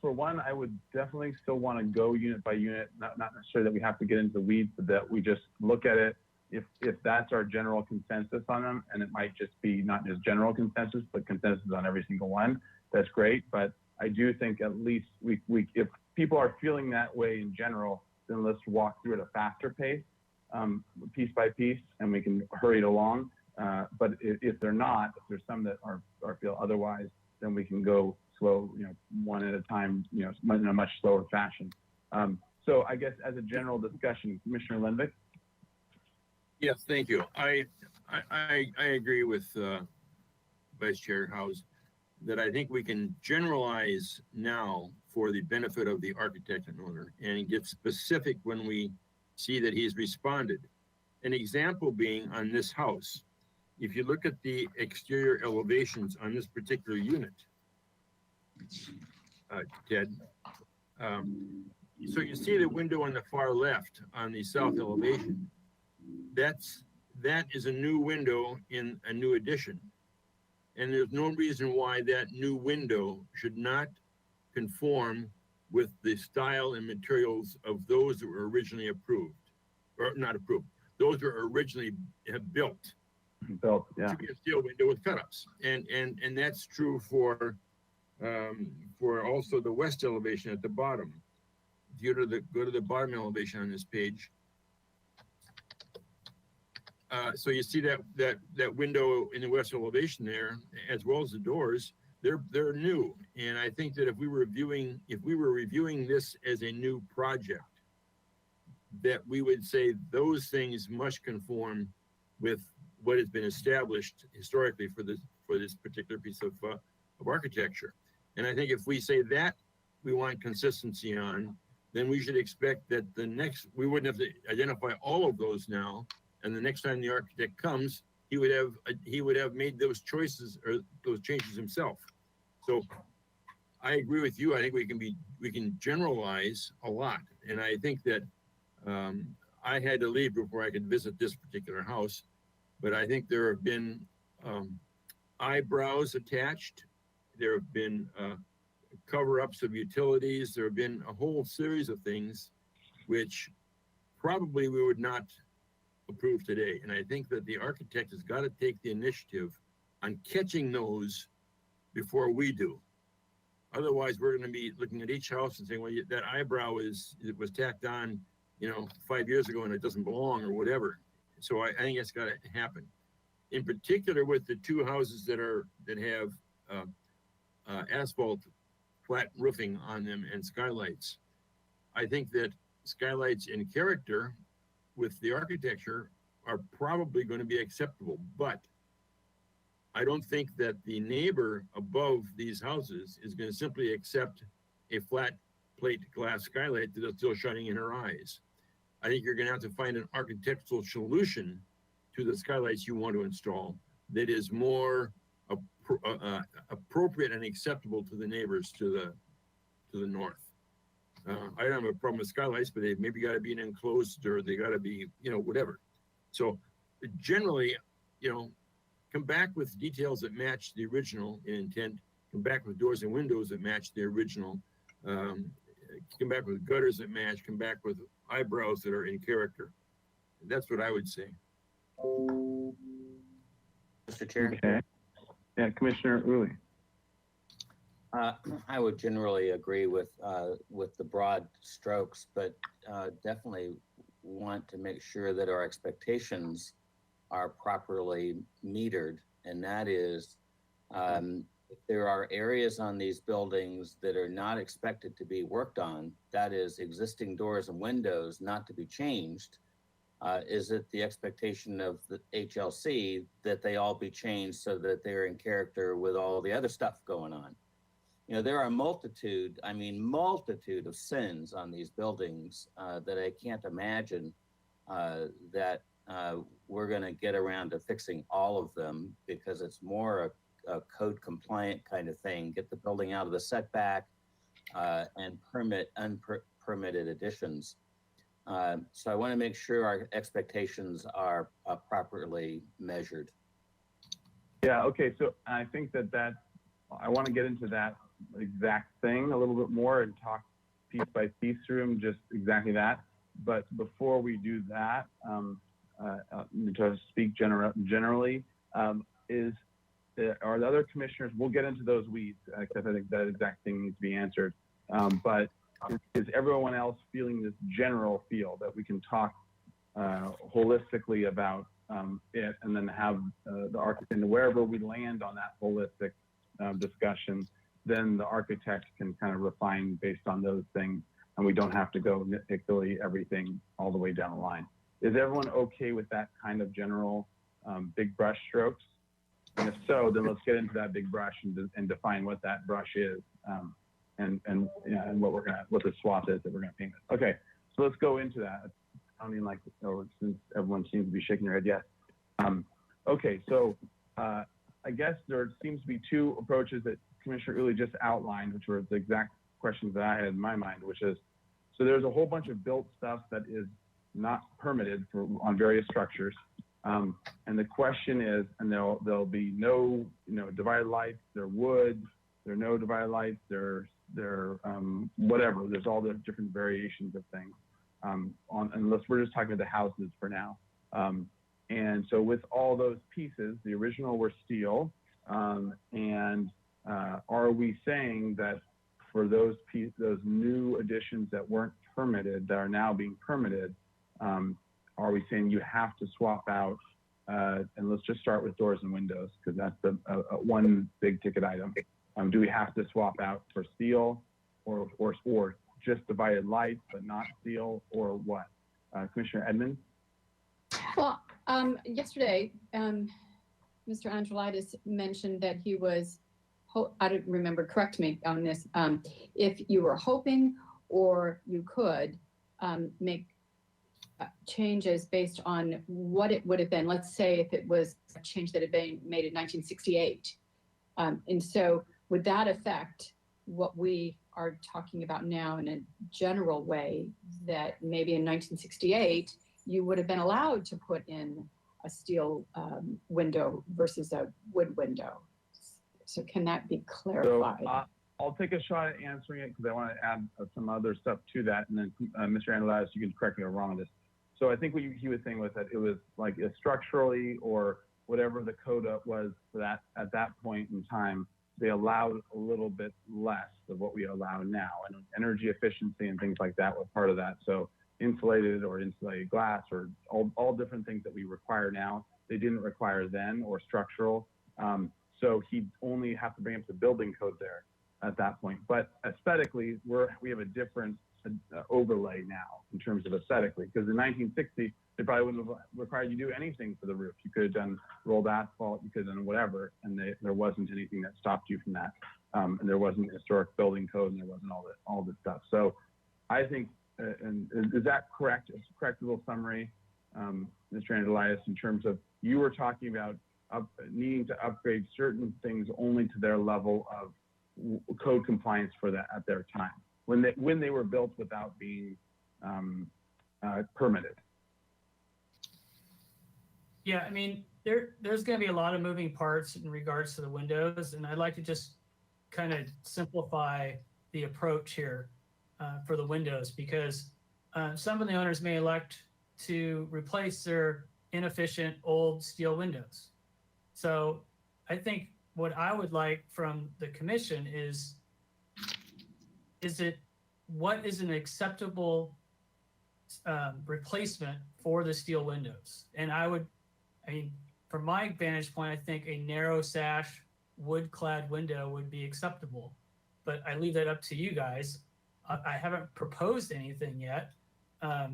For one, I would definitely still want to go unit by unit, not necessarily that we have to get into the weeds, but that we just look at it. If that's our general consensus on them, and it might just be not just general consensus, but consensus on every single one, that's great. But I do think at least we if people are feeling that way in general, then let's walk through at a faster pace, piece by piece, and we can hurry it along. But if they're not, if there's some that are feel otherwise, then we can go slow, one at a time, in a much slower fashion. So I guess as a general discussion, Commissioner Lenvick. Yes, thank you. I agree with Vice Chair House that I think we can generalize now for the benefit of the architect and owner and get specific when we see that he's responded. An example being on this house. If you look at the exterior elevations on this particular unit, Ted, so you see the window on the far left on the south elevation. That is a new window in a new addition. And there's no reason why that new window should not conform with the style and materials of those that were originally approved, or not approved, those that were originally built. Yeah. To be a steel window with cut-ups, and that's true for also the west elevation at the bottom. If you go to the bottom elevation on this page, so you see that window in the west elevation there, as well as the doors. They're new, and I think that if we were reviewing this as a new project, that we would say those things must conform with what has been established historically for this particular piece of architecture. And I think if we say that we want consistency on, then we should expect that we wouldn't have to identify all of those now. And the next time the architect comes, he would have made those choices or those changes himself. So I agree with you. I think we can generalize a lot. And I think that I had to leave before I could visit this particular house. But I think there have been eyebrows attached. There have been cover-ups of utilities. There have been a whole series of things which probably we would not approve today. And I think that the architect has got to take the initiative on catching those before we do. Otherwise, we're going to be looking at each house and saying, well, that eyebrow was tacked on, 5 years ago and it doesn't belong or whatever. So I think that's got to happen. In particular, with the two houses that have asphalt flat roofing on them and skylights, I think that skylights in character with the architecture are probably going to be acceptable. But I don't think that the neighbor above these houses is going to simply accept a flat plate glass skylight that is still shining in her eyes. I think you're going to have to find an architectural solution to the skylights you want to install that is more appropriate and acceptable to the neighbors to the north. I don't have a problem with skylights, but they maybe got to be an enclosed, or they got to be, whatever. So generally, come back with details that match the original in intent. Come back with doors and windows that match the original. Come back with gutters that match. Come back with eyebrows that are in character. That's what I would say. Mr. Chair. Okay. Yeah, Commissioner Uli. I would generally agree with the broad strokes, but definitely want to make sure that our expectations are properly metered, and that is if there are areas on these buildings that are not expected to be worked on, that is existing doors and windows not to be changed, is it the expectation of the HLC that they all be changed so that they're in character with all the other stuff going on? There are a multitude of sins on these buildings that I can't imagine that we're going to get around to fixing all of them, because it's more a code compliant kind of thing, get the building out of the setback, and permit unpermitted additions. So I want to make sure our expectations are properly measured. Yeah, okay, so I think that I want to get into that exact thing a little bit more and talk piece by piece through them, just exactly that. But before we do that, to speak generally, are the other commissioners, we'll get into those weeds, because I think that exact thing needs to be answered. But is everyone else feeling this general feel that we can talk holistically about it, and then have the architect, and wherever we land on that holistic discussion, then the architect can kind of refine based on those things, and we don't have to go nitpickily everything all the way down the line. Is everyone okay with that kind of general big brush strokes? And if so, then let's get into that big brush and define what that brush is, and what the swath is that we're gonna paint it. Okay, so let's go into that. It's sounding like, since everyone seems to be shaking their head yes. Okay, so I guess there seems to be two approaches that Commissioner Uli just outlined, which were the exact questions that I had in my mind, which is, so there's a whole bunch of built stuff that is not permitted on various structures. And the question is, and there'll be no, divided lights, they're wood, there are no divided lights, they're whatever. There's all the different variations of things. Unless we're just talking about the houses for now. And so with all those pieces, the original were steel, and are we saying that for those new additions that weren't permitted, that are now being permitted, are we saying you have to swap out, and let's just start with doors and windows, because that's the one big ticket item. Do we have to swap out for steel, or just divided lights but not steel, or what? Commissioner Edmonds? Well, yesterday, Mr. Angelides mentioned that he was, I don't remember, correct me on this, if you were hoping or you could make changes based on what it would have been. Let's say if it was a change that had been made in 1968. And so would that affect what we are talking about now in a general way, that maybe in 1968, you would have been allowed to put in a steel window versus a wood window? So can that be clarified? So, I'll take a shot at answering it, because I want to add some other stuff to that. And then Mr. Angelides, you can correct me if I'm wrong on this. So I think what he was saying was that it was like structurally, or whatever the code was for that at that point in time, they allowed a little bit less of what we allow now, and energy efficiency and things like that were part of that. So insulated or insulated glass, or all different things that we require now, they didn't require then, or structural. So he'd only have to bring up the building code there at that point. But aesthetically, we have a different overlay now in terms of aesthetically, because in 1960, they probably wouldn't have required you to do anything for the roof. You could have done rolled asphalt, you could have done whatever, and there wasn't anything that stopped you from that. And there wasn't historic building code, and there wasn't all this stuff. So I think, and is that correct? It's a correct little summary, Mr. Angelides, in terms of you were talking about needing to upgrade certain things only to their level of code compliance for that at their time, when they were built without being permitted. Yeah, I mean, there's going to be a lot of moving parts in regards to the windows, and I'd like to just kind of simplify the approach here for the windows, because some of the owners may elect to replace their inefficient old steel windows. So I think what I would like from the commission is what is an acceptable replacement for the steel windows? And I mean, from my vantage point, I think a narrow sash wood-clad window would be acceptable, but I leave that up to you guys. I haven't proposed anything yet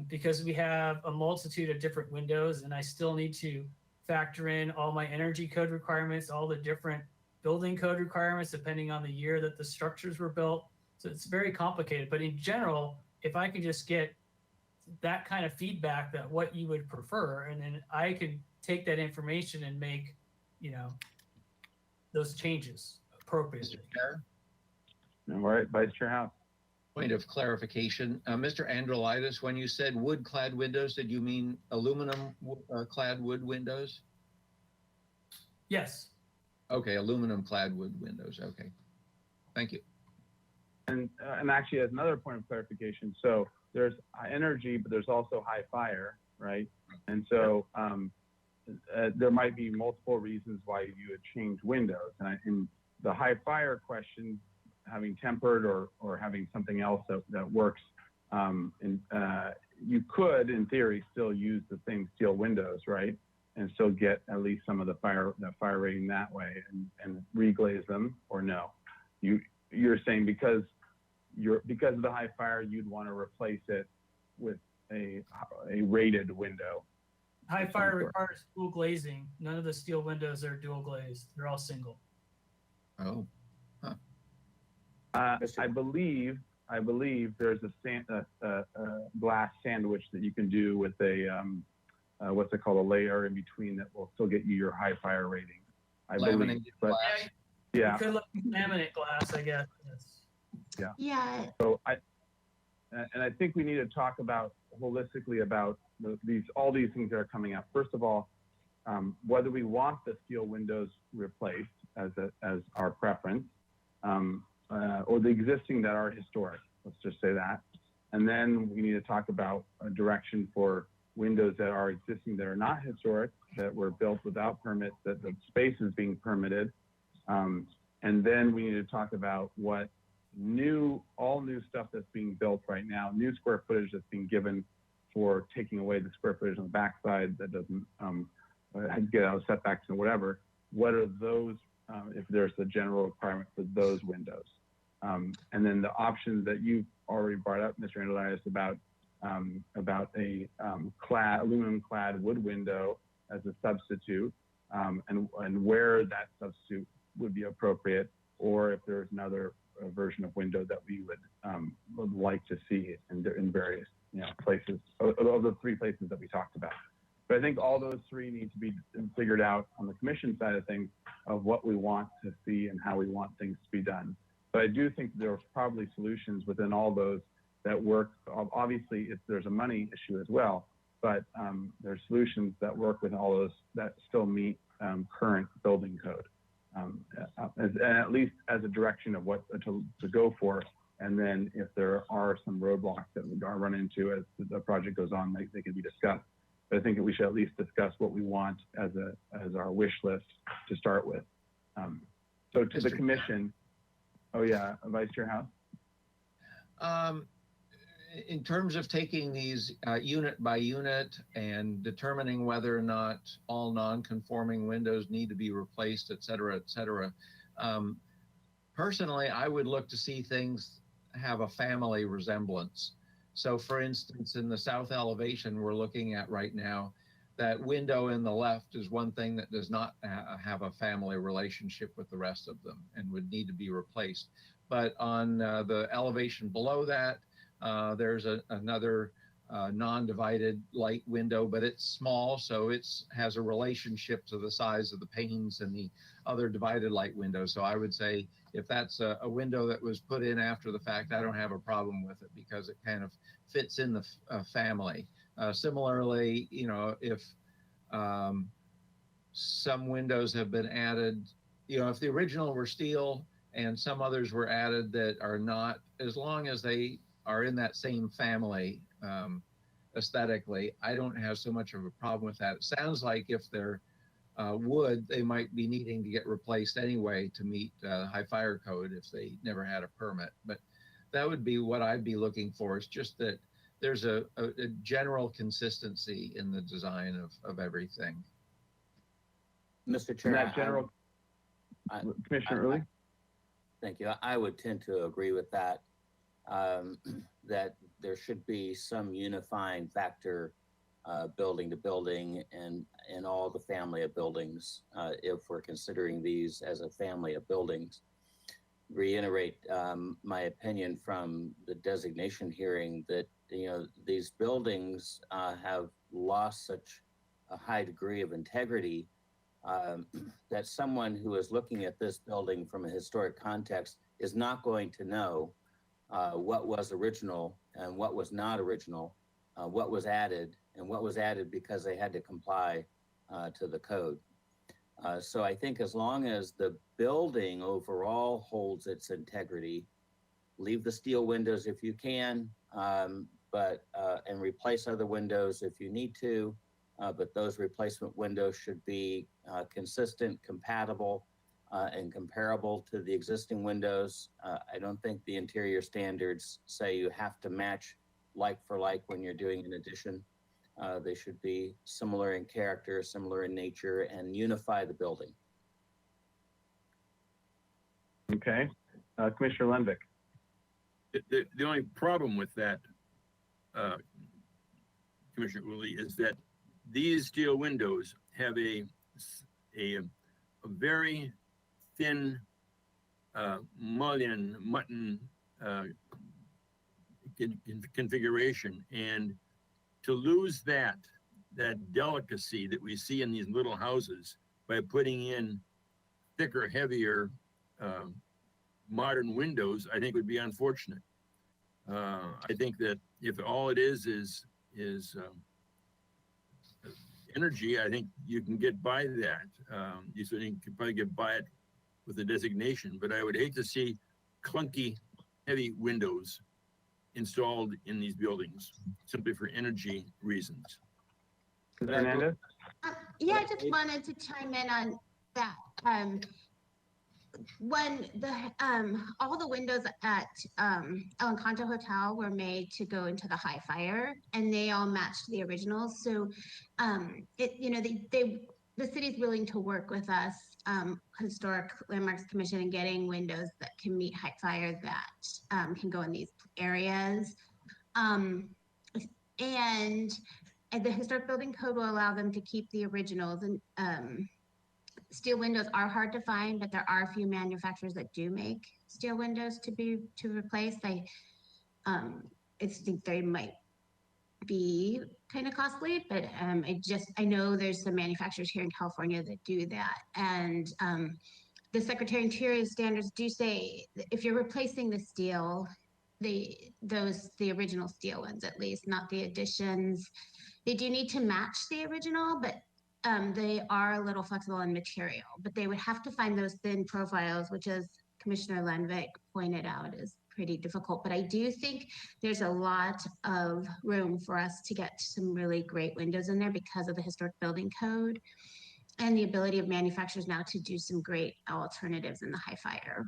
because we have a multitude of different windows, and I still need to factor in all my energy code requirements, all the different building code requirements, depending on the year that the structures were built. So it's very complicated, but in general, if I could just get that kind of feedback, that what you would prefer, and then I could take that information and make, those changes appropriately. Mr. Chair, All right, Vice Chair House. point of clarification. Mr. Androlaitis, when you said wood-clad windows, did you mean aluminum clad wood windows? Yes. Okay, aluminum clad wood windows. Okay. Thank you. And actually, as another point of clarification, so there's high energy, but there's also high fire, right? And so there might be multiple reasons why you would change windows. And in the high fire question, having tempered or having something else that works, you could, in theory, still use the same steel windows, right? And still get at least some of the fire rating that way and reglaze them, or no? You're saying because of the high fire, you'd want to replace it with a rated window. High fire requires dual glazing. None of the steel windows are dual glazed. They're all single. Oh. Huh. I believe there's a glass sandwich that you can do with a what's it called, a layer in between that will still get you your high fire rating. I believe, Laminated but glass. yeah. You could look at laminate glass, I guess. Yes. Yeah. So I think we need to talk about holistically about all these things that are coming up. First of all, whether we want the steel windows replaced as our preference, or the existing that are historic. Let's just say that, and then we need to talk about a direction for windows that are existing that are not historic, that were built without permits, that the space is being permitted, and then we need to talk about what all new stuff that's being built right now, new square footage that's being given for taking away the square footage on the backside that doesn't get out of setbacks and whatever. What are those, if there's a general requirement for those windows? And then the options that you've already brought up, Mr. Androlaitis, about a aluminum clad wood window as a substitute, and where that substitute would be appropriate, or if there's another version of window that we would like to see in various places, of the three places that we talked about. But I think all those three need to be figured out on the commission side of things, of what we want to see and how we want things to be done. But I do think there are probably solutions within all those that work. Obviously, there's a money issue as well, but there's solutions that work with all those that still meet current building code, at least as a direction of what to go for. And then if there are some roadblocks that we run into as the project goes on, they can be discussed. But I think that we should at least discuss what we want as our wish list to start with. So to the commission, Vice Chair House. In terms of taking these unit by unit and determining whether or not all non-conforming windows need to be replaced, et cetera, personally, I would look to see things have a family resemblance. So for instance, in the south elevation we're looking at right now, that window in the left is one thing that does not have a family relationship with the rest of them and would need to be replaced. But on the elevation below that, there's another non-divided light window, but it's small, so it has a relationship to the size of the panes and the other divided light windows. So I would say if that's a window that was put in after the fact, I don't have a problem with it because it kind of fits in the family. Similarly, if some windows have been added, if the original were steel and some others were added that are not, as long as they are in that same family aesthetically, I don't have so much of a problem with that. It sounds like if they're wood, they might be needing to get replaced anyway to meet high fire code if they never had a permit. But that would be what I'd be looking for, is just that there's a general consistency in the design of everything. Mr. Chair, That general, Commissioner Early? Thank you. I would tend to agree with that, that there should be some unifying factor building to building and in all the family of buildings, if we're considering these as a family of buildings. Reiterate my opinion from the designation hearing that these buildings have lost such a high degree of integrity that someone who is looking at this building from a historic context is not going to know what was original and what was not original, what was added and what was added because they had to comply to the code. So I think as long as the building overall holds its integrity, leave the steel windows if you can, and replace other windows if you need to, but those replacement windows should be consistent, compatible, and comparable to the existing windows. I don't think the interior standards say you have to match like for like when you're doing an addition. They should be similar in character, similar in nature, and unify the building. Okay. Commissioner Lenvik. The only problem with that, Commissioner Woolley, is that these steel windows have a very thin mutton configuration, and to lose that delicacy that we see in these little houses by putting in thicker, heavier modern windows, I think would be unfortunate. I think that if all it is energy, I think you can get by that. You certainly could probably get by it with a designation, but I would hate to see clunky, heavy windows installed in these buildings simply for energy reasons. Hernandez? Yeah, I just wanted to chime in on that. When all the windows at El Encanto Hotel were made to go into the high fire, and they all matched the originals. So, the city's willing to work with us, Historic Landmarks Commission, in getting windows that can meet high fire that can go in these areas. And the Historic Building Code will allow them to keep the originals. And steel windows are hard to find, but there are a few manufacturers that do make steel windows to replace. I think they might be kind of costly, but I know there's some manufacturers here in California that do that. And the Secretary of Interior standards do say that if you're replacing the steel, the original steel ones, at least, not the additions, they do need to match the original, but they are a little flexible in material. But they would have to find those thin profiles, which, as Commissioner Lenvik pointed out, is pretty difficult. But I do think there's a lot of room for us to get some really great windows in there because of the Historic Building Code and the ability of manufacturers now to do some great alternatives in the high fire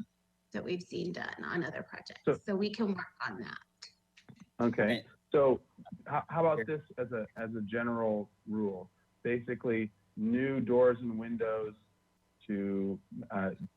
that we've seen done on other projects. So we can work on that. Okay. So how about this as a general rule? Basically, new doors and windows to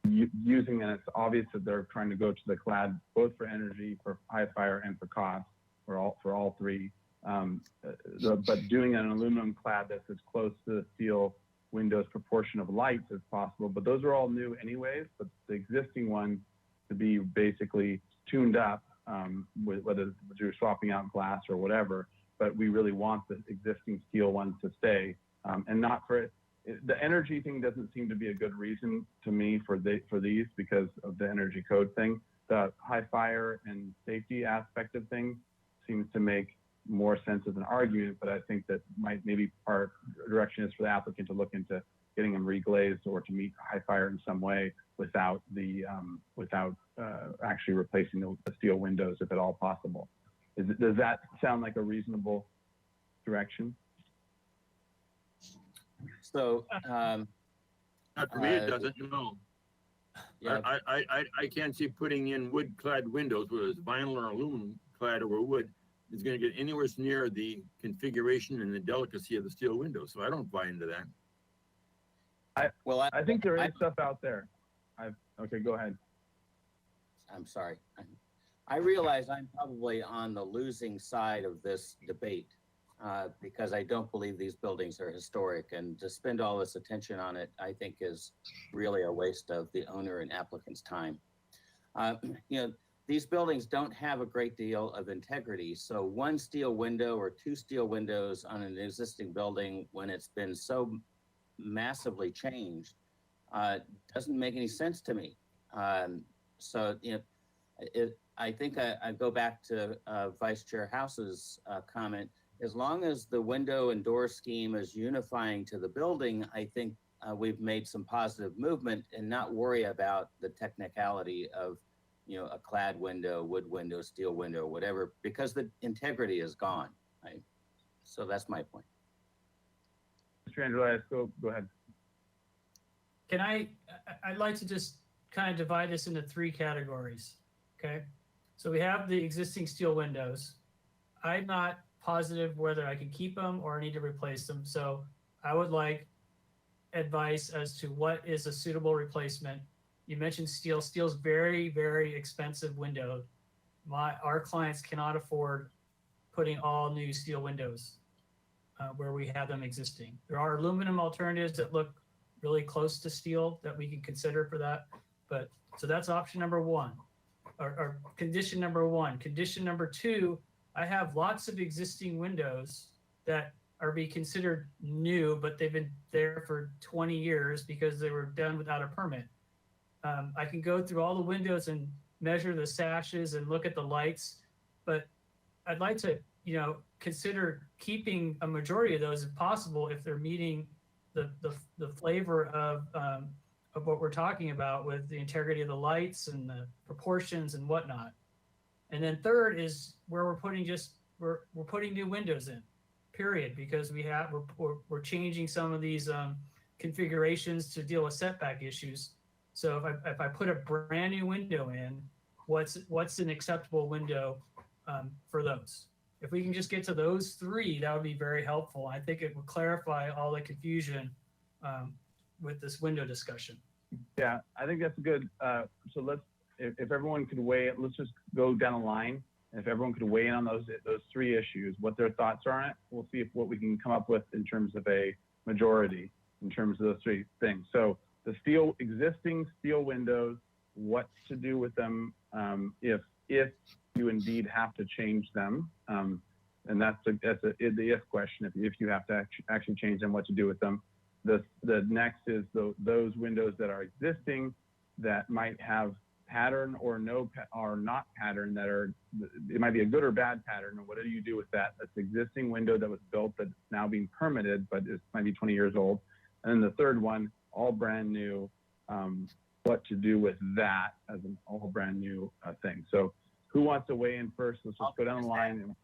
using, and it's obvious that they're trying to go to the clad, both for energy, for high fire, and for cost, for all three. But doing an aluminum clad that's as close to the steel windows proportion of lights as possible. But those are all new anyways. But the existing one to be basically tuned up, whether you're swapping out glass or whatever. But we really want the existing steel ones to stay, and not for it. The energy thing doesn't seem to be a good reason to me for these because of the energy code thing. The high fire and safety aspect of things seems to make more sense as an argument, but I think that maybe our direction is for the applicant to look into getting them reglazed or to meet high fire in some way without actually replacing the steel windows if at all possible. Does that sound like a reasonable direction? So, not for me, it doesn't. No. Yeah. I can't see putting in wood-clad windows, whether it's vinyl or aluminum clad over wood, is going to get anywhere near the configuration and the delicacy of the steel windows. So I don't buy into that. I think there is stuff out there. Okay, go ahead. I'm sorry. I realize I'm probably on the losing side of this debate because I don't believe these buildings are historic, and to spend all this attention on it, I think is really a waste of the owner and applicant's time. These buildings don't have a great deal of integrity. So one steel window or two steel windows on an existing building, when it's been so massively changed doesn't make any sense to me. So, you know, I think I go back to Vice Chair House's comment. As long as the window and door scheme is unifying to the building, I think we've made some positive movement and not worry about the technicality of, you know, a clad window, wood window, steel window, whatever, because the integrity is gone. Right? So that's my point. Mr. Andrulatis, go ahead. Can I'd like to just kind of divide this into three categories. Okay. So we have the existing steel windows. I'm not positive whether I can keep them or I need to replace them. So I would like advice as to what is a suitable replacement. You mentioned steel. Steel's very, very expensive window. Our clients cannot afford putting all new steel windows where we have them existing. There are aluminum alternatives that look really close to steel that we can consider for that. But so that's option number one, or condition number one. Condition number two, I have lots of existing windows that are be considered new, but they've been there for 20 years because they were done without a permit. I can go through all the windows and measure the sashes and look at the lights, but I'd like to, you know, consider keeping a majority of those if possible, if they're meeting the flavor of what we're talking about with the integrity of the lights and the proportions and whatnot. And then third is where we're putting we're putting new windows in, period, because we're changing some of these configurations to deal with setback issues. So if I put a brand new window in, what's an acceptable window for those? If we can just get to those three, that would be very helpful. I think it would clarify all the confusion with this window discussion. Yeah, I think that's good. So if everyone could let's just go down the line. If everyone could weigh in on those three issues, what their thoughts are on it, we'll see what we can come up with in terms of a majority in terms of those three things. So the existing steel windows, what to do with them if you indeed have to change them, and that's the if question. If you have to actually change them, what to do with them. The next is those windows that are existing that might have pattern or not pattern, it might be a good or bad pattern, and what do you do with that? That's the existing window that was built that's now being permitted, but it might be 20 years old. And then the third one, all brand new, what to do with that as an all brand new thing. So who wants to weigh in first? Let's just go down the line.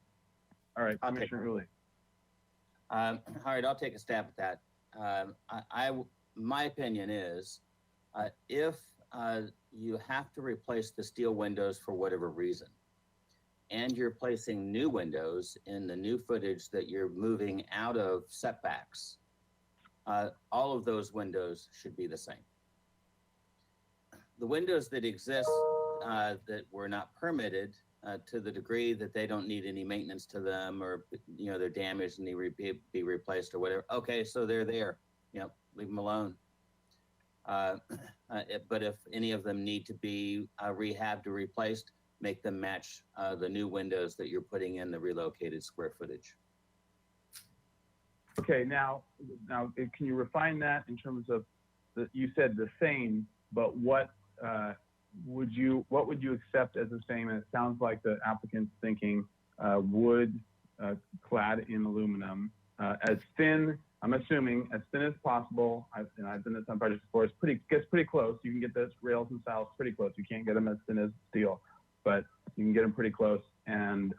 All right, Commissioner Uli. All right, I'll take a stab at that. My opinion is, if you have to replace the steel windows for whatever reason, and you're placing new windows in the new footage that you're moving out of setbacks, all of those windows should be the same. The windows that exist that were not permitted, to the degree that they don't need any maintenance to them, or they're damaged and need to be replaced or whatever. Okay, so they're there. Leave them alone. But if any of them need to be rehabbed or replaced, make them match the new windows that you're putting in the relocated square footage. Okay, now, can you refine that in terms of you said the same, but what would you accept as the same? And it sounds like the applicant's thinking wood clad in aluminum, as thin. I'm assuming as thin as possible. I've done this on projects before. Gets pretty close. You can get those rails and stiles pretty close. You can't get them as thin as steel, but you can get them pretty close. And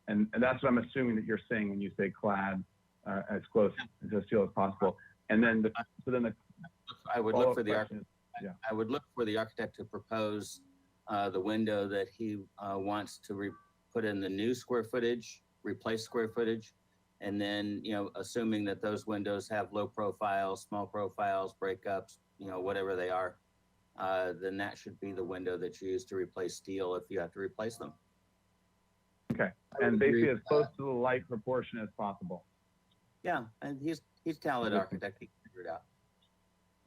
that's what I'm assuming that you're saying when you say clad as close to steel as possible. And then I would look for the architect. I would look for the architect to propose the window that he wants to put in the new square footage, replace square footage. And then, assuming that those windows have low profiles, small profiles, breakups, whatever they are, then that should be the window that you use to replace steel if you have to replace them. Okay, and basically as close to the light proportion as possible. Yeah, and he's a talented architect. He can figure it out.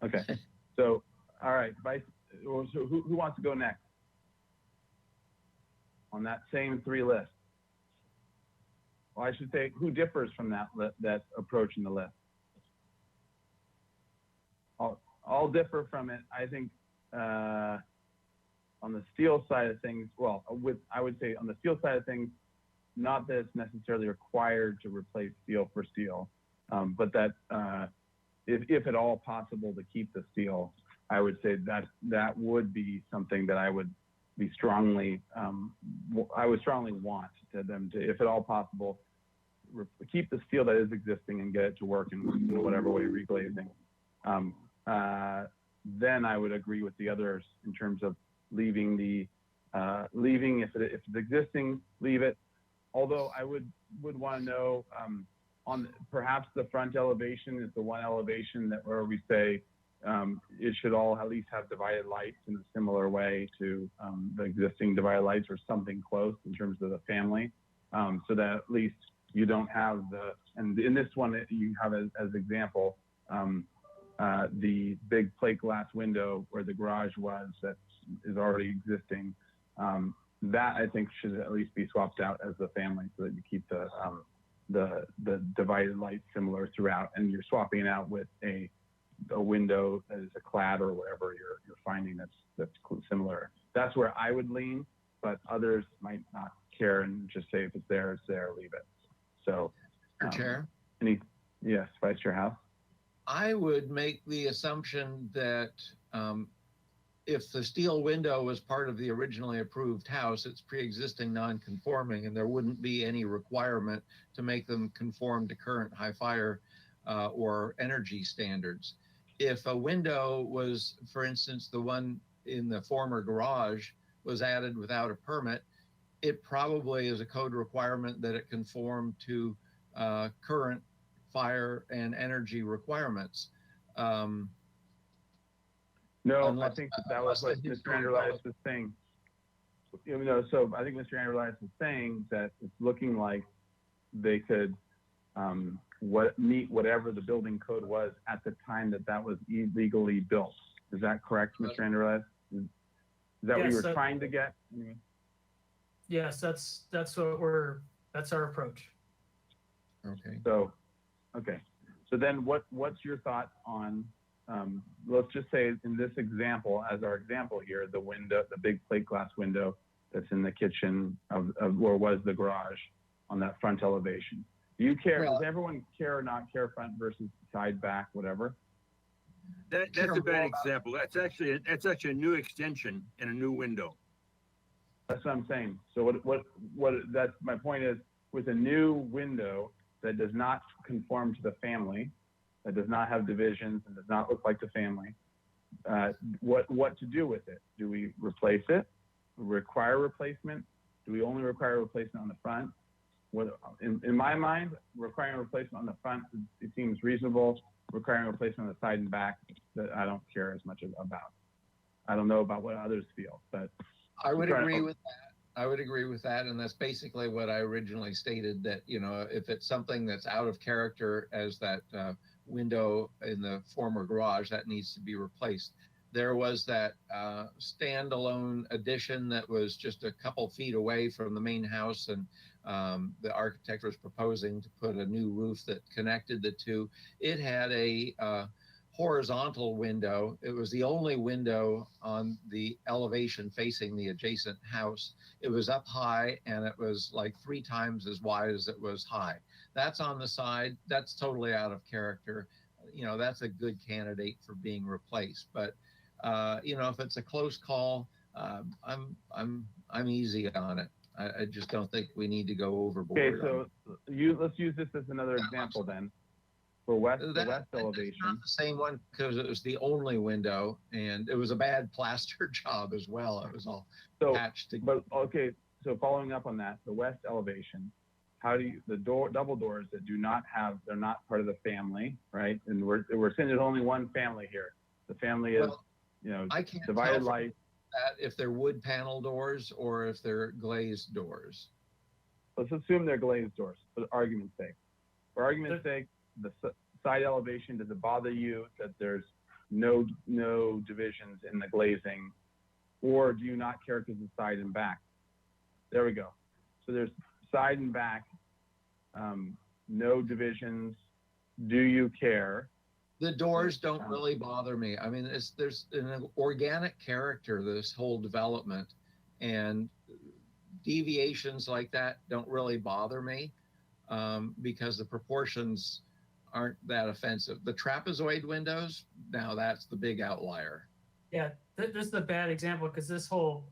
Okay, so all right, so who wants to go next on that same three list? Well, I should say who differs from that approach in the list. I'll differ from it. I think on the steel side of things, I would say on the steel side of things, not that it's necessarily required to replace steel for steel, but that if at all possible to keep the steel, I would say that would be something that I would be strongly, I would strongly want to them to, if at all possible, keep the steel that is existing and get it to work in whatever way, reglazing. Then I would agree with the others in terms of leaving if it's existing, leave it. Although I would want to know on perhaps the front elevation is the one elevation that where we say it should all at least have divided lights in a similar way to the existing divided lights or something close in terms of the family, so that at least you don't have and in this one you have as example the big plate glass window where the garage was that is already existing. That I think should at least be swapped out as the family so that you keep the divided light similar throughout, and you're swapping it out with a window that is a clad or whatever you're finding that's similar. That's where I would lean, but others might not care and just say if it's there, leave it. So, Mr. Chair? Yes, Vice Chair House? I would make the assumption that if the steel window was part of the originally approved house, it's pre-existing non-conforming, and there wouldn't be any requirement to make them conform to current high fire or energy standards. If a window was, for instance, the one in the former garage was added without a permit, it probably is a code requirement that it conform to current fire and energy requirements. No, I think that was what Mr. Andrulakis was saying. So I think Mr. Andrulakis was saying that it's looking like they could meet whatever the building code was at the time that was illegally built. Is that correct, Mr. Andrulakis? Is that what you were trying to get? Yes, that's our approach. Okay. So then what's your thought on, let's just say in this example, as our example here, the window, the big plate glass window that's in the kitchen of where was the garage on that front elevation. Do you care? Does everyone care or not care front versus side, back, whatever? That's a bad example. That's actually a new extension and a new window. That's what I'm saying. So what that's my point is, with a new window that does not conform to the family, that does not have divisions and does not look like the family, what to do with it? Do we replace it? Require replacement? Do we only require replacement on the front? In my mind, requiring replacement on the front, it seems reasonable. Requiring replacement on the side and back, that I don't care as much about. I don't know about what others feel, but I would agree with that. I would agree with that, and that's basically what I originally stated, that, if it's something that's out of character as that window in the former garage, that needs to be replaced. There was that standalone addition that was just a couple feet away from the main house, and the architect was proposing to put a new roof that connected the two. It had a horizontal window. It was the only window on the elevation facing the adjacent house. It was up high, and it was like 3 times as wide as it was high. That's on the side. That's totally out of character. That's a good candidate for being replaced. But if it's a close call, I'm easy on it. I just don't think we need to go overboard. Okay, so let's use this as another example then. For the west elevation. Not the same one, because it was the only window, and it was a bad plaster job as well. It was all patched together. But okay, so following up on that, the west elevation, how do you, double doors that do not have, they're not part of the family, right? And we're saying there's only one family here. The family is, I can't divided tell light. That if they're wood panel doors or if they're glazed doors. Let's assume they're glazed doors for argument's sake. For argument's sake, the side elevation, does it bother you that there's no divisions in the glazing, or do you not care because it's side and back? There we go. So there's side and back, no divisions. Do you care? The doors don't really bother me. I mean, there's an organic character to this whole development, and deviations like that don't really bother me because the proportions aren't that offensive. The trapezoid windows, now that's the big outlier. Yeah, this is a bad example because this whole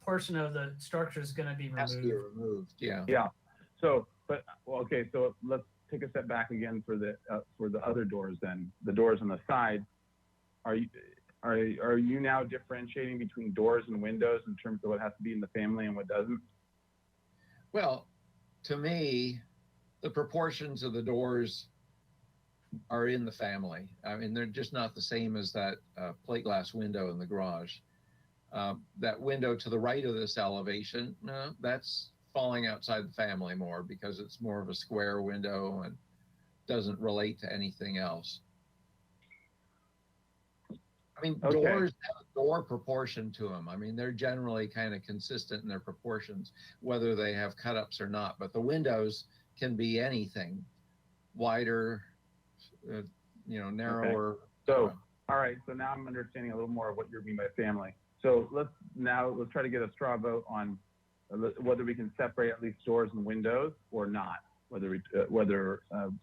portion of the structure is going to be Has to be removed. Yeah. Yeah. So, but well, okay. So let's take a step back again for the other doors. Then the doors on the side. Are you now differentiating between doors and windows in terms of what has to be in the family and what doesn't? Well, to me, the proportions of the doors are in the family. I mean, they're just not the same as that plate glass window in the garage. That window to the right of this elevation, no, that's falling outside the family more because it's more of a square window and doesn't relate to anything else. I mean, Okay. doors have a door proportion to them. I mean, they're generally kind of consistent in their proportions, whether they have cut-ups or not. But the windows can be anything, wider, narrower. Okay. So, all right. So now I'm understanding a little more of what you mean by family. So let's try to get a straw vote on whether we can separate at least doors and windows or not. Whether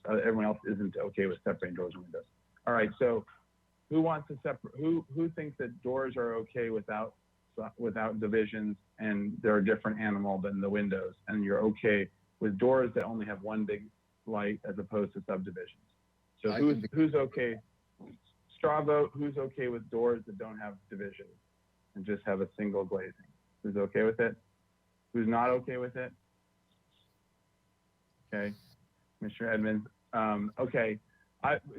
everyone else isn't okay with separating doors and windows. All right. So who wants to separate? Who thinks that doors are okay without divisions and they're a different animal than the windows, and you're okay with doors that only have one big light as opposed to subdivisions? So who's okay? Straw vote. Who's okay with doors that don't have divisions and just have a single glazing? Who's okay with it? Who's not okay with it? Okay, Commissioner Edmonds. Okay,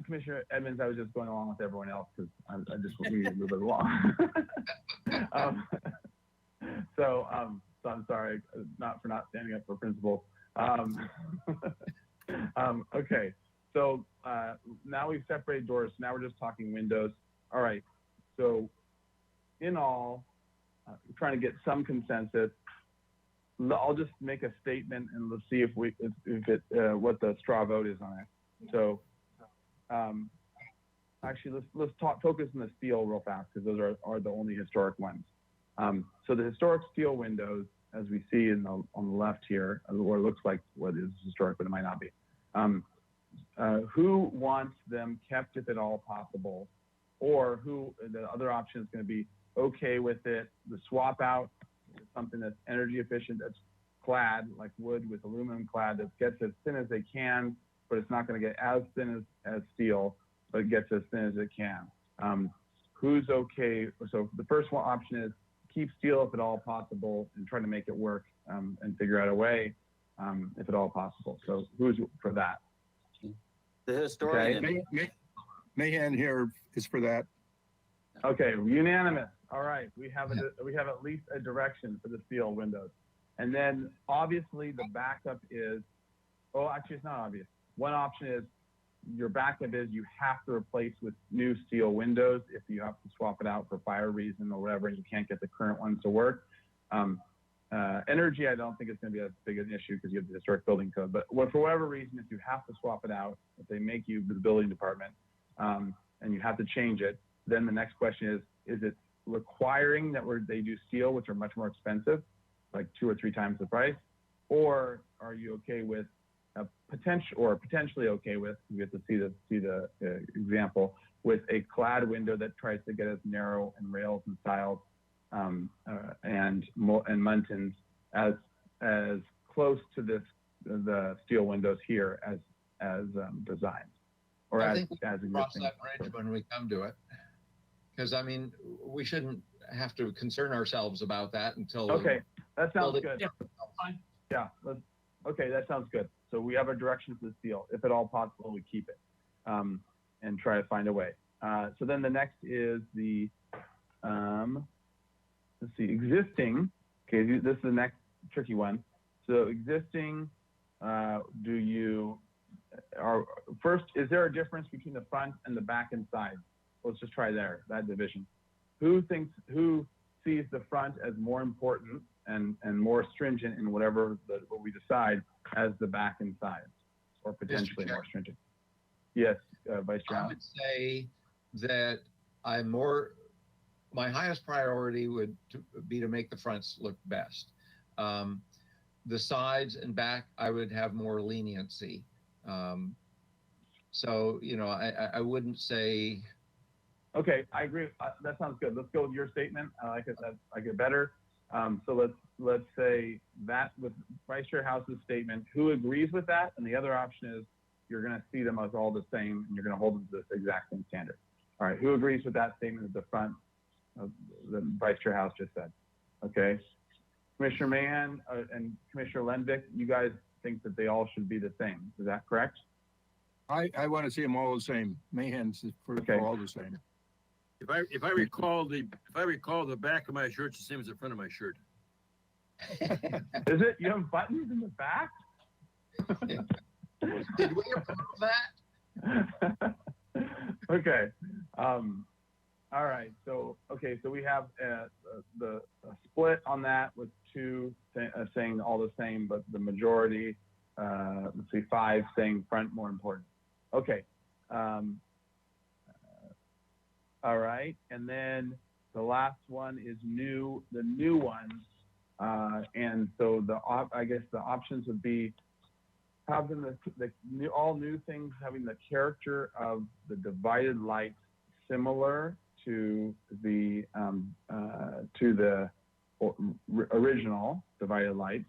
Commissioner Edmonds, I was just going along with everyone else because I just want me to move it along. So I'm sorry, not standing up for principles. Okay, so now we've separated doors. So now we're just talking windows. All right. So in all, trying to get some consensus. I'll just make a statement and let's see what the straw vote is on it. So actually, let's focus on the steel real fast because those are the only historic ones. So the historic steel windows, as we see on the left here, or it looks like what is historic, but it might not be. Who wants them kept if at all possible, or who the other option is going to be okay with it? The swap out is something that's energy efficient, that's clad like wood with aluminum clad, that gets as thin as they can, but it's not going to get as thin as steel, but it gets as thin as it can. Who's okay? So the first one option is keep steel if at all possible and try to make it work and figure out a way if at all possible. So who's for that? The historian. Okay. Mahan here is for that. Okay, unanimous. All right, we have at least a direction for the steel windows. And then obviously the backup is, actually it's not obvious. One option is your backup is you have to replace with new steel windows if you have to swap it out for fire reason or whatever, and you can't get the current ones to work. Energy, I don't think it's going to be as big an issue because you have the historic building code. But for whatever reason, if you have to swap it out, if they make you the building department and you have to change it, then the next question is it requiring that they do steel, which are much more expensive, like 2 or 3 times the price, or are you okay with potentially okay with, you get to see the example, with a clad window that tries to get as narrow and rails and stiles and muntins as close to the steel windows here as designed, or I as think we can cross existing. that bridge when we come to it. Because I mean, we shouldn't have to concern ourselves about that until. Okay, that sounds good. Yeah, fine. Yeah. Okay, that sounds good. So we have a direction for the steel. If at all possible, we keep it and try to find a way. So then the next is the let's see, existing. Okay, this is the next tricky one. So existing, first, is there a difference between the front and the back and side? Let's just try that division. Who sees the front as more important and more stringent in what we decide as the back and sides, or potentially more stringent? Yes, Vice Chair. I Allen. would say that my highest priority would be to make the fronts look best. The sides and back, I would have more leniency. So, you know, I wouldn't say. Okay, I agree. That sounds good. Let's go with your statement. I like it. I like it better. So let's say that with Vice Chair House's statement, who agrees with that? And the other option is you're going to see them as all the same, and you're going to hold them to this exact same standard. All right, who agrees with that statement at the front of the Vice Chair House just said? Okay, Commissioner Mahan and Commissioner Lenvik, you guys think that they all should be the same. Is that correct? I want to see them all the same. Mahan's for all the same. If I recall the back of my shirt's the same as the front of my shirt. Is it? You have buttons in the back? Did we approve that? Okay. All right. So we have the split on that with two saying all the same, but the majority, let's see, 5 saying front more important. Okay. All right. And then the last one is the new ones. And so I guess the options would be having the all new things having the character of the divided lights similar to the original divided lights.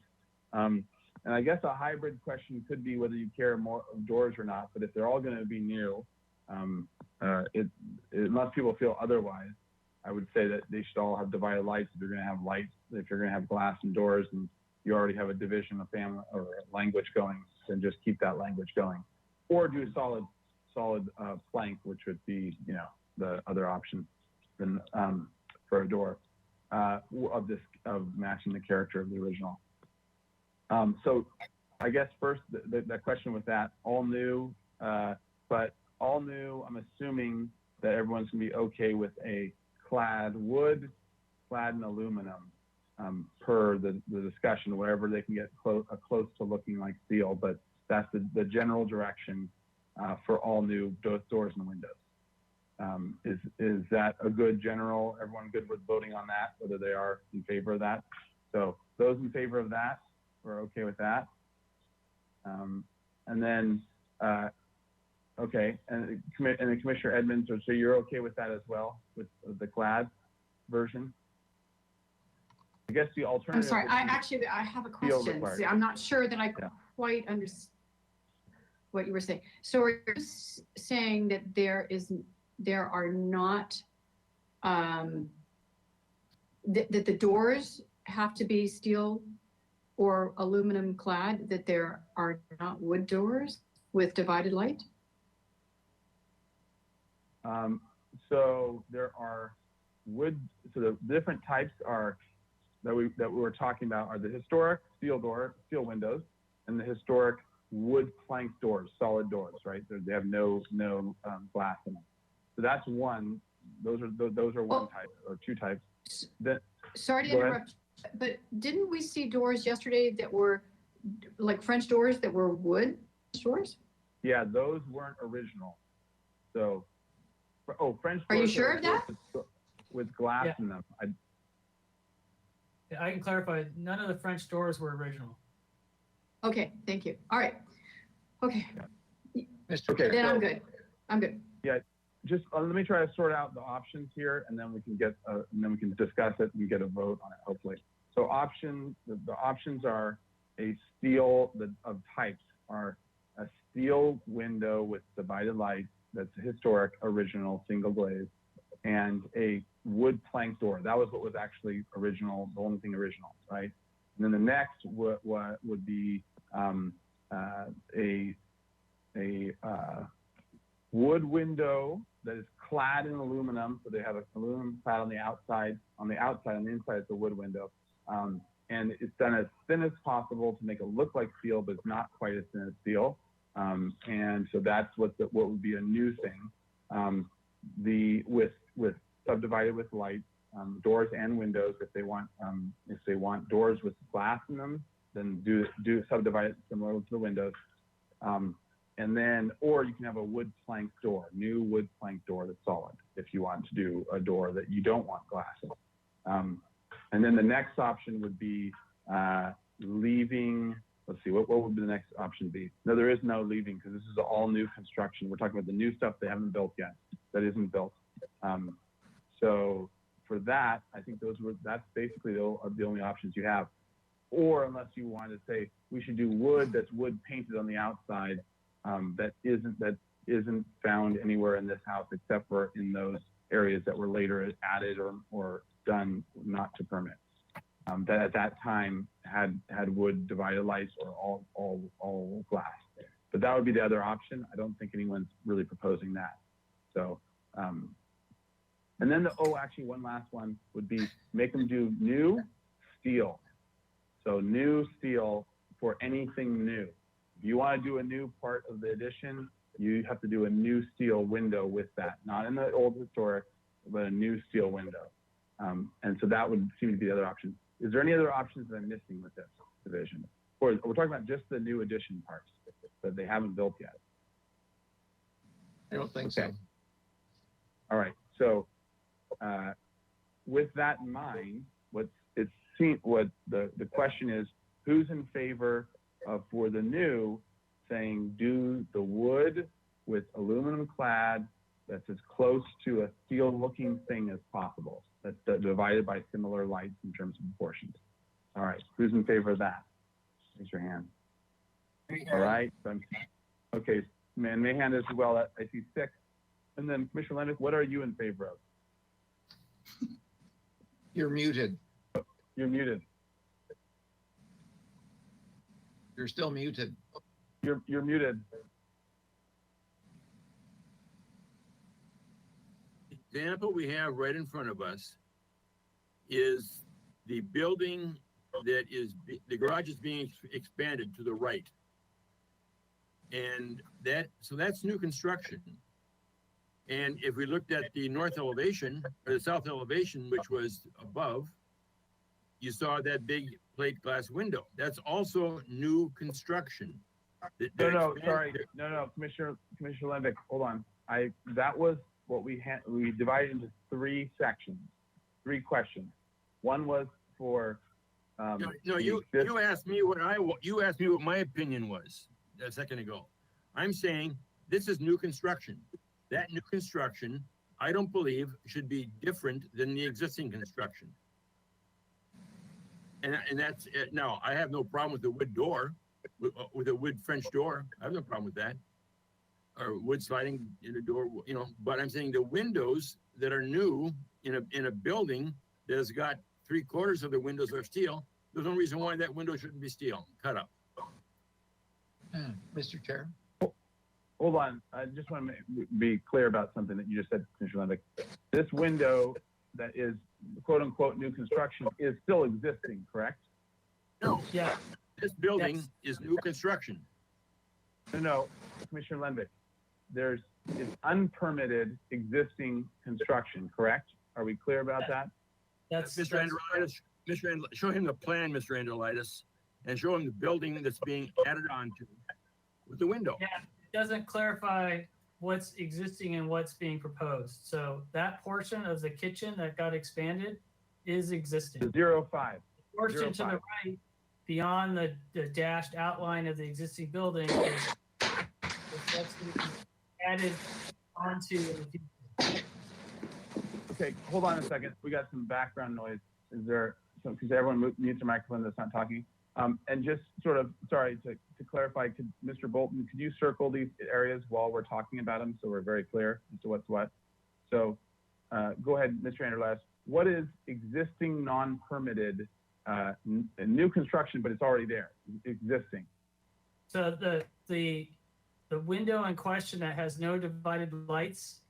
And I guess a hybrid question could be whether you care more of doors or not, but if they're all going to be new, unless people feel otherwise, I would say that they should all have divided lights if you're going to have lights, if you're going to have glass and doors and you already have a division of family or language going, then just keep that language going. Or do solid plank, which would be, you know, the other option than for a door of matching the character of the original. So I guess first the question with that, all new, but all new, I'm assuming that everyone's gonna be okay with a clad wood, clad in aluminum, per the discussion, wherever they can get close to looking like steel, but that's the general direction for all new doors and windows. Is that a good general, everyone good with voting on that, whether they are in favor of that? So those in favor of that, we're okay with that. And then, okay, and then Commissioner Edmonds, so you're okay with that as well, with the clad version? I guess the alternative. I'm sorry, I have a question. See, I'm not sure that I quite understand what you were saying. So are you saying that there are not, that the doors have to be steel or aluminum clad, that there are not wood doors with divided light? So there are wood, so the different types are that we were talking about are the historic steel windows and the historic wood plank doors, solid doors, right? They have no glass in them. So that's one. Those are one type or two types. Sorry to interrupt, but didn't we see doors yesterday that were like French doors that were wood doors? Yeah, those weren't original. So, French doors. Are you sure of that? With glass in them. I can clarify, none of the French doors were original. Okay, thank you. All right. Okay. Okay, then I'm good. I'm good. Yeah, just let me try to sort out the options here, and then we can get, and then we can discuss it and get a vote on it, hopefully. So the options are a steel of types are a steel window with divided lights that's a historic, original, single glaze, and a wood plank door. That was what was actually original, the only thing original, right? And then the next would be a wood window that is clad in aluminum. So they have an aluminum clad on the outside, on the inside it's a wood window. And it's done as thin as possible to make it look like steel, but it's not quite as thin as steel. And so that's what would be a new thing. With subdivided with lights, doors and windows. If they want doors with glass in them, then do subdivide it similar to the windows. And then, or you can have a wood plank door, new wood plank door that's solid, if you want to do a door that you don't want glass in. And then the next option would be leaving, let's see, what would the next option be? No, there is no leaving because this is all new construction. We're talking about the new stuff they haven't built yet, that isn't built. So for that, I think that's basically the only options you have. Or unless you want to say we should do wood that's wood painted on the outside, that isn't found anywhere in this house except for in those areas that were later added or done not to permit. That at that time had wood divided lights or all glass. But that would be the other option. I don't think anyone's really proposing that. So, and then actually one last one would be make them do new steel. So new steel for anything new. If you want to do a new part of the addition, you have to do a new steel window with that, not in the old historic, but a new steel window. And so that would seem to be the other option. Is there any other options that I'm missing with this division? Or we're talking about just the new addition parts that they haven't built yet? I don't think so. All right. So with that in mind, what the question is, who's in favor of, for the new, saying do the wood with aluminum clad that's as close to a steel looking thing as possible, that's divided by similar lights in terms of proportions? All right, who's in favor of that? Raise your hand. All right, okay, Mahan as well, I see 6. And then Commissioner Lennox, what are you in favor of? You're muted. You're muted. You're still muted. You're muted. The example we have right in front of us is the building that is, the garage is being expanded to the right. And so that's new construction. And if we looked at the north elevation or the south elevation, which was above, you saw that big plate glass window. That's also new construction. No, Commissioner Lenvick, hold on. That was what we divided into 3 sections, 3 questions. One was for you asked me what my opinion was a second ago. I'm saying this is new construction. That new construction, I don't believe, should be different than the existing construction. And that's it. Now, I have no problem with the wood door, with a wood French door. I have no problem with that. Or wood sliding in a door, but I'm saying the windows that are new in a building that has got 3/4 of the windows are steel, there's no reason why that window shouldn't be steel, cut up. Mr. Chair. Hold on, I just want to be clear about something that you just said, Commissioner Lenvick. This window that is quote unquote new construction is still existing, correct? No. Yeah. This building is new construction. No, Commissioner Lenvick, it's unpermitted existing construction, correct? Are we clear about that? Mr. Androlitis, show him the plan, Mr. Androlitis, and show him the building that's being added onto with the window. Yeah, it doesn't clarify what's existing and what's being proposed. So that portion of the kitchen that got expanded is existing. The 05. The portion to the right, beyond the dashed outline of the existing building, is what's going to be added onto in the future. Okay, hold on a second. We got some background noise. Is there, because everyone mutes their microphone that's not talking. And just sort of, sorry, to clarify, Mr. Bolton, could you circle these areas while we're talking about them so we're very clear as to what's what? So go ahead, Mr. Androlitis. What is existing non-permitted new construction, but it's already there, existing? So the window in question that has no divided lights,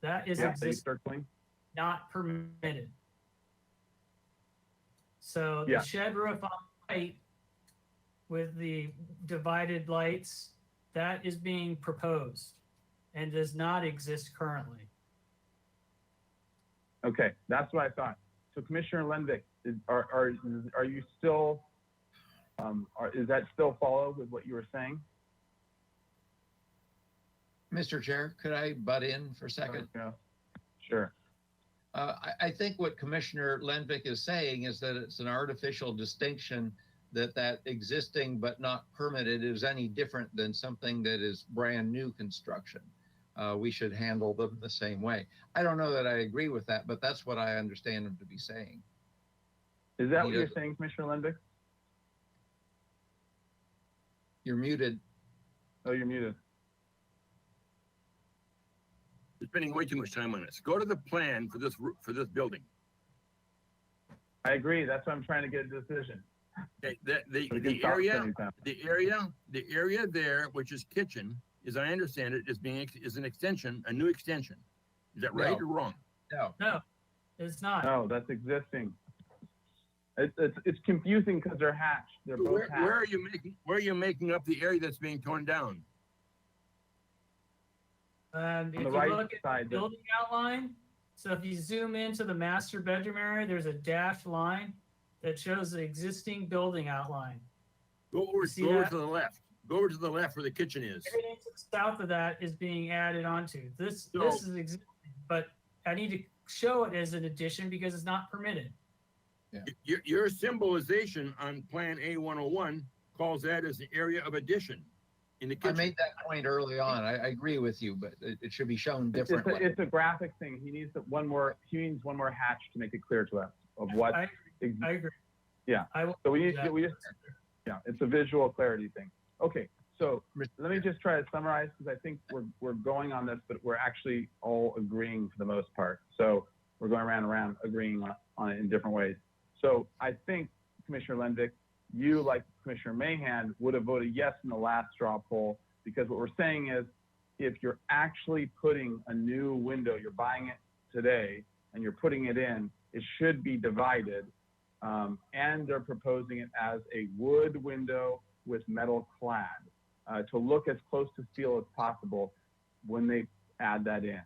that is existing, not permitted. So the shed roof on the right with the divided lights, that is being proposed and does not exist currently. Okay, that's what I thought. So Commissioner Lenvick, are you still, is that still followed with what you were saying? Mr. Chair, could I butt in for a second? Yeah. Sure. I think what Commissioner Lenvik is saying is that it's an artificial distinction that existing but not permitted is any different than something that is brand new construction. We should handle them the same way. I don't know that I agree with that, but that's what I understand him to be saying. Is that what you're saying, Commissioner Lenvik? You're muted. Oh, you're muted. You're spending way too much time on this. Go to the plan for this building. I agree. That's why I'm trying to get a decision. Okay, We can the stop area, spending time. the area there, which is kitchen, as I understand it, is an extension, a new extension. Is that right No. or wrong? No, it's not. No, that's existing. It's confusing because they're hatched. They're both Where hatched. are you making up the area that's being torn down? If On you the right look at side, the building outline, so if you zoom into the master bedroom area, there's a dashed line that shows the existing building outline. Go over See to that? the left. Go over to the left where the kitchen is. Everything to the south of that is being added onto. This So- is existing, but I need to show it as an addition because it's not permitted. Your symbolization on Plan A101 calls that as the area of addition in the I kitchen. made that point early on. I agree with you, but it should be shown It's differently. a graphic thing. He needs one more hatch to make it clear to us of what. I agree. Yeah. I will So do that. yeah, it's a visual clarity thing. Okay, so let me just try to summarize because I think we're going on this, but we're actually all agreeing for the most part. So we're going around and around agreeing on it in different ways. So I think Commissioner Lenvik, you like Commissioner Mahan would have voted yes in the last straw poll because what we're saying is if you're actually putting a new window, you're buying it today and you're putting it in, it should be divided. And they're proposing it as a wood window with metal clad to look as close to steel as possible when they add that in.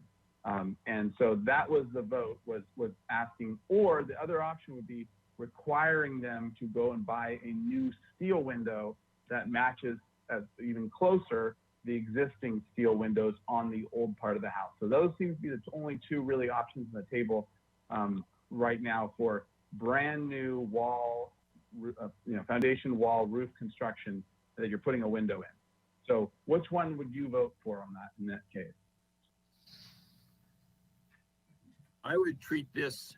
And so that was the vote, was asking, or the other option would be requiring them to go and buy a new steel window that matches even closer the existing steel windows on the old part of the house. So those seem to be the only two really options on the table right now for brand new wall, foundation wall roof construction that you're putting a window in. So which one would you vote for on that in that case? I would treat this,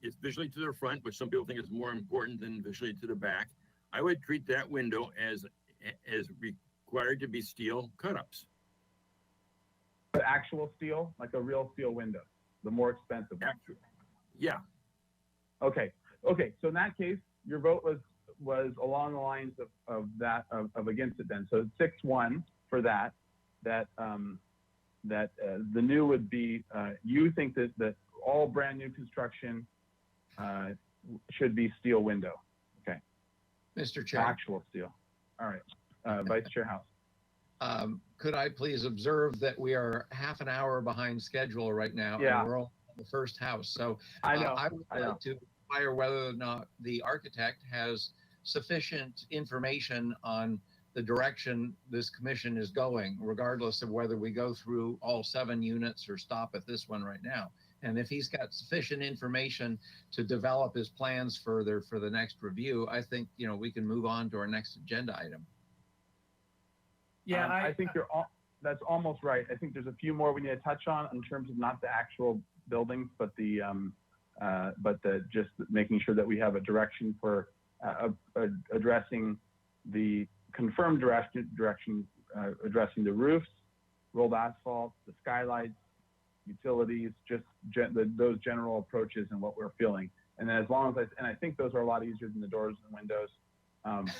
it's visually to the front, which some people think is more important than visually to the back. I would treat that window as required to be steel cut-ups. But actual steel, like a real steel window, the more expensive one. Yeah. Okay. So in that case, your vote was along the lines of against it then. So 6-1 for that the new would be, you think that all brand new construction should be steel window. Okay. Mr. Chair. Actual steel. All right. Vice Chair House. Could I please observe that we are half an hour behind schedule right now? Yeah. And we're on the first house. So I know. I would like to inquire whether or not the architect has sufficient information on the direction this commission is going, regardless of whether we go through all 7 units or stop at this one right now. And if he's got sufficient information to develop his plans further for the next review, I think, we can move on to our next agenda item. Yeah, I think that's almost right. I think there's a few more we need to touch on in terms of not the actual buildings, but just making sure that we have a direction for addressing the confirmed direction, addressing the roofs, rolled asphalt, the skylights, utilities, just those general approaches and what we're feeling. And then as long as I think those are a lot easier than the doors and windows.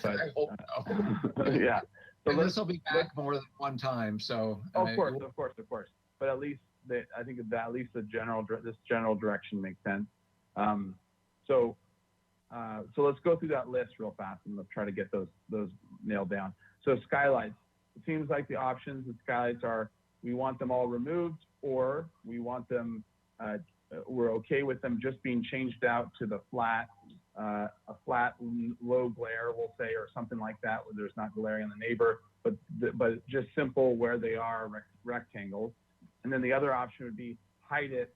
But I hope so. yeah. So And this will be back more than one time, so. Of course. But at least I think that at least this general direction makes sense. So let's go through that list real fast and let's try to get those nailed down. So skylights, it seems like the options with skylights are we want them all removed or we want them, we're okay with them just being changed out to the flat, a flat low glare, we'll say, or something like that, where there's not glaring on the neighbor, but but just simple where they are rectangles. And then the other option would be hide it.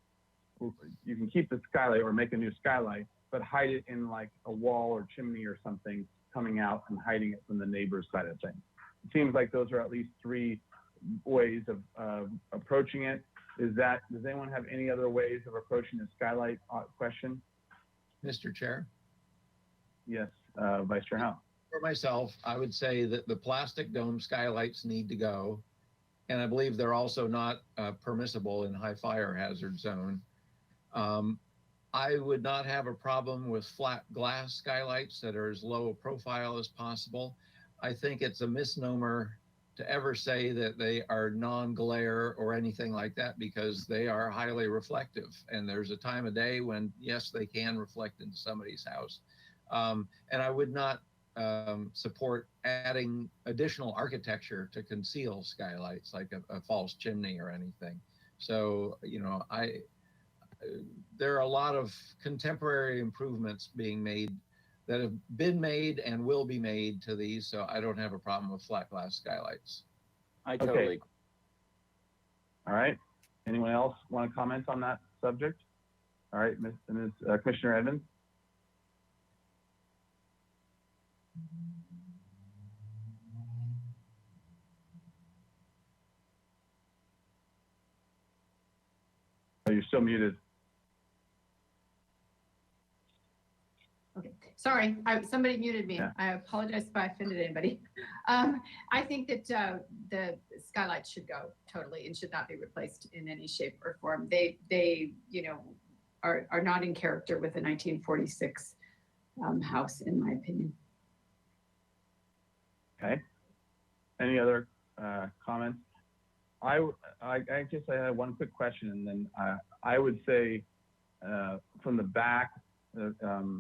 You can keep the skylight or make a new skylight, but hide it in like a wall or chimney or something coming out and hiding it from the neighbor's side of things. It seems like those are at least three ways of approaching it. Does anyone have any other ways of approaching the skylight question? Mr. Chair? Yes, Vice Chair Howe. For myself, I would say that the plastic dome skylights need to go. And I believe they're also not permissible in high fire hazard zone. I would not have a problem with flat glass skylights that are as low a profile as possible. I think it's a misnomer to ever say that they are non-glare or anything like that, because they are highly reflective. And there's a time of day when, yes, they can reflect into somebody's house. And I would not support adding additional architecture to conceal skylights, like a false chimney or anything. So, there are a lot of contemporary improvements being made that have been made and will be made to these. So I don't have a problem with flat glass skylights. I totally Okay. All right. Anyone else want to comment on that subject? All right, Commissioner Edmonds. Oh, you're still muted. Okay, sorry, somebody muted me. Yeah. I apologize if I offended anybody. I think that the skylights should go totally and should not be replaced in any shape or form. They are not in character with a 1946 house, in my opinion. Okay. Any other comments? I guess I had one quick question, and then I would say from the back,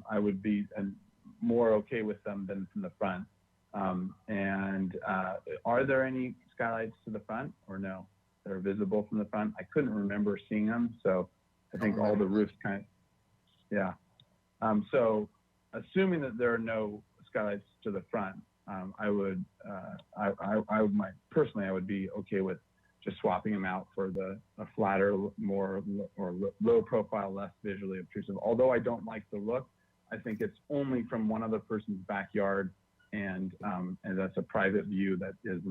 I would be more okay with them than from the front. And are there any skylights to the front or no that are visible from the front? I couldn't remember seeing them, so I think all the roofs yeah. So assuming that there are no skylights to the front, I would be okay with just swapping them out for a flatter, more or low profile, less visually obtrusive. Although I don't like the look, I think it's only from one other person's backyard, and that's a private view that is,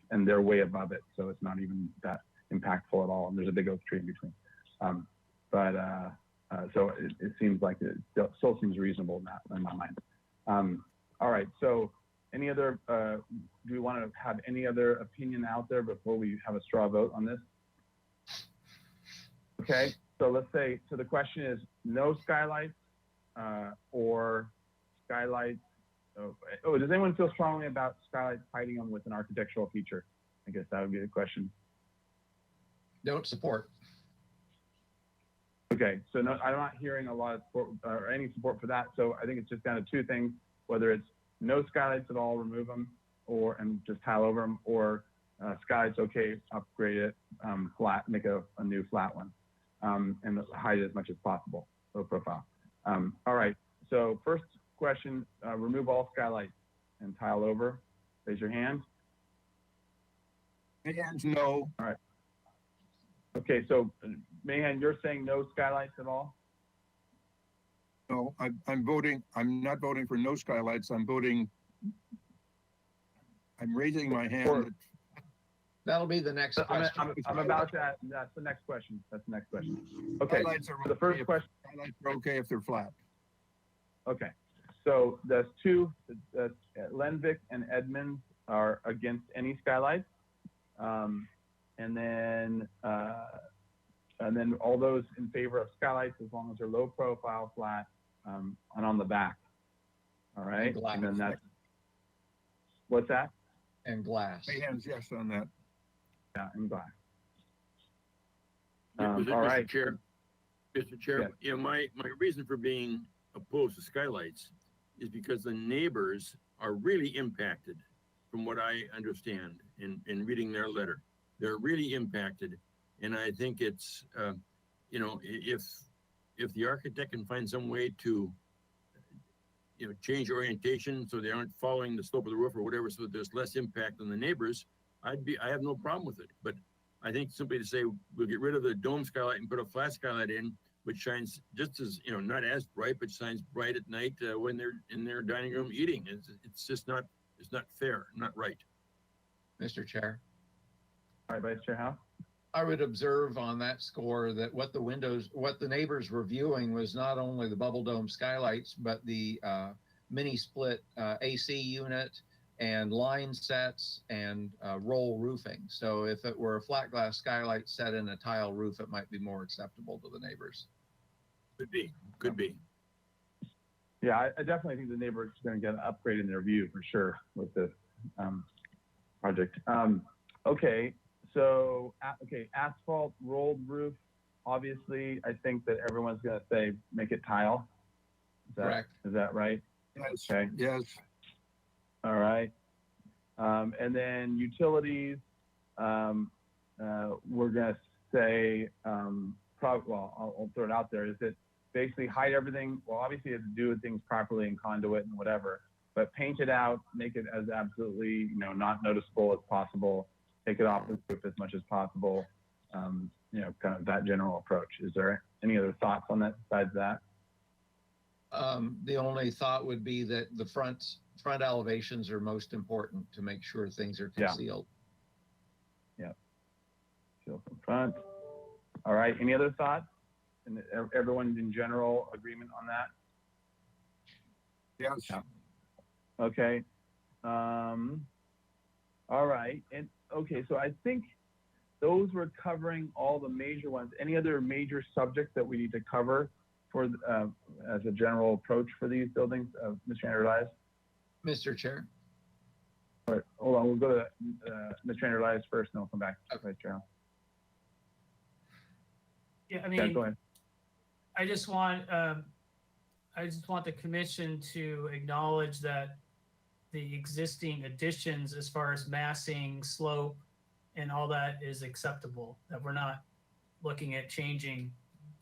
and they're way above it, so it's not even that impactful at all. And there's a big oak tree in between. So it seems like it still seems reasonable in my mind. All right, so any other, do we want to have any other opinion out there before we have a straw vote on this? Okay, so let's say, so the question is no skylights or skylights. Oh, does anyone feel strongly about skylights hiding them with an architectural feature? I guess that would be the question. Don't support. Okay, so no, I'm not hearing a lot of support or any support for that. So I think it's just down to two things, whether it's no skylights at all, remove them, and just tile over them, or skylights, okay, upgrade it, flat, make a new flat one, and hide it as much as possible, low profile. All right, so first question, remove all skylights and tile over. Raise your hand. Hands, no. All right. Okay, so Mahan, you're saying no skylights at all? No, I'm voting, I'm not voting for no skylights, I'm raising my hand. That'll be the next question. I'm about to ask, that's the next question. That's the next question. Okay, Skylights are the first okay question. Skylights are okay if they're flat. Okay, so there's two, Lenvik and Edmonds are against any skylights. And then all those in favor of skylights, as long as they're low profile, flat, and on the back. All right, and then that's, what's that? And glass. My hands, yes on that. Yeah, and glass. Mr. All right. Mr. Chair, my reason for being opposed to skylights is because the neighbors are really impacted, from what I understand in reading their letter. They're really impacted, and I think it's if the architect can find some way to change orientation so they aren't following the slope of the roof or whatever, so that there's less impact on the neighbors, I have no problem with it. But I think simply to say we'll get rid of the dome skylight and put a flat skylight in, which shines just as, not as bright, but shines bright at night when they're in their dining room eating. It's just not, it's not fair, not right. Mr. Chair, All right, Vice Chair House. I would observe on that score that what the neighbors were viewing was not only the bubble dome skylights, but the mini split AC unit and line sets and roll roofing. So if it were a flat glass skylight set in a tile roof, it might be more acceptable to the neighbors. Could be. Yeah, I definitely think the neighborhood's going to get an upgrade in their view for sure with this project. Okay, so asphalt rolled roof. Obviously, I think that everyone's going to say make it tile. Correct. Is that right? Yes. Okay. Yes. All right. And then utilities, we're going to say, I'll throw it out there, is it basically hide everything? Well, obviously, you have to do things properly in conduit and whatever, but paint it out, make it as absolutely, not noticeable as possible, take it off the roof as much as possible, kind of that general approach. Is there any other thoughts on that besides that? The only thought would be that the front elevations are most important to make sure things are concealed. Yeah. Concealed from front. All right. Any other thoughts? And everyone in general agreement on that? Yes. Yeah. Okay. All right. And okay, so I think those were covering all the major ones. Any other major subjects that we need to cover for as a general approach for these buildings, Mr. Andrew? Mr. Chair. All right, hold on. We'll go to Mr. Andrew first, and then we'll come back to Vice Chair. Yeah, Go ahead. I just want the commission to acknowledge that the existing additions as far as massing, slope, and all that is acceptable, that we're not looking at changing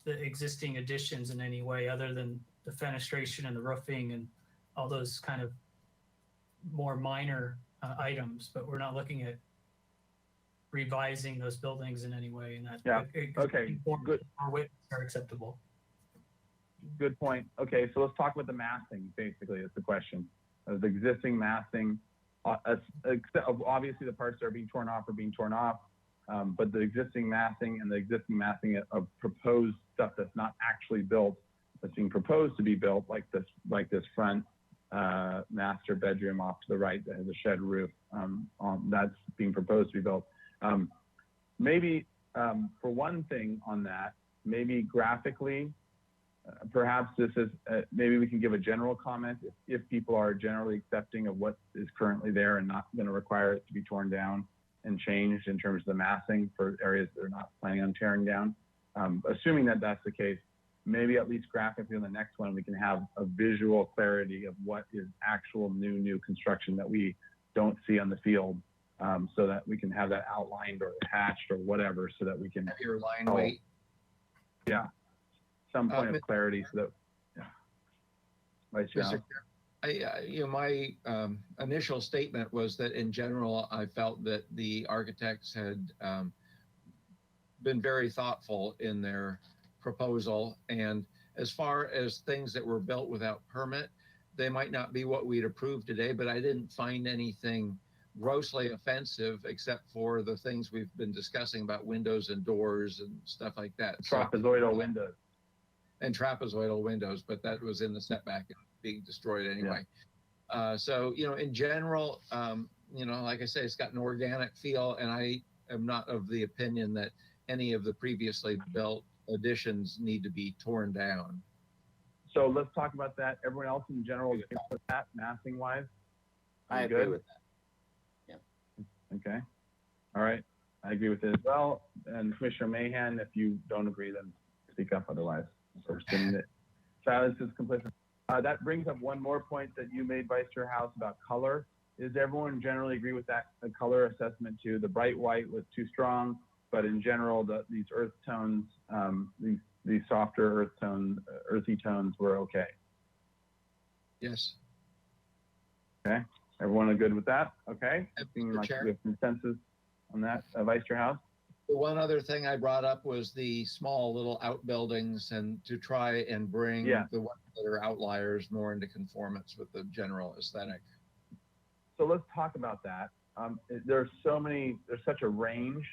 the existing additions in any way other than the fenestration and the roofing and all those kind of more minor items, but we're not looking at revising those buildings in any way. And that Okay. Good. Our widths are acceptable. Good point. Okay, so let's talk about the massing. Basically, is the question. The existing massing, obviously the parts that are being torn off are being torn off, but the existing massing and the existing massing of proposed stuff that's not actually built, that's being proposed to be built, like this front master bedroom off to the right that has a shed roof, that's being proposed to be built. Maybe for one thing on that, maybe graphically, perhaps this is, maybe we can give a general comment if people are generally accepting of what is currently there and not going to require it to be torn down and changed in terms of the massing for areas that are not planning on tearing down. Assuming that that's the case, maybe at least graphically on the next one, we can have a visual clarity of what is actual new construction that we don't see on the field, so that we can have that outlined or hatched or whatever, so that we can have your line weight. Yeah. Some point of clarity so that, Vice Chair. My initial statement was that in general, I felt that the architects had been very thoughtful in their proposal. And as far as things that were built without permit, they might not be what we'd approve today, but I didn't find anything grossly offensive except for the things we've been discussing about windows and doors and stuff like that. Trapezoidal windows. And trapezoidal windows, but that was in the setback and being destroyed anyway. Yeah. So, in general, like I say, it's got an organic feel, and I am not of the opinion that any of the previously built additions need to be torn down. So let's talk about that. Everyone else in general, with that massing wise? I agree with that. Yeah. Okay. All right. I agree with it as well. And Commissioner Mahan, if you don't agree, then speak up otherwise. So we're assuming that silence is complicit. That brings up one more point that you made, Vice Chair House, about color. Does everyone generally agree with that color assessment too? The bright white was too strong, but in general, these earth tones, these softer earthy tones were okay. Yes. Okay, everyone good with that? Okay, seems Mr. like Chair. we have consensus on that. Vice Chair House? The one other thing I brought up was the small little outbuildings and to try and bring Yeah. the ones that are outliers more into conformance with the general aesthetic. So let's talk about that. There's such a range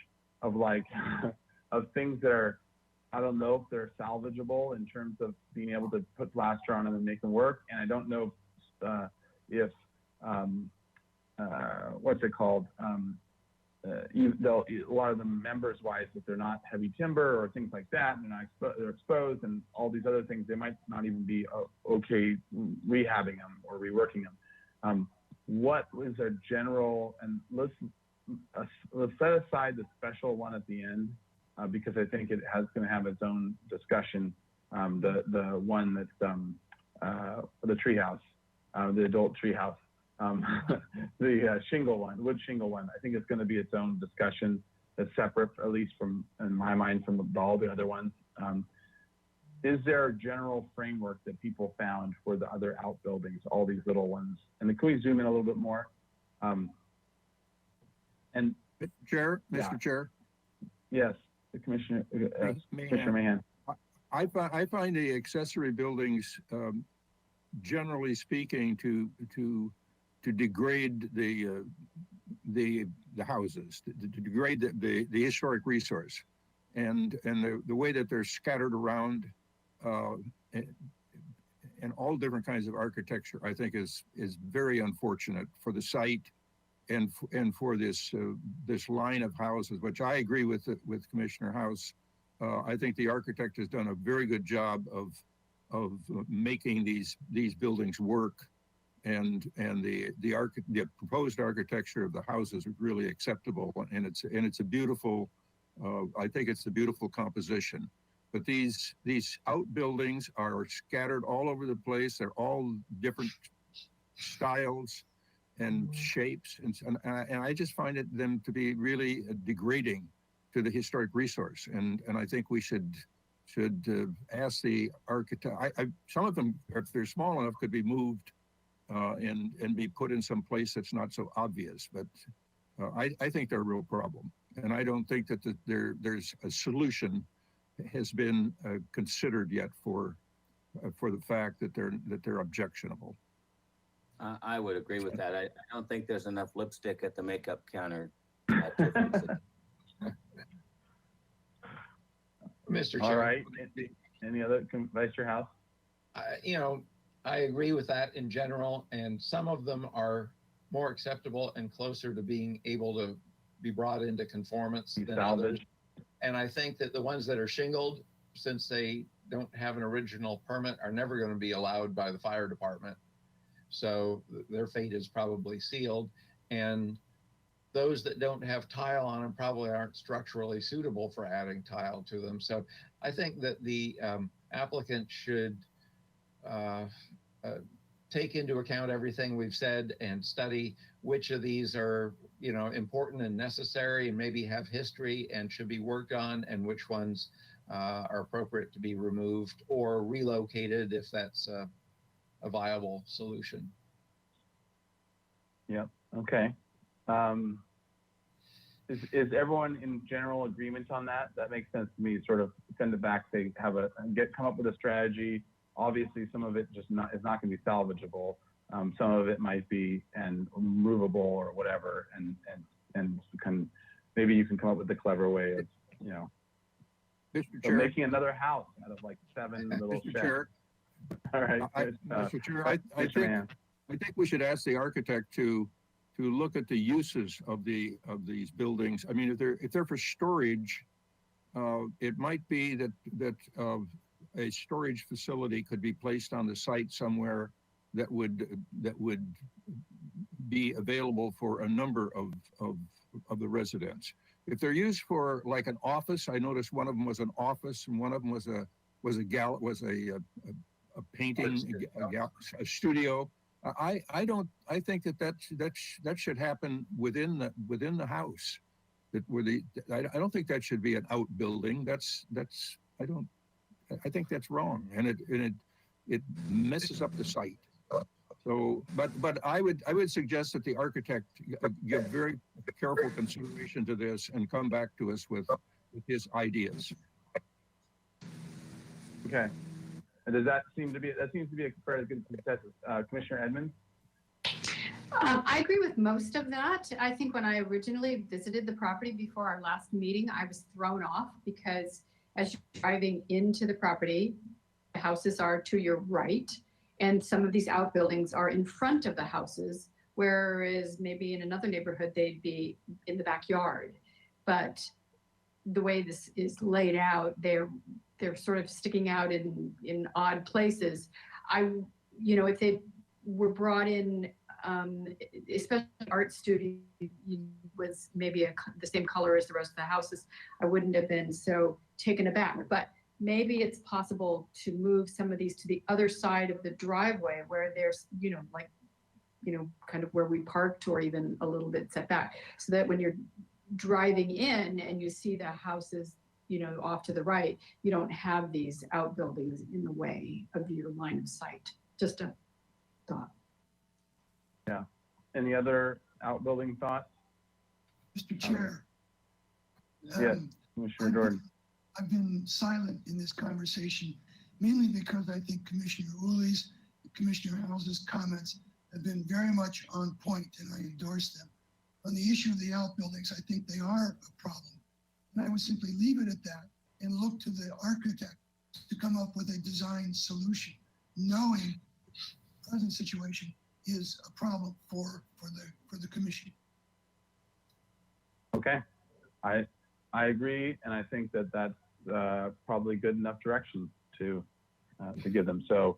of like, of things that are, I don't know if they're salvageable in terms of being able to put plaster on them and make them work. And I don't know if what's it called? A lot of them members wise, if they're not heavy timber or things like that, and they're exposed and all these other things, they might not even be okay rehabbing them or reworking them. What is our general, and let's set aside the special one at the end because I think it going to have its own discussion. The one that's the treehouse, the adult treehouse. The shingle one, wood shingle one, I think it's going to be its own discussion that's separate, at least from, in my mind, from all the other ones. Is there a general framework that people found for the other outbuildings, all these little ones? And then can we zoom in a little bit more? And Chair, Mr. Yeah. Chair. Yes, the Commissioner, Commissioner Mahan. I find the accessory buildings, generally speaking, to degrade the houses, to degrade the historic resource, and the way that they're scattered around, and all different kinds of architecture, I think is very unfortunate for the site, and for this line of houses, which I agree with Commissioner House. I think the architect has done a very good job of making these buildings work, and the proposed architecture of the houses is really acceptable, and it's a beautiful, I think it's a beautiful composition. But these outbuildings are scattered all over the place. They're all different styles and shapes, and I just find them to be really degrading to the historic resource, and I think we should ask the architect. Some of them, if they're small enough, could be moved and be put in some place that's not so obvious. But I think they're a real problem, and I don't think that there's a solution has been considered yet for the fact that they're objectionable. I would agree with that. I don't think there's enough lipstick at the makeup counter. To fix it. Mr. All Chair. right. Any other, Vice Chair House? I agree with that in general, and some of them are more acceptable and closer to being able to be brought into conformance than others. And I think that the ones that are shingled, since they don't have an original permit, are never going to be allowed by the fire department. So their fate is probably sealed. And those that don't have tile on them probably aren't structurally suitable for adding tile to them. So I think that the applicant should take into account everything we've said and study which of these are, important and necessary and maybe have history and should be worked on, and which ones are appropriate to be removed or relocated if that's a viable solution. Yep. Okay. Is everyone in general agreement on that? That makes sense to me. Sort of send it back. They come up with a strategy. Obviously, some of it is not going to be salvageable. Some of it might be movable or whatever, and maybe you can come up with a clever way of Mr. So Chair. making another house out of like 7 little Mr. sheds. Chair. All right. Mr. Chair, I Mr. Mann. think we should ask the architect to look at the uses of these buildings. I mean, if they're for storage, it might be that a storage facility could be placed on the site somewhere that would be available for a number of the residents. If they're used for like an office, I noticed one of them was an office and one of them was a painting, a studio. I think that should happen within the house. I don't think that should be an outbuilding. I think that's wrong, and it messes up the site. So, but I would suggest that the architect give very careful consideration to this and come back to us with his ideas. Okay. And does that seems to be a fairly good consensus? Commissioner Edmonds? I agree with most of that. I think when I originally visited the property before our last meeting, I was thrown off because as you're driving into the property, the houses are to your right, and some of these outbuildings are in front of the houses, whereas maybe in another neighborhood, they'd be in the backyard. But the way this is laid out, they're sort of sticking out in odd places. If they were brought in, especially art studio was maybe the same color as the rest of the houses, I wouldn't have been so taken aback. But maybe it's possible to move some of these to the other side of the driveway where there's, kind of where we parked or even a little bit set back, so that when you're driving in and you see the houses, off to the right, you don't have these outbuildings in the way of your line of sight. Just a thought. Yeah. Any other outbuilding thoughts? Mr. Chair. Yes, Commissioner Jordan. I've been silent in this conversation, mainly because I think Commissioner Wooley's and Commissioner House's comments have been very much on point, and I endorse them. On the issue of the outbuildings, I think they are a problem. And I would simply leave it at that and look to the architect to come up with a design solution, knowing the present situation is a problem for the commission. Okay, I agree, and I think that that's probably good enough direction to give them. So,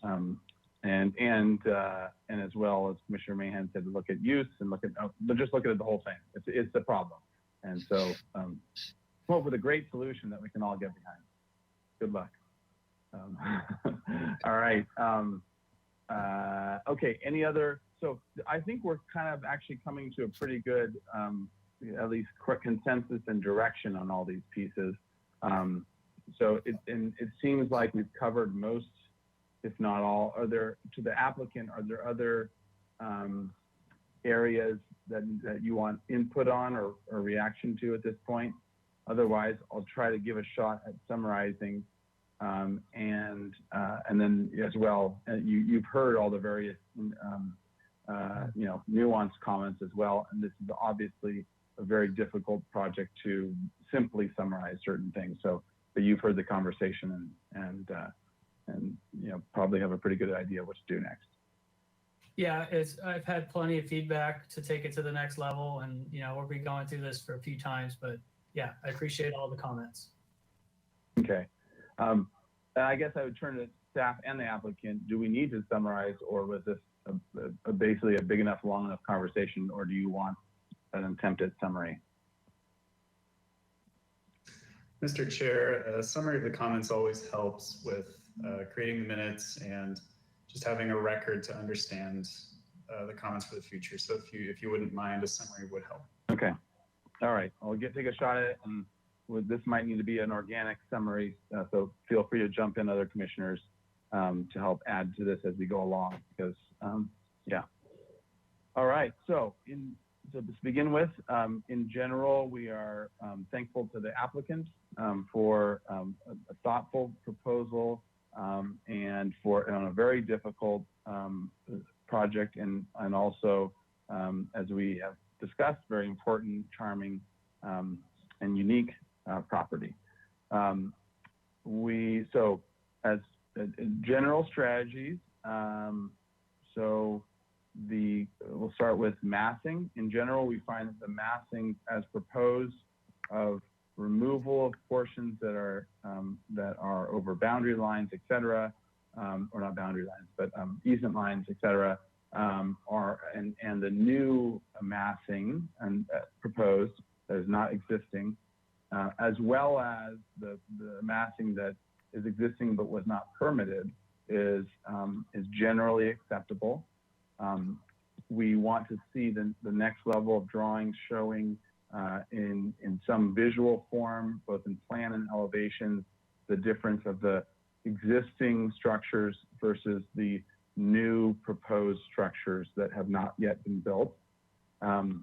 and as well as Commissioner Mahan said, look at use and just look at the whole thing. It's a problem, and so come up with a great solution that we can all get behind. Good luck. All right. Okay. Any other? So I think we're kind of actually coming to a pretty good, at least consensus and direction on all these pieces. So it seems like we've covered most, if not all. To the applicant, are there other areas that you want input on or reaction to at this point? Otherwise, I'll try to give a shot at summarizing. And then as well, you've heard all the various, nuanced comments as well. And this is obviously a very difficult project to simply summarize certain things. But you've heard the conversation and probably have a pretty good idea what to do next. Yeah, I've had plenty of feedback to take it to the next level, and we'll be going through this for a few times. But yeah, I appreciate all the comments. Okay. And I guess I would turn to staff and the applicant. Do we need to summarize, or was this basically a big enough, long enough conversation, or do you want an attempt at summary? Mr. Chair, a summary of the comments always helps with creating the minutes and just having a record to understand the comments for the future. So if you wouldn't mind, a summary would help. Okay. All right. I'll take a shot at it, and this might need to be an organic summary. So feel free to jump in, other commissioners, to help add to this as we go along. Because yeah. All right. So to begin with, in general, we are thankful to the applicant for a thoughtful proposal and on a very difficult project, and also, as we have discussed, very important, charming, and unique property. So as general strategies, we'll start with massing. In general, we find that the massing as proposed of removal of portions that are over boundary lines, et cetera, or not boundary lines, but easement lines, et cetera, and the new massing proposed that is not existing, as well as the massing that is existing but was not permitted, is generally acceptable. We want to see the next level of drawings showing in some visual form, both in plan and elevations, the difference of the existing structures versus the new proposed structures that have not yet been built. Let's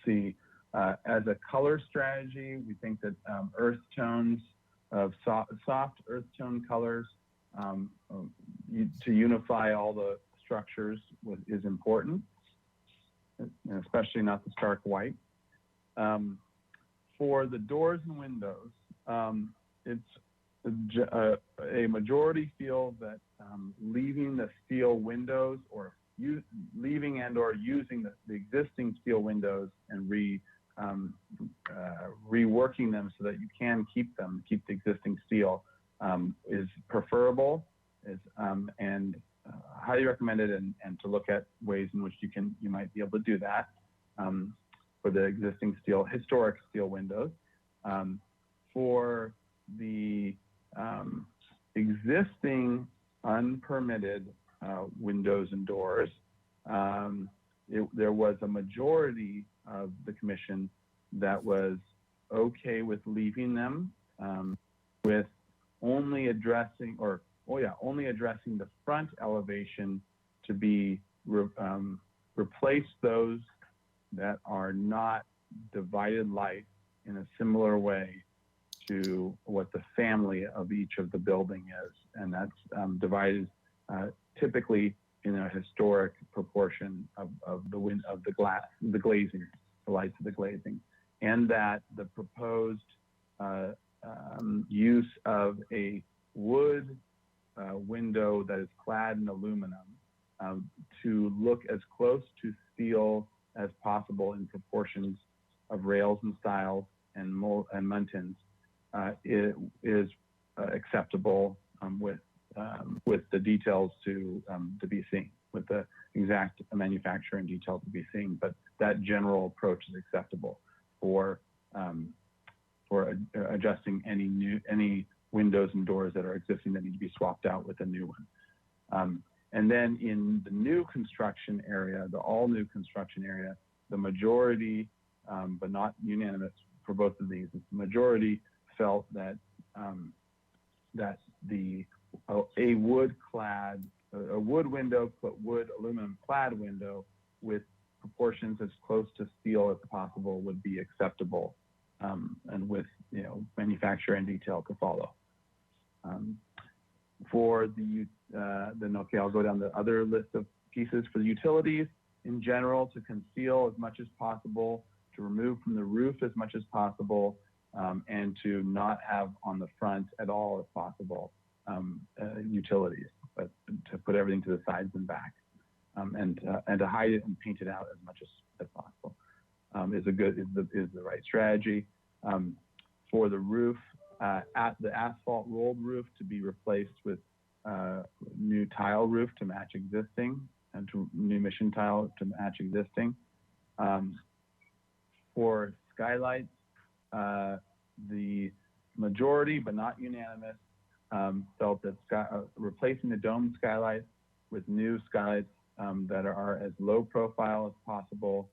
see, as a color strategy, we think that earth tones of soft earth tone colors to unify all the structures is important, and especially not the stark white. For the doors and windows, it's a majority feel that leaving the steel windows or leaving and or using the existing steel windows and reworking them so that you can keep the existing steel is preferable, and highly recommended, and to look at ways in which you might be able to do that for the existing historic steel windows. For the existing unpermitted windows and doors, there was a majority of the commission that was okay with leaving them, with only addressing the front elevation to be replace those that are not divided light in a similar way to what the family of each of the building is, and that's divided typically in a historic proportion of the glazing, the lights of the glazing, and that the proposed use of a wood window that is clad in aluminum to look as close to steel as possible in proportions of rails and stiles and muntins is acceptable with the details to be seen, with the exact manufacturing detail to be seen. But that general approach is acceptable for adjusting any windows and doors that are existing that need to be swapped out with a new one. And then in the new construction area, the all new construction area, the majority, but not unanimous for both of these, the majority felt that a wood window, but wood aluminum clad window with proportions as close to steel as possible would be acceptable, and with manufacturer and detail to follow. For then I'll go down the other list of pieces. For the utilities in general, to conceal as much as possible, to remove from the roof as much as possible, and to not have on the front at all if possible utilities, but to put everything to the sides and back, and to hide it and paint it out as much as possible is the right strategy. For the roof, the asphalt rolled roof to be replaced with new tile roof to match existing, and to new mission tile to match existing. For skylights, the majority, but not unanimous, felt that replacing the dome skylights with new skylights that are as low profile as possible,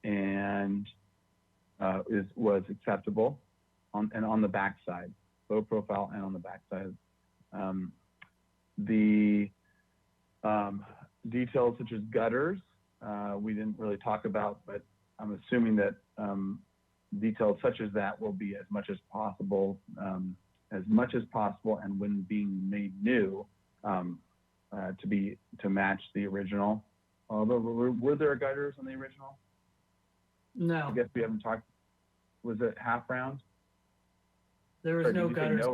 and was acceptable on the back side, low profile and on the back side. The details such as gutters, we didn't really talk about, but I'm assuming that details such as that will be as much as possible, and when being made new, to match the original. Although, were there gutters on the original? No. I guess we haven't talked. Was it half round? There was no gutters.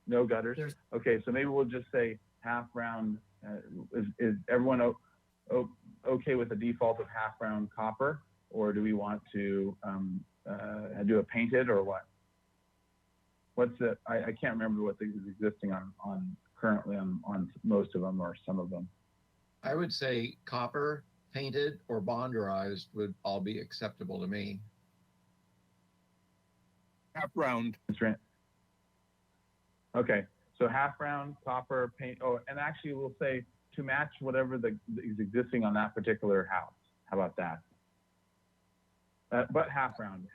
No gutters? Okay, so maybe we'll just say half round. Is everyone okay with the default of half round copper, or do we want to do a painted, or what? What's the? I can't remember what is existing currently on most of them or some of them. I would say copper, painted, or bonderized would all be acceptable to me. Half round. Okay, so half round, copper, paint. Oh, and actually we'll say to match whatever is existing on that particular house. How about that? But half round,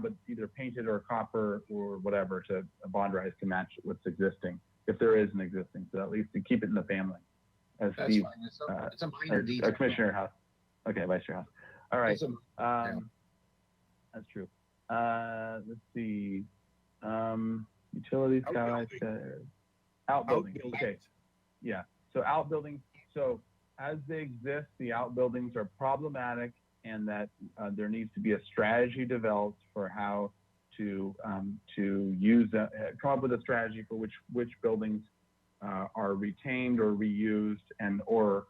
but either painted or copper or whatever to bonderize to match what's existing. if there is an existing, so at least to keep it in the family. As That's Steve, fine. It's a minor detail. Commissioner House. Okay, Vice Chair House. All right. It's a- That's true. Let's see. Utilities, skylights, outbuildings. Okay. Yeah. So outbuildings. So as they exist, the outbuildings are problematic, and that there needs to be a strategy developed for how to use come up with a strategy for which buildings are retained or reused and or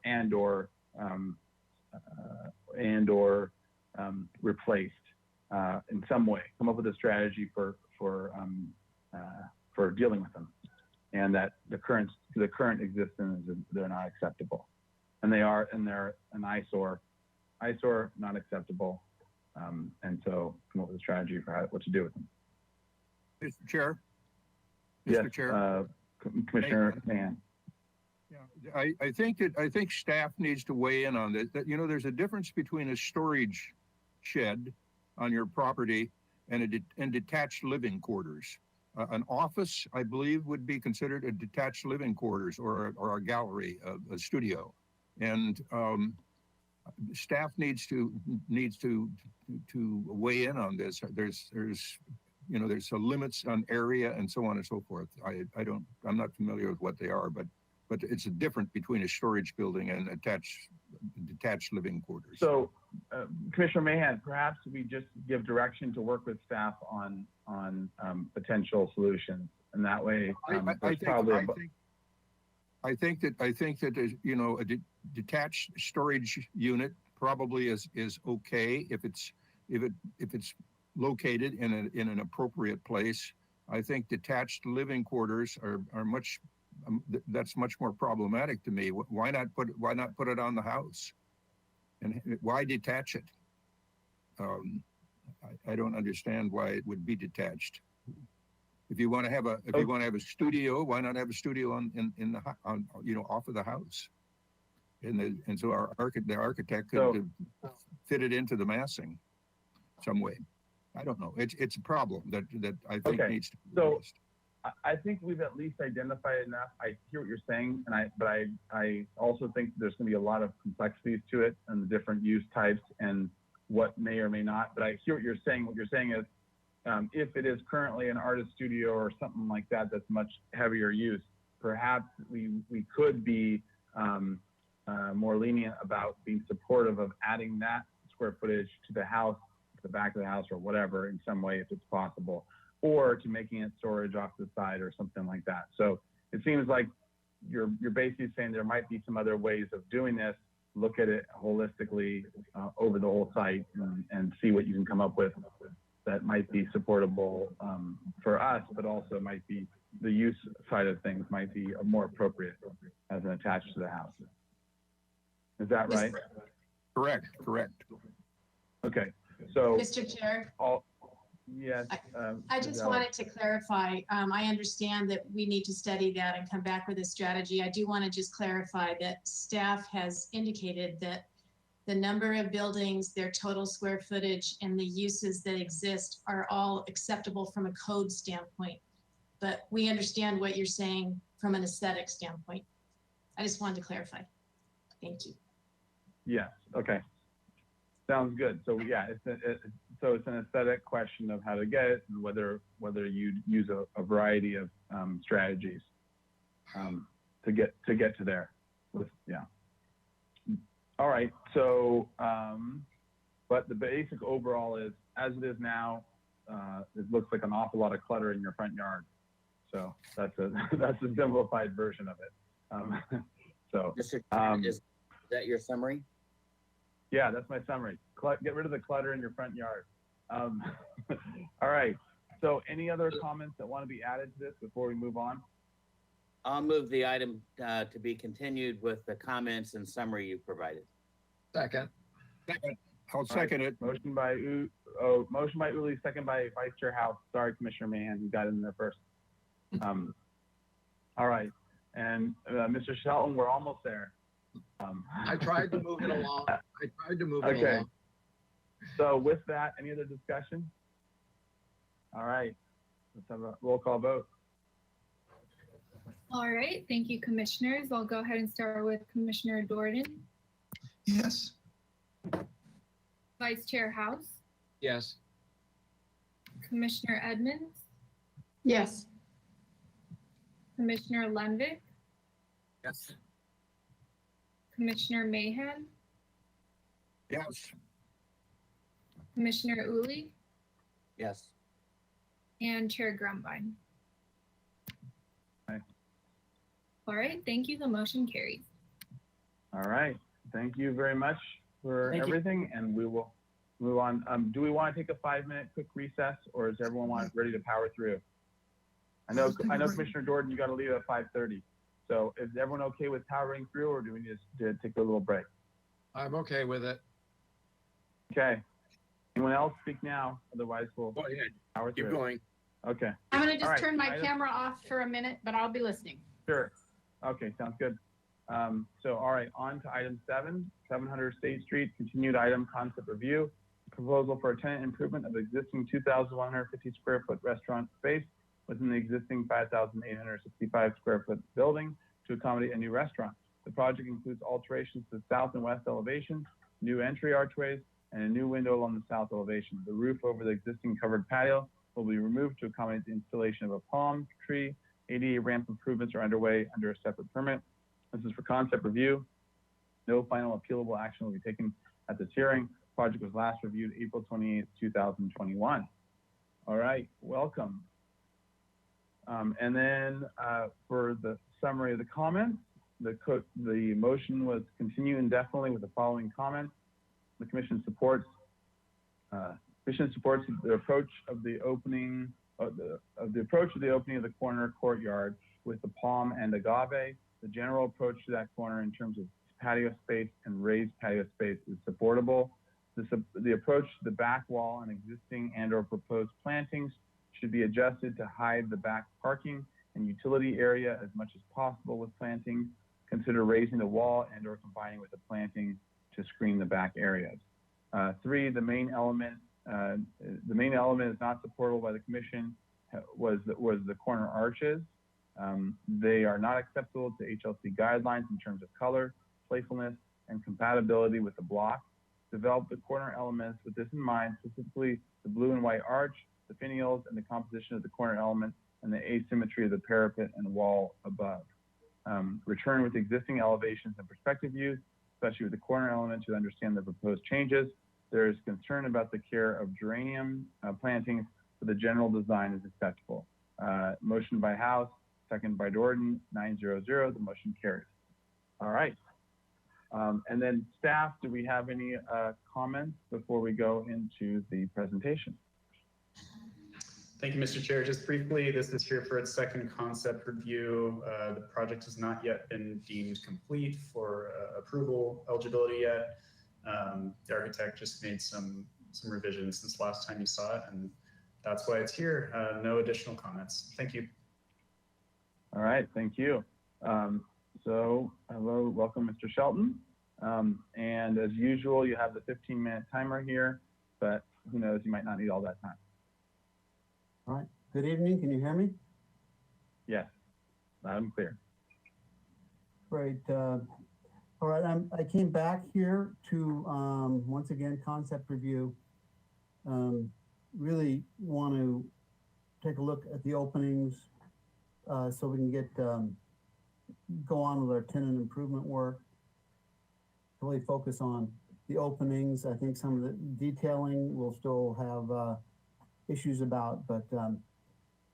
replaced in some way. Come up with a strategy for dealing with them, and that the current existence, they're not acceptable, and they're an eyesore, not acceptable, and so come up with a strategy for what to do with them. Mr. Chair? Yes, Mr. Chair? Commissioner Mann. Yeah, I think staff needs to weigh in on this. That, you know, there's a difference between a storage shed on your property and detached living quarters. An office, I believe, would be considered a detached living quarters or a gallery, a studio, and staff needs to weigh in on this. There's some limits on area and so on and so forth. I'm not familiar with what they are, but it's a difference between a storage building and detached living quarters. So, Commissioner Mahan, perhaps we just give direction to work with staff on potential solutions, and that way, I think that you know, a detached storage unit probably is okay if it's located in an appropriate place. I think detached living quarters are much that's much more problematic to me. Why not put it on the house, and why detach it? I don't understand why it would be detached. If you want to have a studio, why not have a studio on off of the house? And so the architect could fit it into the massing some way. I don't know. It's a problem that I think needs to be addressed. I think we've at least identified enough. I hear what you're saying, but I also think there's going to be a lot of complexities to it and the different use types and what may or may not. But I hear what you're saying. What you're saying is, if it is currently an artist studio or something like that, that's much heavier use, perhaps we could be more lenient about being supportive of adding that square footage to the house, to the back of the house, or whatever in some way if it's possible, or to making it storage off the side or something like that. So it seems like you're basically saying there might be some other ways of doing this. Look at it holistically over the whole site and see what you can come up with that might be supportable for us, but also might be the use side of things might be more appropriate as an attached to the house. Is that right? Correct. Okay. So, Mr. Chair. Yes. I just wanted to clarify. I understand that we need to study that and come back with a strategy. I do want to just clarify that staff has indicated that the number of buildings, their total square footage, and the uses that exist are all acceptable from a code standpoint. But we understand what you're saying from an aesthetic standpoint. I just wanted to clarify. Thank you. Yes. Okay. Sounds good. So yeah, it's an aesthetic question of how to get it and whether you use a variety of strategies to get to there. All right. So, but the basic overall is as it is now. It looks like an awful lot of clutter in your front yard. So that's a simplified version of it. Is that your summary? Yeah, that's my summary. Get rid of the clutter in your front yard. All right. So any other comments that want to be added to this before we move on? I'll move the item to be continued with the comments and summary you provided. Second. I'll second it. Motion by Uli, second by Vice Chair House. Sorry, Commissioner Mahan, you got in there first. All right. And Mr. Shelton, we're almost there. I tried to move it along. Okay. So with that, any other discussion? All right. Let's have a roll call vote. All right, thank you, commissioners. I'll go ahead and start with Commissioner Jordan, Yes. Vice Chair House, Yes. Commissioner Edmonds, Yes. Commissioner Lenvick, Yes. Commissioner Mahan, Yes. Commissioner Uli, Yes. and Chair Grumbine. Aye. All right, thank you. The motion carries. All right. Thank you very much for Thank you. everything, and we will move on. Do we want to take a 5-minute quick recess, or is everyone ready to power through? I know, Let's take a break. Commissioner Jordan, you got to leave at 5:30. So is everyone okay with powering through, or do we just take a little break? I'm okay with it. Okay. Anyone else speak now? Otherwise, we'll Go ahead, power keep through. going. Okay. I'm gonna All just right, turn my item- camera off for a minute, but I'll be listening. Sure. Okay, sounds good. So, all right, on to item 7, 700 State Street, continued item concept review. Proposal for a tenant improvement of existing 2,150 square foot restaurant space within the existing 5,865 square foot building to accommodate a new restaurant. The project includes alterations to the south and west elevations, new entry archways, and a new window along the south elevation. The roof over the existing covered patio will be removed to accommodate the installation of a palm tree. ADA ramp improvements are underway under a separate permit. This is for concept review. No final appealable action will be taken at this hearing. Project was last reviewed April 28th, 2021. All right, welcome. And then for the summary of the comments, the motion was continue indefinitely with the following comments. The commission supports the approach of the opening of the corner courtyard with the palm and agave. The general approach to that corner in terms of patio space and raised patio space is supportable. The approach to the back wall and existing and/or proposed plantings should be adjusted to hide the back parking and utility area as much as possible with plantings. Consider raising the wall and/or combining with the planting to screen the back areas. 3, the main element is not supportable by the commission was the corner arches. They are not acceptable to HLC guidelines in terms of color, playfulness, and compatibility with the block. Develop the corner elements with this in mind, specifically the blue and white arch, the finials, and the composition of the corner element, and the asymmetry of the parapet and wall above. Return with existing elevations and perspective views, especially with the corner element, to understand the proposed changes. There is concern about the care of geranium plantings, but the general design is acceptable. Motion by House, second by Jordan, 900, the motion carries. All right. And then staff, do we have any comments before we go into the presentation? Thank you, Mr. Chair. Just briefly, this is here for its second concept review. The project has not yet been deemed complete for approval eligibility yet. The architect just made some revisions since last time you saw it, and that's why it's here. No additional comments. Thank you. All right, thank you. So, hello, welcome, Mr. Shelton. And as usual, you have the 15-minute timer here, but who knows, you might not need all that time. All right. Good evening. Can you hear me? Yes, loud and clear. Great. All right. I came back here to once again concept review. Really want to take a look at the openings so we can get go on with our tenant improvement work. Really focus on the openings. I think some of the detailing we'll still have issues about, but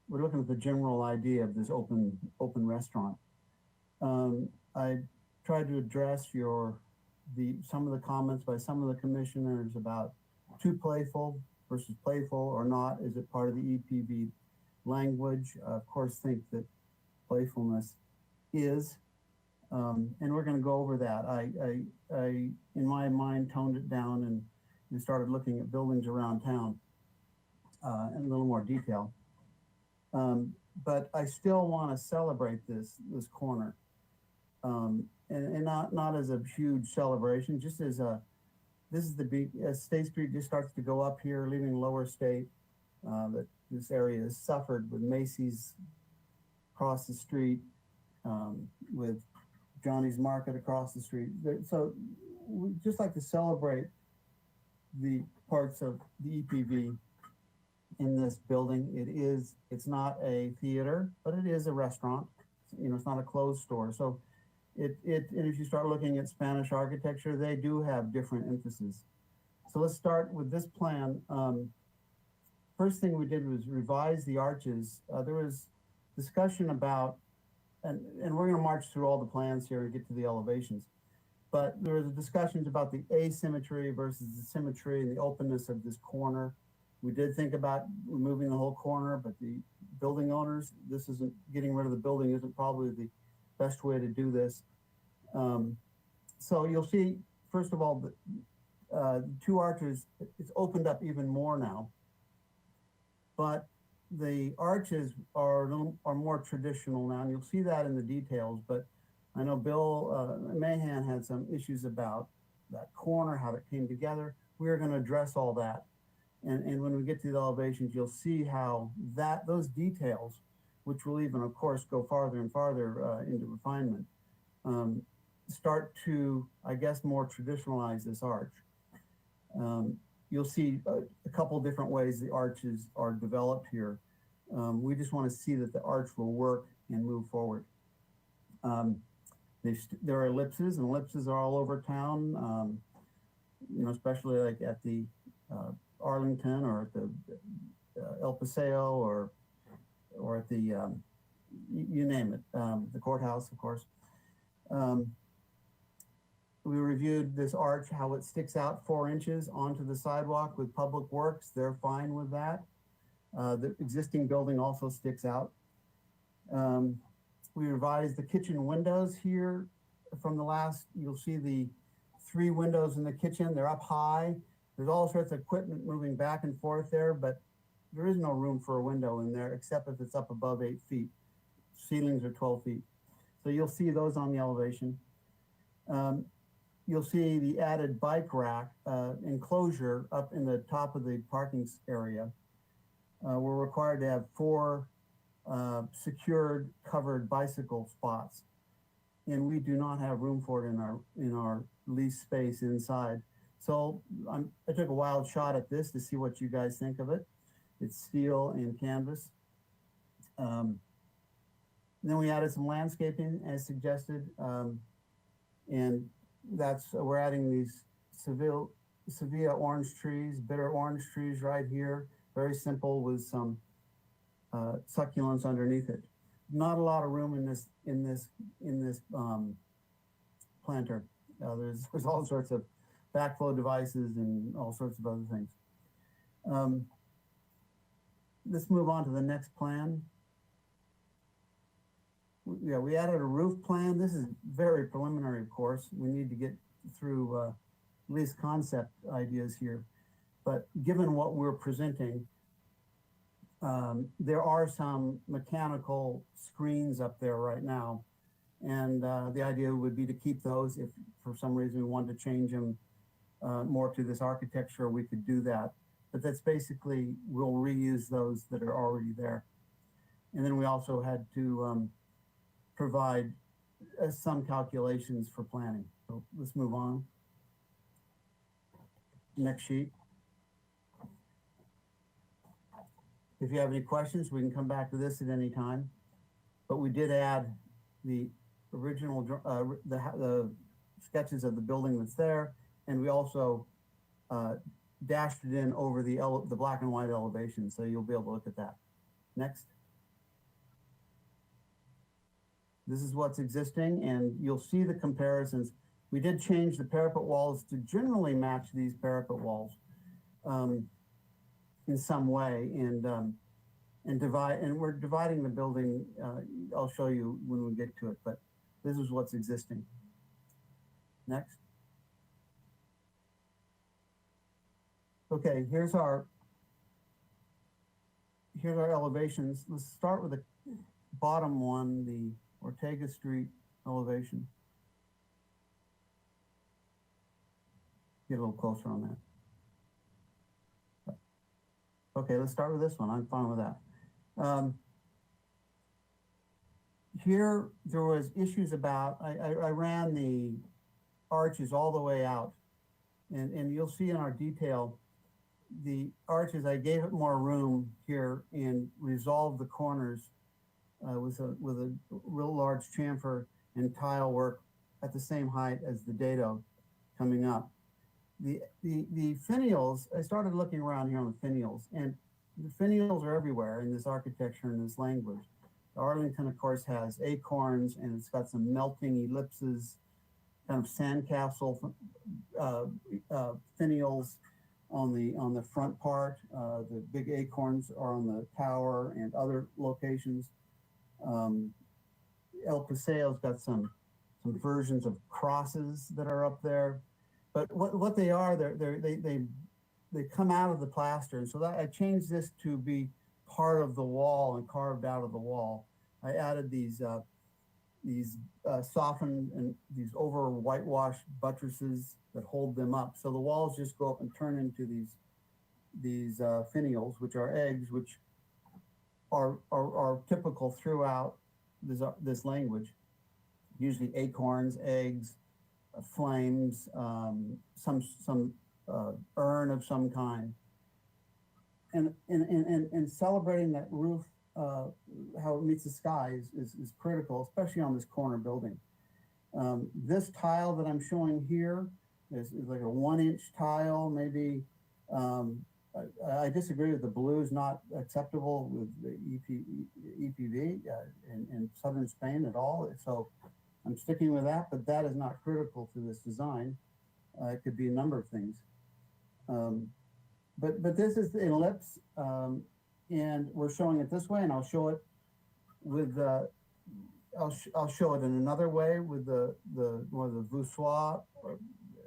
we're looking at the general idea of this open restaurant. I tried to address some of the comments by some of the commissioners about too playful versus playful or not. Is it part of the EPB language? Of course, think that playfulness is, and we're going to go over that. I in my mind toned it down and started looking at buildings around town in a little more detail. But I still want to celebrate this corner, and not as a huge celebration, just as this is as State Street just starts to go up here, leaving Lower State. That this area has suffered with Macy's across the street, with Johnny's Market across the street. So we just like to celebrate the parts of the EPV in this building. It's not a theater, but it is a restaurant. You know, it's not a closed store. So and if you start looking at Spanish architecture, they do have different emphasis. So let's start with this plan. First thing we did was revise the arches. There was discussion about, and we're going to march through all the plans here and get to the elevations. But there was discussions about the asymmetry versus the symmetry and the openness of this corner. We did think about removing the whole corner, but the building owners, getting rid of the building isn't probably the best way to do this. So you'll see, first of all, the two arches, it's opened up even more now. But the arches are more traditional now, and you'll see that in the details. But I know Bill Mahan had some issues about that corner, how it came together. We're going to address all that. And when we get to the elevations, you'll see how those details, which will even, of course, go farther and farther into refinement, start to, I guess, more traditionalize this arch. You'll see a couple different ways the arches are developed here. We just want to see that the arch will work and move forward. There are ellipses, and ellipses are all over town, you know, especially like at the Arlington or at the El Paseo or at the, you name it, the courthouse, of course. We reviewed this arch, how it sticks out 4 inches onto the sidewalk with Public Works. They're fine with that. The existing building also sticks out. We revised the kitchen windows here from the last. You'll see the 3 windows in the kitchen. They're up high. There's all sorts of equipment moving back and forth there, but there is no room for a window in there except if it's up above 8 feet. Ceilings are 12 feet. So you'll see those on the elevation. You'll see the added bike rack enclosure up in the top of the parking area. We're required to have 4 secured covered bicycle spots, and we do not have room for it in our lease space inside. So I took a wild shot at this to see what you guys think of it. It's steel and canvas. Then we added some landscaping as suggested, and we're adding these Sevilla orange trees, bitter orange trees right here. Very simple with some succulents underneath it. Not a lot of room in this planter. There's all sorts of backflow devices and all sorts of other things. Let's move on to the next plan. We added a roof plan. This is very preliminary, of course. We need to get through at least concept ideas here. But given what we're presenting, there are some mechanical screens up there right now. And the idea would be to keep those. If for some reason we wanted to change them more to this architecture, we could do that. But that's basically, we'll reuse those that are already there. And then we also had to provide some calculations for planning. So let's move on. Next sheet. If you have any questions, we can come back to this at any time. But we did add the original, the sketches of the building that's there, and we also dashed it in over the black and white elevation, so you'll be able to look at that. Next. This is what's existing, and you'll see the comparisons. We did change the parapet walls to generally match these parapet walls in some way, and we're dividing the building. I'll show you when we get to it, but this is what's existing. Next. Okay, here's our elevations. Let's start with the bottom one, the Ortega Street elevation. Get a little closer on that. Okay, let's start with this one. I'm fine with that. here there was issues about, I ran the arches all the way out. And you'll see in our detail, the arches, I gave it more room here and resolved the corners with a real large chamfer and tile work at the same height as the dado coming up. The finials, I started looking around here on the finials, and the finials are everywhere in this architecture and this language. Arlington, of course, has acorns, and it's got some melting ellipses, kind of sandcastle finials on the front part. The big acorns are on the tower and other locations. El Paseo's got some versions of crosses that are up there, but what they are, they come out of the plaster, and so that I changed this to be part of the wall and carved out of the wall. I added these softened and these over whitewashed buttresses that hold them up, so the walls just go up and turn into these finials, which are eggs, which are typical throughout this language. Usually acorns, eggs, flames, some urn of some kind, and celebrating that roof, how it meets the sky is critical, especially on this corner building. This tile that I'm showing here is like a 1-inch tile, maybe. I disagree with the blue is not acceptable with the EPV in southern Spain at all. So I'm sticking with that, but that is not critical to this design. It could be a number of things. But this is the ellipse, and we're showing it this way, and I'll show it with I'll show it in another way with the voussoir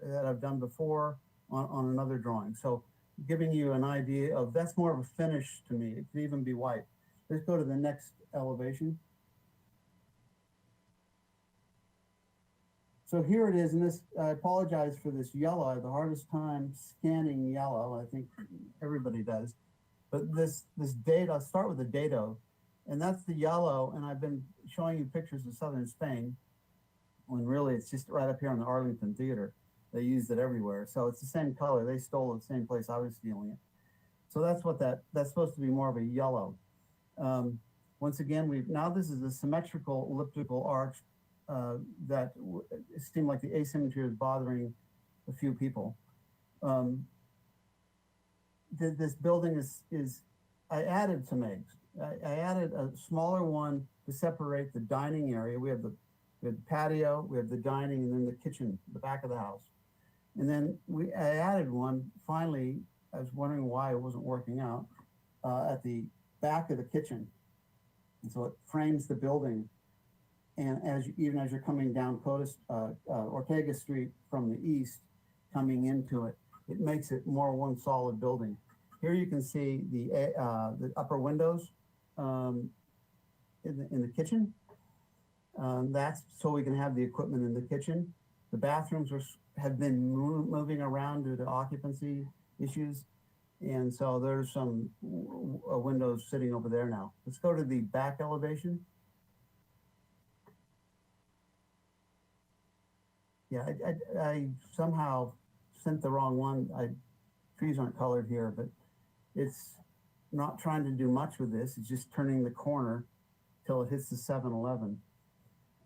that I've done before on another drawing. So giving you an idea of, that's more of a finish to me. It could even be white. Let's go to the next elevation. So here it is, and this, I apologize for this yellow. I have the hardest time scanning yellow. I think everybody does. But this dado, I'll start with the dado, and that's the yellow, and I've been showing you pictures of southern Spain, when really it's just right up here on the Arlington Theater. They used it everywhere. So it's the same color. They stole it the same place I was stealing it. So that's what that's supposed to be, more of a yellow. Once again, now this is a symmetrical elliptical arch that it seemed like the asymmetry was bothering a few people. This building is I added some eggs. I added a smaller one to separate the dining area. We have the patio, we have the dining, and then the kitchen, the back of the house. And then I added one, finally, I was wondering why it wasn't working out, at the back of the kitchen. And so it frames the building. And even as you're coming down Ortega Street from the east, coming into it, it makes it more one solid building. Here you can see the upper windows in the kitchen. That's so we can have the equipment in the kitchen. The bathrooms have been moving around due to occupancy issues. And so there's some windows sitting over there now. Let's go to the back elevation. Yeah, I somehow sent the wrong one. Trees aren't colored here, but it's not trying to do much with this. It's just turning the corner till it hits the 7-Eleven.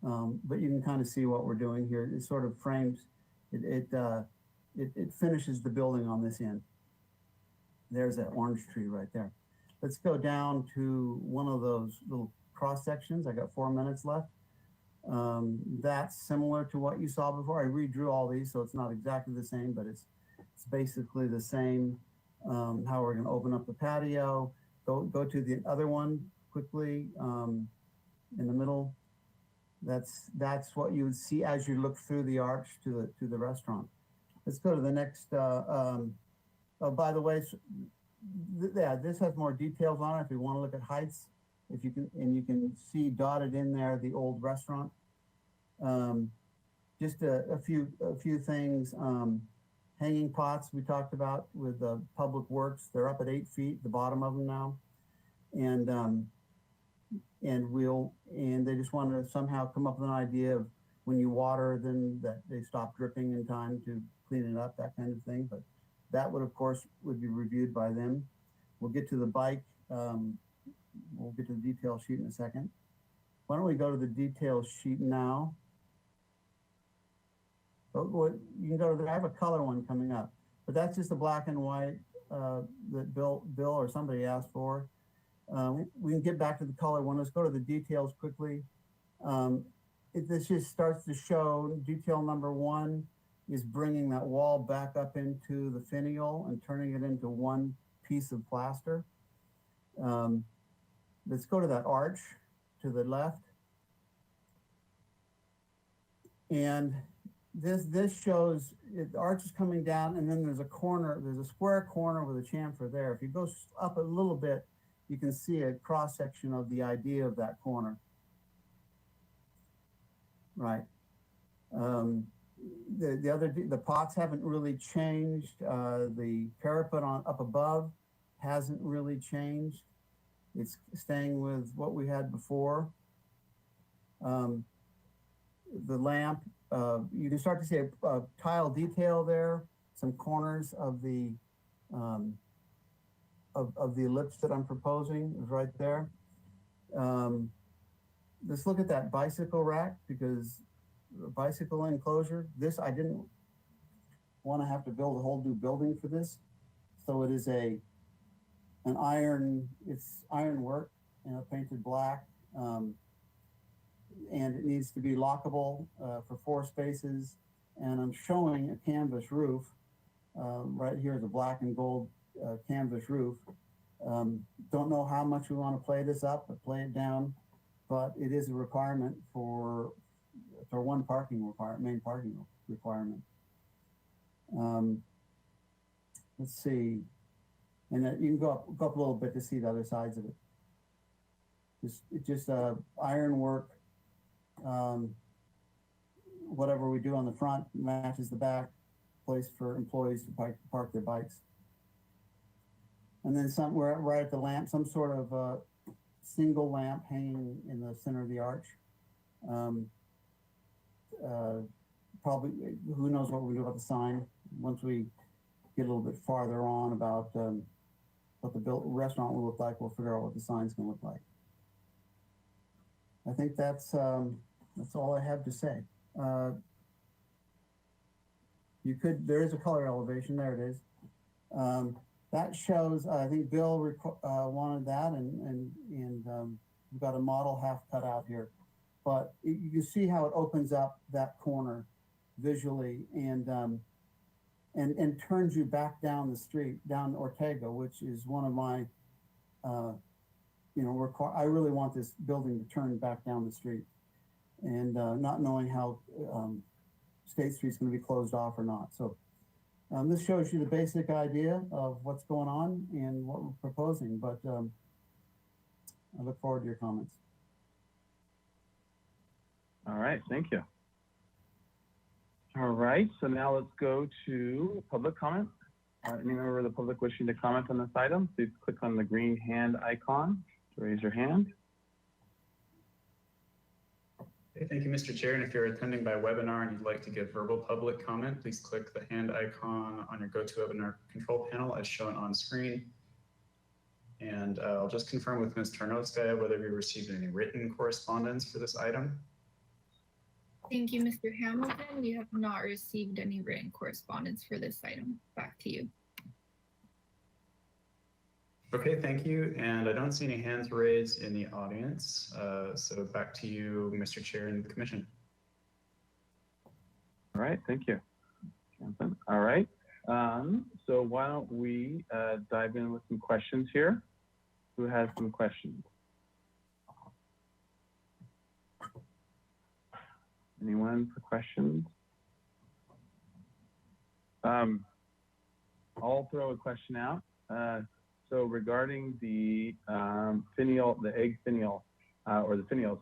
But you can kind of see what we're doing here. It sort of frames, it finishes the building on this end. There's that orange tree right there. Let's go down to one of those little cross sections. I got 4 minutes left. That's similar to what you saw before. I redrew all these, so it's not exactly the same, but it's basically the same. How we're going to open up the patio. Go to the other one quickly in the middle. That's what you would see as you look through the arch to the restaurant. Let's go to the next. Oh, by the way, this has more details on it. If you want to look at heights, if you can, and you can see dotted in there the old restaurant. Just a few things. Hanging pots we talked about with the Public Works. They're up at 8 feet, the bottom of them now, and and they just want to somehow come up with an idea of when you water, then that they stop dripping in time to clean it up, that kind of thing. But that would, of course, would be reviewed by them. We'll get to the bike. We'll get to the detail sheet in a second. Why don't we go to the detail sheet now? You can go to I have a color one coming up, but that's just the black and white that Bill or somebody asked for. We can get back to the color one. Let's go to the details quickly. This just starts to show detail number one is bringing that wall back up into the finial and turning it into one piece of plaster. Let's go to that arch to the left. And this shows the arch is coming down, and then there's a corner, there's a square corner with a chamfer there. If you go up a little bit, you can see a cross section of the idea of that corner. Right. The pots haven't really changed. The parapet up above hasn't really changed. It's staying with what we had before. The lamp, you can start to see a tile detail there, some corners of the ellipse that I'm proposing is right there. Let's look at that bicycle rack, because the bicycle enclosure, this, I didn't want to have to build a whole new building for this. So it is it's ironwork, painted black. And it needs to be lockable for 4 spaces. And I'm showing a canvas roof. Right here is a black and gold canvas roof. Don't know how much we want to play this up, but play it down. But it is a requirement for one main parking requirement. Let's see. And you can go up a little bit to see the other sides of it. Just ironwork. Whatever we do on the front matches the back, place for employees to park their bikes. And then somewhere right at the lamp, some sort of single lamp hanging in the center of the arch. Probably, who knows what we do about the sign once we get a little bit farther on about what the restaurant will look like. We'll figure out what the sign's gonna look like. I think that's all I have to say. There is a color elevation, there it is. That shows, I think Bill wanted that, and we've got a model half cut out here. But you see how it opens up that corner visually and turns you back down the street, down Ortega, which is one of my, I really want this building to turn back down the street, and not knowing how State Street's going to be closed off or not. So this shows you the basic idea of what's going on and what we're proposing, but I look forward to your comments. All right, thank you. All right, so now let's go to public comment. Any member of the public wishing to comment on this item, please click on the green hand icon to raise your hand. Okay, thank you, Mr. Chair. And if you're attending by webinar and you'd like to give verbal public comment, please click the hand icon on your GoToWebinar control panel as shown on screen. And I'll just confirm with Ms. Tarnowskaya whether we received any written correspondence for this item. Thank you, Mr. Hamilton. We have not received any written correspondence for this item. Back to you. Okay, thank you. And I don't see any hands raised in the audience. So back to you, Mr. Chair and the Commission. All right, thank you. All right, so why don't we dive in with some questions here? Who has some questions? Anyone for questions? I'll throw a question out. So regarding the finial, the egg finial, or the finials,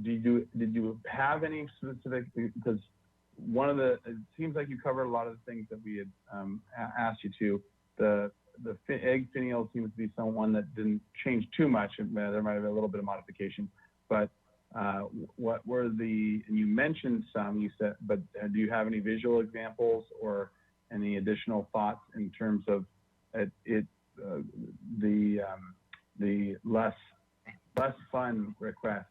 did you have any specific, because it seems like you covered a lot of the things that we had asked you to. The egg finial seems to be someone that didn't change too much. There might have been a little bit of modification, but what were and you mentioned some, you said, but do you have any visual examples or any additional thoughts in terms of the less fun request,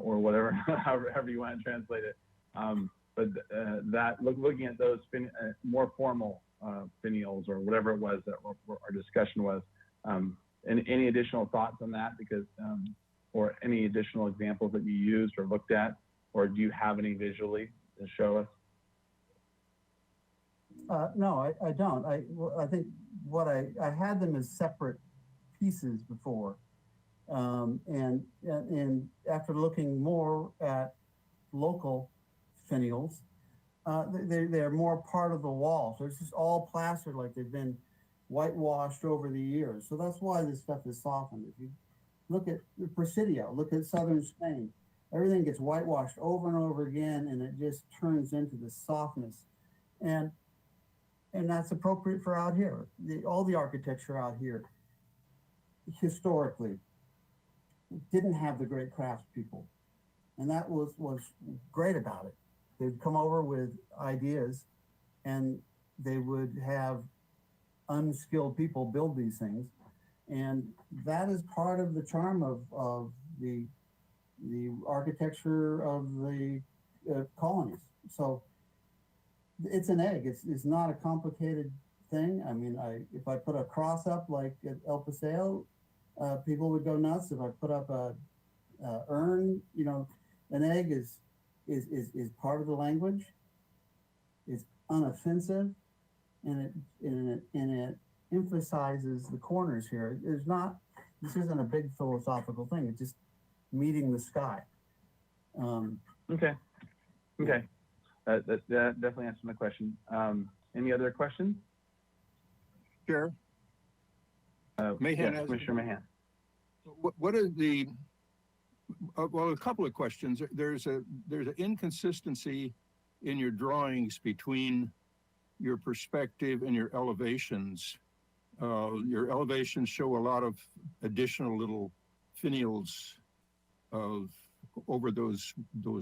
or whatever, however you want to translate it. But looking at those more formal finials or whatever it was that our discussion was, and any additional thoughts on that, because or any additional examples that you used or looked at, or do you have any visually to show us? No, I don't. I think I had them as separate pieces before. And after looking more at local finials, they're more part of the wall. So it's just all plastered like they've been whitewashed over the years. So that's why this stuff is softened. If you look at Presidio, look at southern Spain, everything gets whitewashed over and over again, and it just turns into this softness. And that's appropriate for out here. All the architecture out here, historically, didn't have the great craftspeople. And that was great about it. They'd come over with ideas, and they would have unskilled people build these things. And that is part of the charm of the architecture of the colonies. So it's an egg. It's not a complicated thing. I mean, if I put a cross up like at El Paseo, people would go nuts. If I put up a urn, an egg is part of the language. It's unoffensive, and it emphasizes the corners here. This isn't a big philosophical thing. It's just meeting the sky. Okay. That definitely answers my question. Any other questions? Chair. Mahan, yes, Commissioner Mahan. What are the? Well, a couple of questions. There's an inconsistency in your drawings between your perspective and your elevations. Your elevations show a lot of additional little finials over those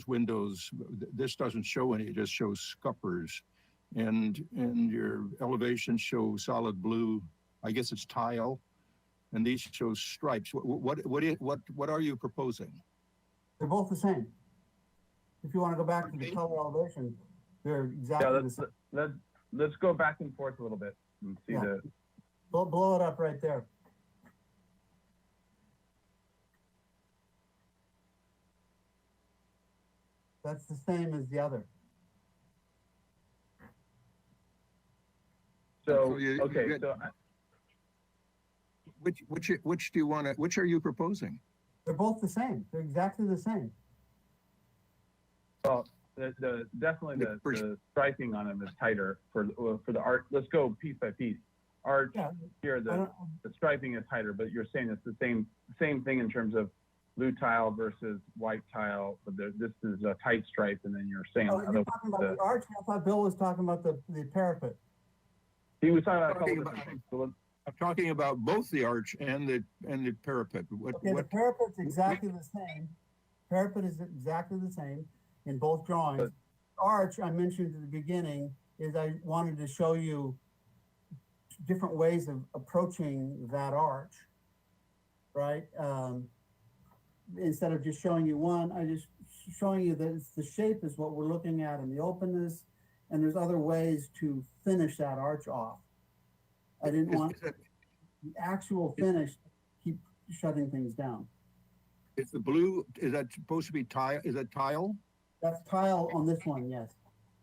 windows. This doesn't show any; it just shows scuppers. And your elevations show solid blue. I guess it's tile, and these show stripes. What are you proposing? They're both the same. If you want to go back to the color elevation, they're exactly the same. Let's go back and forth a little bit and see the. Blow it up right there. That's the same as the other. So which do you want to? Which are you proposing? They're both the same. They're exactly the same. Well, definitely the striping on them is tighter for the art. Let's go piece by piece. Art here, the striping is tighter, but you're saying it's the same thing in terms of blue tile versus white tile. But this is a tight stripe, and then you're saying. You're talking about the arch. I thought Bill was talking about the parapet. He was talking about a couple different things. I'm talking about both the arch and the parapet. The parapet's exactly the same. Parapet is exactly the same in both drawings. Arch, I mentioned at the beginning, is I wanted to show you different ways of approaching that arch, right? Instead of just showing you one, I just showing you that the shape is what we're looking at and the openness, and there's other ways to finish that arch off. I didn't want the actual finish to keep shutting things down. Is the blue, is that supposed to be tile? Is that tile? That's tile on this one, yes.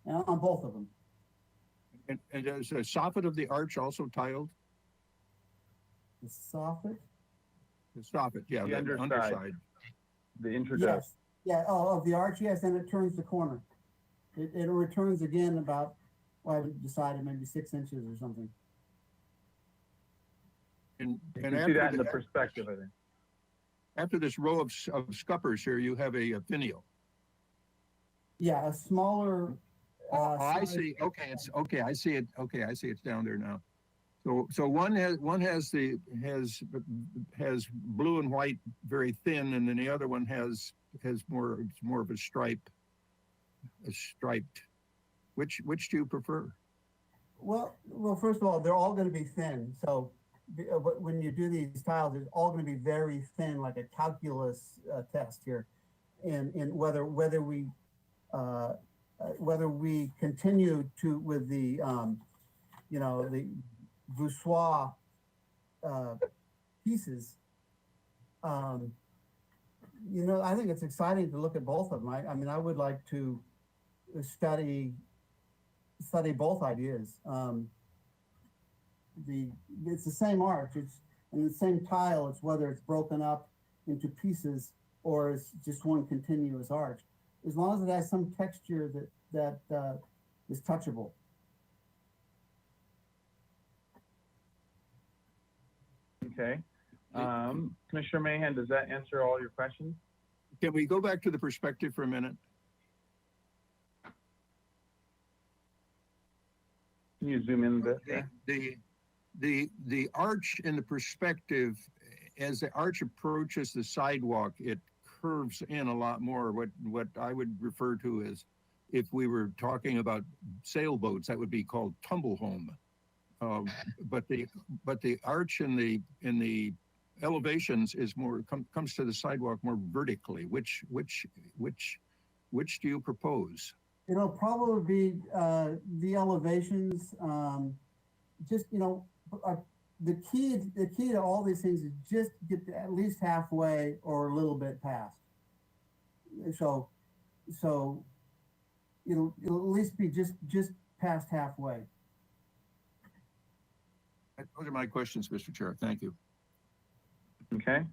On both of them. And is the soffit of the arch also tiled? The soffit? The soffit, yeah, the underside. The introduction. Yes. Yeah, of the arch, yes, and it turns the corner. It returns again about, well, I haven't decided, maybe 6 inches or something. And you can see that in the perspective, I think. After this row of scuppers here, you have a finial. Yeah, a smaller. I see. Okay, I see it. Okay, I see it's down there now. So one has blue and white very thin, and then the other one has more of a striped. Which do you prefer? Well, first of all, they're all going to be thin. So when you do these tiles, it's all going to be very thin, like a calculus test here, and whether we continue to with the the voussoir pieces. I think it's exciting to look at both of them. I mean, I would like to study both ideas. It's the same arch, it's and the same tile. It's whether it's broken up into pieces or it's just one continuous arch. As long as it has some texture that is touchable. Okay. Commissioner Mahan, does that answer all your questions? Can we go back to the perspective for a minute? Can you zoom in a bit? The arch in the perspective, as the arch approaches the sidewalk, it curves in a lot more. What I would refer to as, if we were talking about sailboats, that would be called tumble home. But the arch in the elevations is more comes to the sidewalk more vertically. Which do you propose? It'll probably be the elevations. The key to all these things is just get at least halfway or a little bit past. So it'll at least be just past halfway. Those are my questions, Mr. Chair. Thank you. Okay.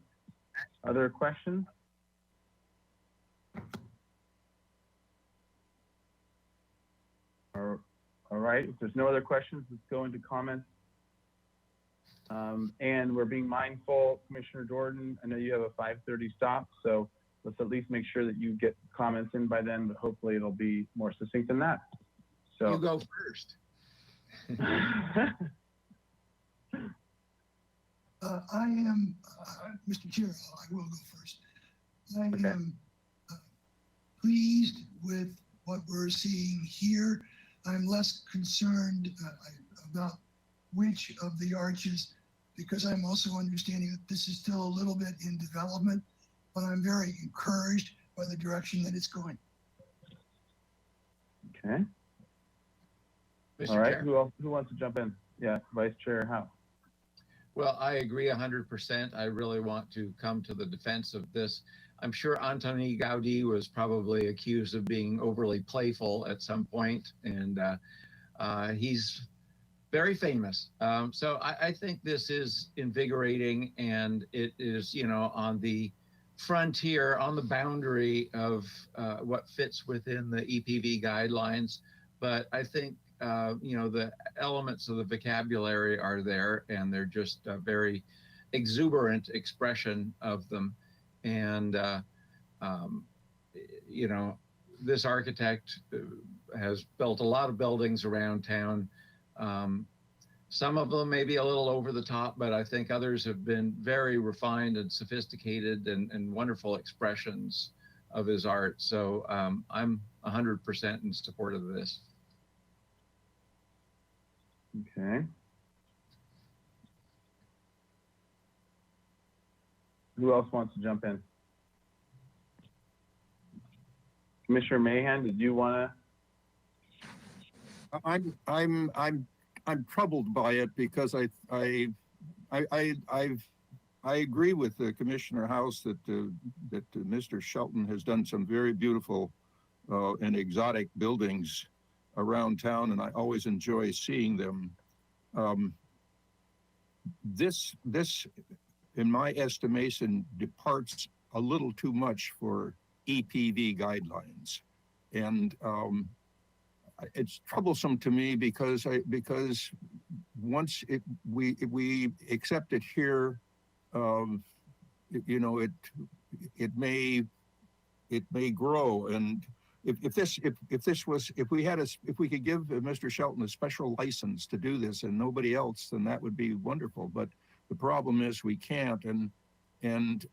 Other questions? All right. If there's no other questions, let's go into comments. And we're being mindful, Commissioner Jordan, I know you have a 5:30 stop, so let's at least make sure that you get comments in by then, but hopefully it'll be more succinct than that. So You go first. I am, Mr. Chair, I will go first. I am pleased with what we're seeing here. I'm less concerned about which of the arches, because I'm also understanding that this is still a little bit in development, but I'm very encouraged by the direction that it's going. Okay. Mr. All right. Chair. Who wants to jump in? Yeah, Vice Chair Howe. Well, I agree 100%. I really want to come to the defense of this. I'm sure Antoni Gaudí was probably accused of being overly playful at some point, and he's very famous. So I think this is invigorating, and it is, on the frontier, on the boundary of what fits within the EPV guidelines. But I think the elements of the vocabulary are there, and they're just a very exuberant expression of them. And, this architect has built a lot of buildings around town. Some of them may be a little over the top, but I think others have been very refined and sophisticated and wonderful expressions of his art. So I'm 100% in support of this. Okay. Who else wants to jump in? Commissioner Mahan, did you want to? I'm troubled by it because I agree with the Commissioner House that Mr. Shelton has done some very beautiful and exotic buildings around town, and I always enjoy seeing them. This, in my estimation, departs a little too much for EPV guidelines, and it's troublesome to me because once we accept it here, it may grow, and if we could give Mr. Shelton a special license to do this and nobody else, then that would be wonderful. But the problem is we can't. And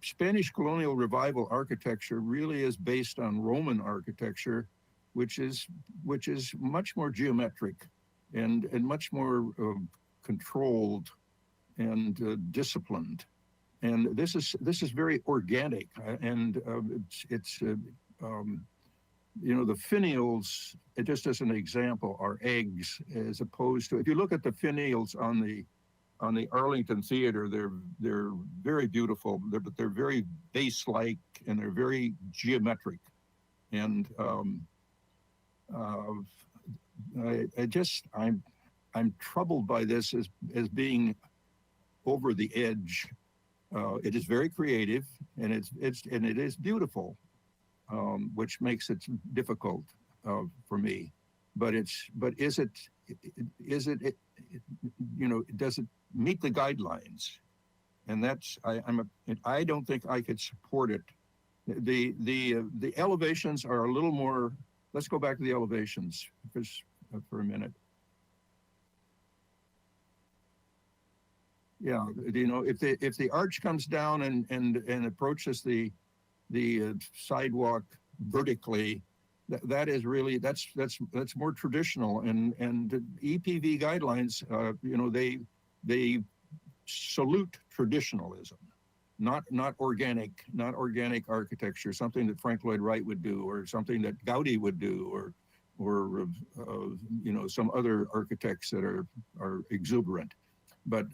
Spanish colonial revival architecture really is based on Roman architecture, which is much more geometric and much more controlled and disciplined. And this is very organic, and it's you know, the finials, just as an example, are eggs, as opposed to, if you look at the finials on the Arlington Theater, they're very beautiful, but they're very base-like and they're very geometric. And I'm troubled by this as being over the edge. It is very creative and it is beautiful, which makes it difficult for me. But is it you know, does it meet the guidelines? And that's I don't think I could support it. The elevations are a little more. Let's go back to the elevations for a minute. Yeah, you know, if the arch comes down and approaches the sidewalk vertically, that is really that's more traditional, and EPV guidelines, you know, they salute traditionalism, not organic architecture, something that Frank Lloyd Wright would do, or something that Gaudi would do, or you know, some other architects that are exuberant. But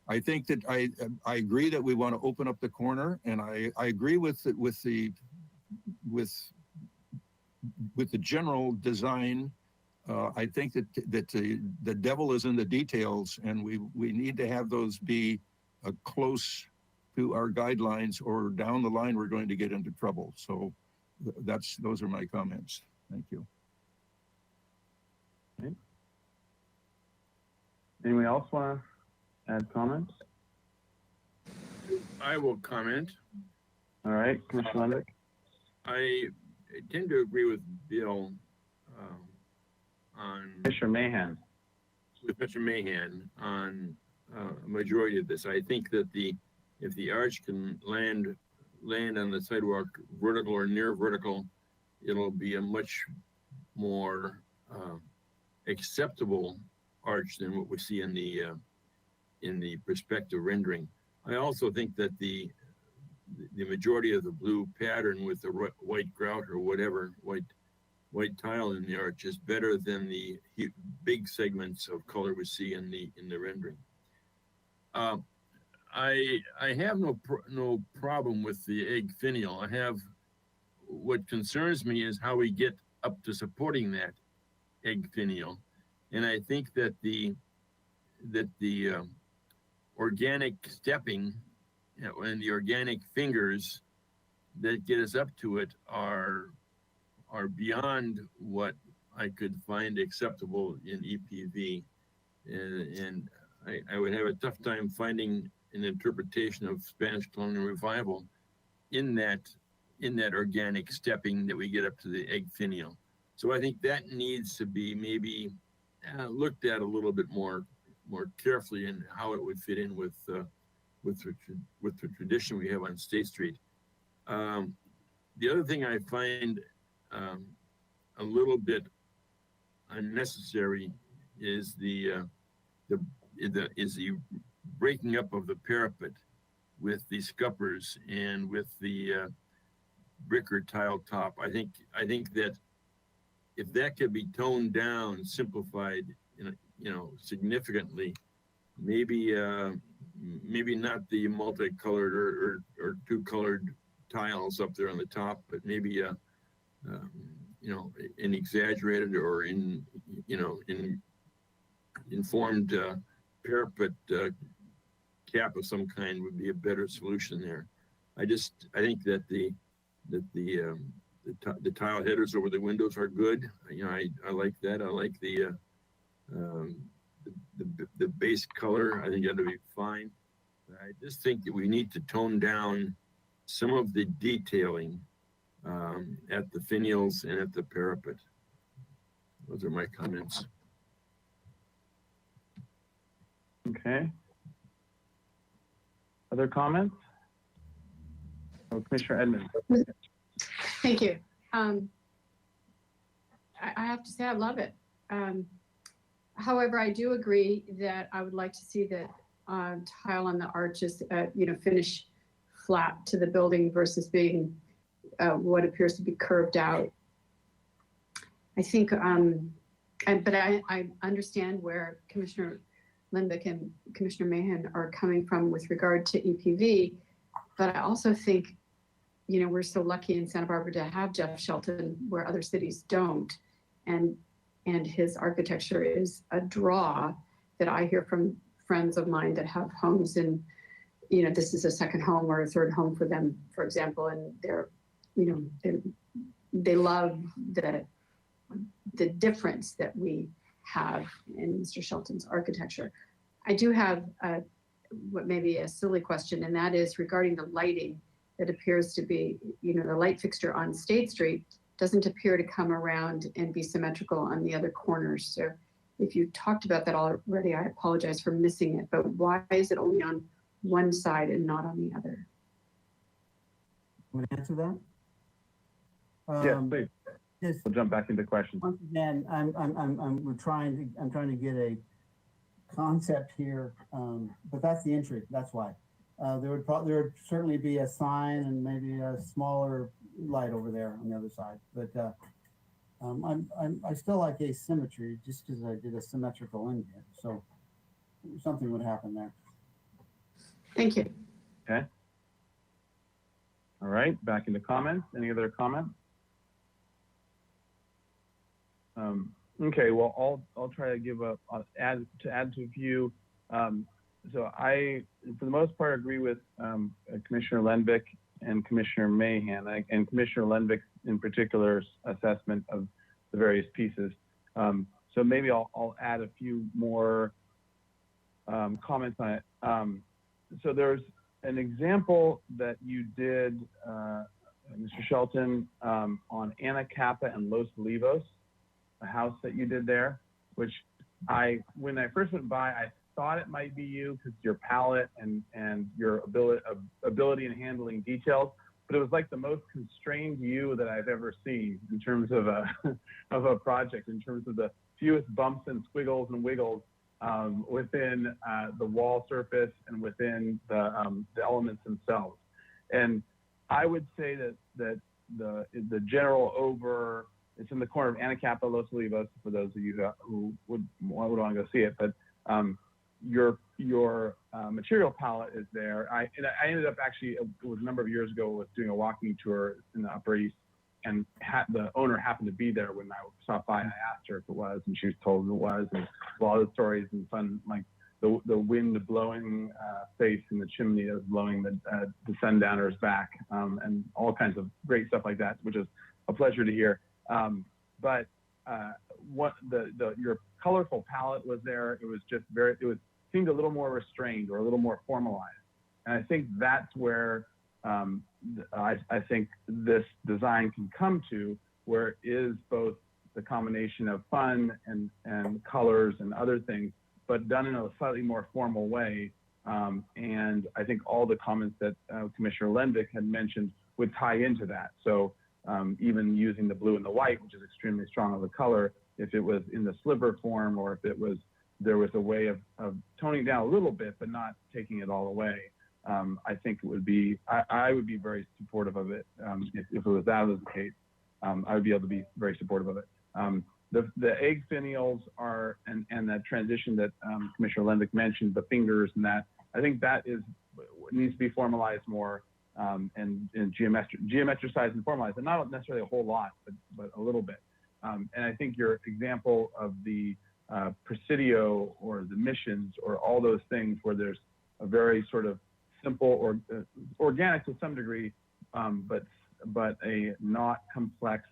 I think that I agree that we want to open up the corner, and I agree with the general design. I think that the devil is in the details, and we need to have those be close to our guidelines, or down the line we're going to get into trouble. So those are my comments. Thank you. Okay. Anyone else want to add comments? I will comment. All right, Commissioner Lendick. I tend to agree with Bill on Commissioner Mahan. With Mr. Mahan on a majority of this. I think that if the arch can land on the sidewalk vertical or near vertical, it'll be a much more acceptable arch than what we see in the perspective rendering. I also think that the majority of the blue pattern with the white grout or whatever, white tile in the arch is better than the big segments of color we see in the rendering. I have no problem with the egg finial. What concerns me is how we get up to supporting that egg finial, and I think that the organic stepping, you know, and the organic fingers that get us up to it are beyond what I could find acceptable in EPV, and I would have a tough time finding an interpretation of Spanish colonial revival in that organic stepping that we get up to the egg finial. So I think that needs to be maybe looked at a little bit more carefully, and how it would fit in with the tradition we have on State Street. The other thing I find a little bit unnecessary is the breaking up of the parapet with the scuppers and with the brick or tile top. I think that if that could be toned down, simplified, you know, significantly, maybe not the multicolored or two-colored tiles up there on the top, but maybe you know, an exaggerated or informed parapet cap of some kind would be a better solution there. I think that the tile headers over the windows are good. You know, I like that. I like the base color. I think that'll be fine. I just think that we need to tone down some of the detailing at the finials and at the parapet. Those are my comments. Okay. Other comments? Oh, Commissioner Edmonds. Thank you. I have to say I love it. However, I do agree that I would like to see the tile on the arches, finish flat to the building versus being what appears to be curved out. I think, but I understand where Commissioner Lindvik and Commissioner Mahan are coming from with regard to EPV, but I also think, we're so lucky in Santa Barbara to have Jeff Shelton where other cities don't. And his architecture is a draw that I hear from friends of mine that have homes and, this is a second home or a third home for them, for example, and they love the difference that we have in Mr. Shelton's architecture. I do have what may be a silly question, and that is regarding the lighting that appears to be, the light fixture on State Street doesn't appear to come around and be symmetrical on the other corners. So if you talked about that already, I apologize for missing it, but why is it only on one side and not on the other? Want to answer that? Yes, please. Yes. We'll jump back into questions. Once again, I'm trying to get a concept here, but that's the entry. That's why. There would certainly be a sign and maybe a smaller light over there on the other side. But I still like asymmetry just because I did a symmetrical in here. So something would happen there. Thank you. Okay. All right, back into comments. Any other comments? Okay, well, I'll try to give add to a few. So I, for the most part, agree with Commissioner Lindvik and Commissioner Mahan, and Commissioner Lindvik in particular's assessment of the various pieces. So maybe I'll add a few more comments on it. So there's an example that you did, Mr. Shelton, on Anacapa and Los Olivos, a house that you did there, which when I first went by, I thought it might be you because your palette and your ability in handling details, but it was like the most constrained you that I've ever seen in terms of a project, in terms of the fewest bumps and squiggles and wiggles within the wall surface and within the elements themselves. And I would say that the general it's in the corner of Anacapa, Los Olivos, for those of you who would want to go see it. But your material palette is there. I ended up actually, it was a number of years ago, was doing a walking tour in the Upper East, and the owner happened to be there when I stopped by. I asked her if it was, and she was told it was. And all the stories and fun, like the wind blowing face in the chimney that was blowing the sundowners back, and all kinds of great stuff like that, which is a pleasure to hear. But your colorful palette was there. It was just seemed a little more restrained or a little more formalized. And I think that's where I think this design can come to, where it is both the combination of fun and colors and other things, but done in a slightly more formal way. And I think all the comments that Commissioner Lindvik had mentioned would tie into that. So even using the blue and the white, which is extremely strong of a color, if it was in the sliver form, or if there was a way of toning down a little bit, but not taking it all away. I think it would be, I would be very supportive of it. If it was the case, I would be able to be very supportive of it. The egg finials are, and that transition that Commissioner Lindvik mentioned, the fingers and that, I think that needs to be formalized more, and geometricized and formalized, and not necessarily a whole lot, but a little bit. And I think your example of the Presidio or the missions or all those things where there's a very sort of simple or organic to some degree, but a not complex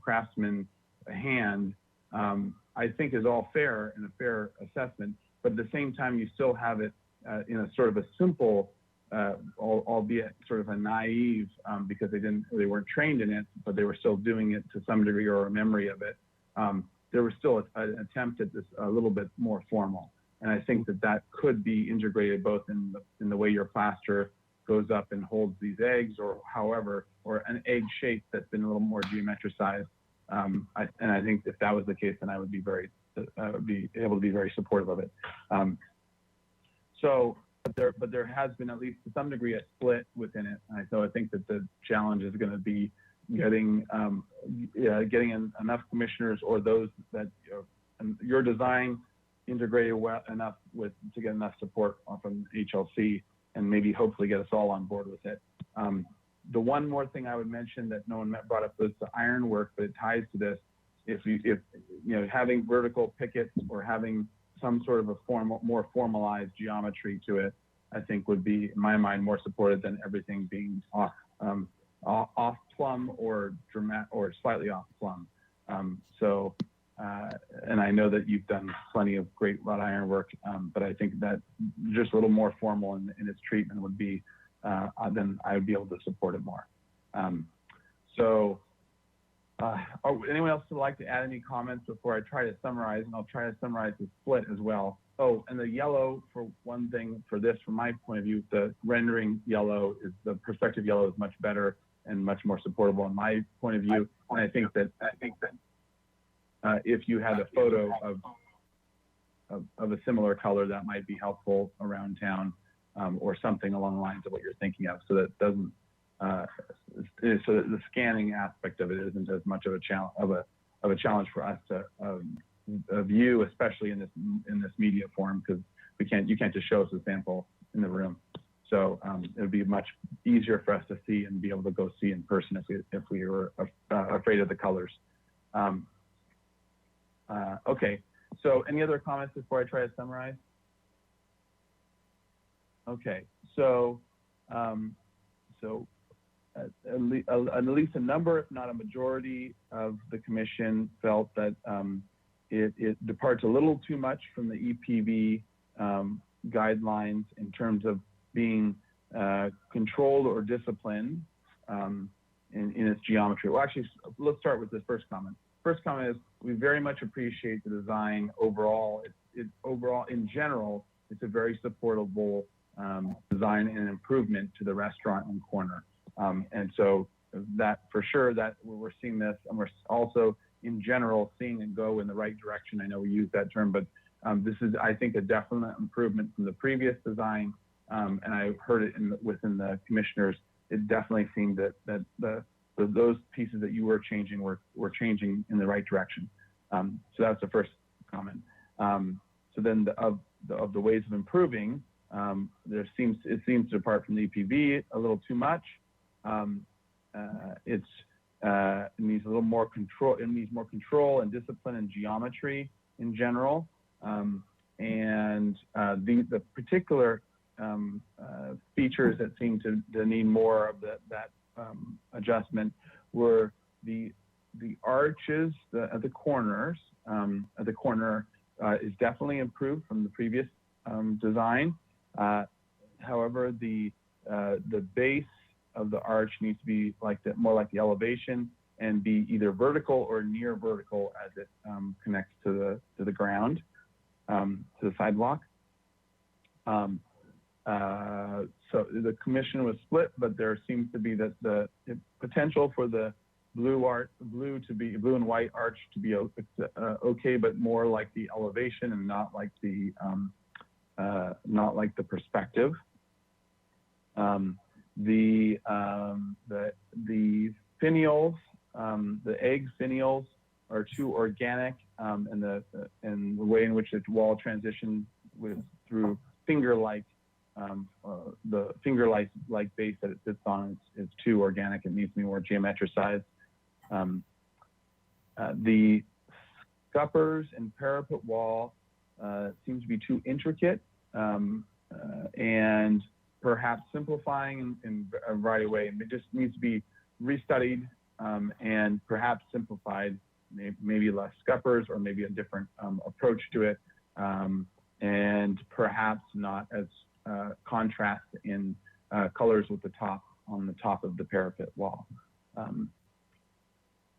craftsman hand, I think is all fair and a fair assessment. But at the same time, you still have it in a sort of a simple albeit sort of a naive, because they weren't trained in it, but they were still doing it to some degree or a memory of it. There was still an attempt at this a little bit more formal. And I think that could be integrated both in the way your plaster goes up and holds these eggs, or however, or an egg shape that's been a little more geometricized. And I think if that was the case, then I would be able to be very supportive of it. But there has been, at least to some degree, a split within it. And so I think that the challenge is going to be getting enough commissioners, or those that your design integrated well enough to get enough support from HLC, and maybe hopefully get us all on board with it. The one more thing I would mention that no one brought up was the ironwork, but it ties to this. If having vertical pickets or having some sort of a more formalized geometry to it, I think would be, in my mind, more supported than everything being off plumb or slightly off plumb. And I know that you've done plenty of great wrought iron work, but I think that just a little more formal in its treatment would be, then I would be able to support it more. Anyone else would like to add any comments before I try to summarize? And I'll try to summarize the split as well. Oh, and the yellow, for one thing, for this, from my point of view, the rendering yellow the perspective yellow is much better and much more supportable in my point of view. And I think that if you had a photo of a similar color, that might be helpful around town, or something along the lines of what you're thinking of, so that doesn't, so that the scanning aspect of it isn't as much of a challenge for us to view, especially in this media form, because you can't just show us a sample in the room. So it would be much easier for us to see and be able to go see in person if we were afraid of the colors. Okay, so any other comments before I try to summarize? Okay, so at least a number, if not a majority, of the commission felt that it departs a little too much from the EPB guidelines in terms of being controlled or disciplined in its geometry. Well, actually, let's start with this first comment. First comment is, we very much appreciate the design overall. Overall, in general, it's a very supportable design and improvement to the restaurant and corner. And so that, for sure, that we're seeing this, and we're also, in general, seeing it go in the right direction. I know we use that term, but this is, I think, a definite improvement from the previous design. And I've heard it within the commissioners. It definitely seemed that those pieces that you were changing were changing in the right direction. So that's the first comment. So then of the ways of improving, it seems to depart from the EPB a little too much. It needs a little more control. It needs more control and discipline and geometry in general. And the particular features that seem to need more of that adjustment were the arches at the corners. At the corner is definitely improved from the previous design. However, the base of the arch needs to be more like the elevation, and be either vertical or near vertical as it connects to the ground, to the sidewalk. So the commission was split, but there seems to be the potential for the blue and white arch to be okay, but more like the elevation and not like the perspective. The finials, the egg finials, are too organic, and the way in which the wall transition through finger-like, the finger-like base that it sits on is too organic. It needs to be more geometricized. The scuppers and parapet wall seems to be too intricate, and perhaps simplifying in a variety of ways. It just needs to be restudied, and perhaps simplified, maybe less scuppers, or maybe a different approach to it, and perhaps not as contrast in colors with the top on the top of the parapet wall.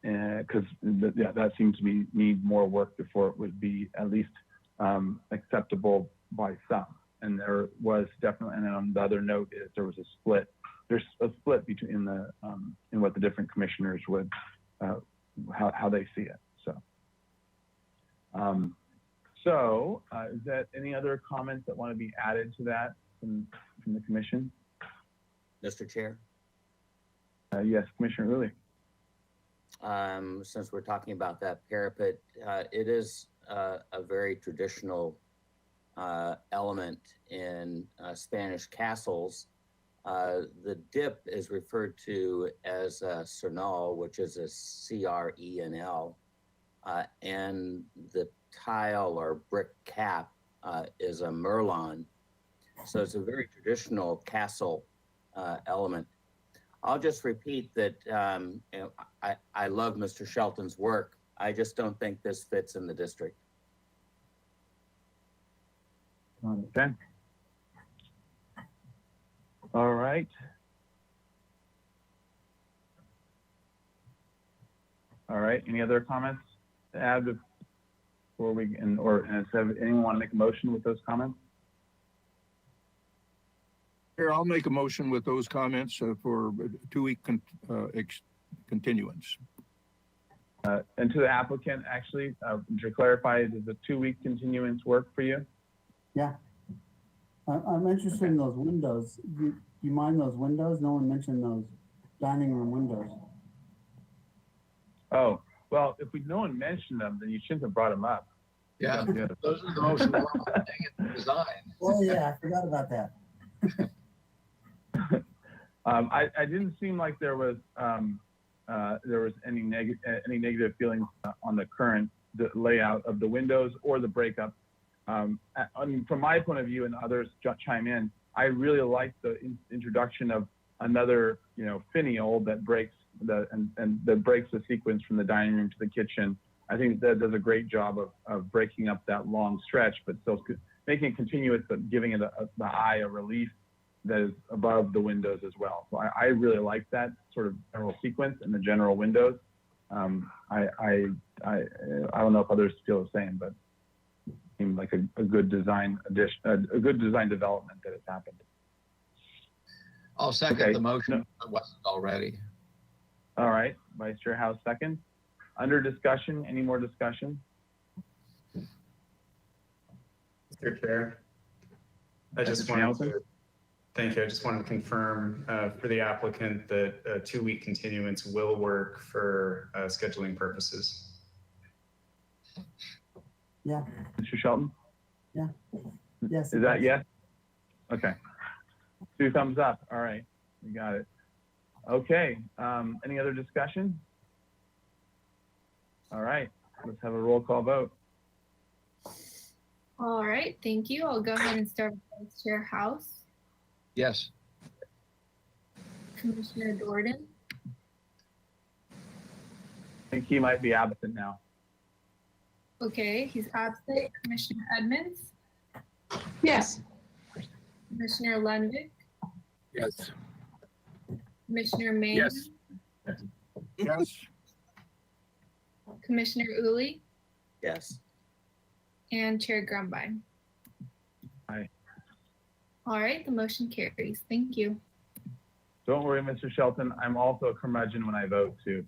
Because that seems to be need more work before it would be at least acceptable by some. And there was definitely, and on the other note is there was a split. There's a split between the in what the different commissioners would how they see it. So, is that any other comments that want to be added to that from the commission? Mr. Chair, Yes, Commissioner Uli. since we're talking about that parapet, it is a very traditional element in Spanish castles. The dip is referred to as a crenel, which is a C-R-E-N-L, and the tile or brick cap is a merlon. So it's a very traditional castle element. I'll just repeat that you know, I love Mr. Shelton's work. I just don't think this fits in the district. Okay. All right. All right. Any other comments to add before we anyone want to make a motion with those comments? Here, I'll make a motion with those comments for a 2-week continuance. And to the applicant, actually, to clarify, does the 2-week continuance work for you? Yeah. I'm interested in those windows. Do you mind those windows? No one mentioned those dining room windows. Oh, well, if no one mentioned them, then you shouldn't have brought them up. Yeah, those are the most important thing in the design. Oh yeah, I forgot about that. I didn't seem like there was any negative feelings on the current layout of the windows or the breakup. From my point of view, and others chime in, I really like the introduction of another, finial that breaks that breaks the sequence from the dining room to the kitchen. I think that does a great job of breaking up that long stretch, but still making it continuous, but giving it the eye a relief that is above the windows as well. So I really like that sort of general sequence and the general windows. I don't know if others feel the same, but it seemed like a good design addition, a good design development that has happened. I'll second the motion. It wasn't already. All right, Vice Chair House second. Under discussion, any more discussion? Mr. Chair, I just wanted to, thank you. I just wanted to confirm for the applicant that a 2-week continuance will work for scheduling purposes. Yeah. Mr. Shelton? Yeah. Yes. Is that yes? Okay. 2 thumbs up. All right, we got it. Okay, any other discussion? All right, let's have a roll call vote. All right, thank you. I'll go ahead and start with Vice Chair House. Yes. Commissioner Jordan. I think he might be absent now. Okay, he's absent. Commissioner Edmonds. Yes. Commissioner Lundvik. Yes. Commissioner Mayne. Yes. Yes. Commissioner Uli. Yes. And Chair Grumbine. Aye. All right, the motion carries. Thank you. Don't worry, Mr. Shelton. I'm also a curmudgeon when I vote too.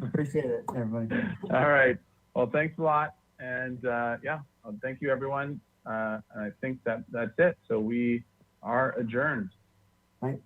Appreciate it, everybody. All right. Well, thanks a lot. And thank you, everyone. And I think that's it. So we are adjourned. Right.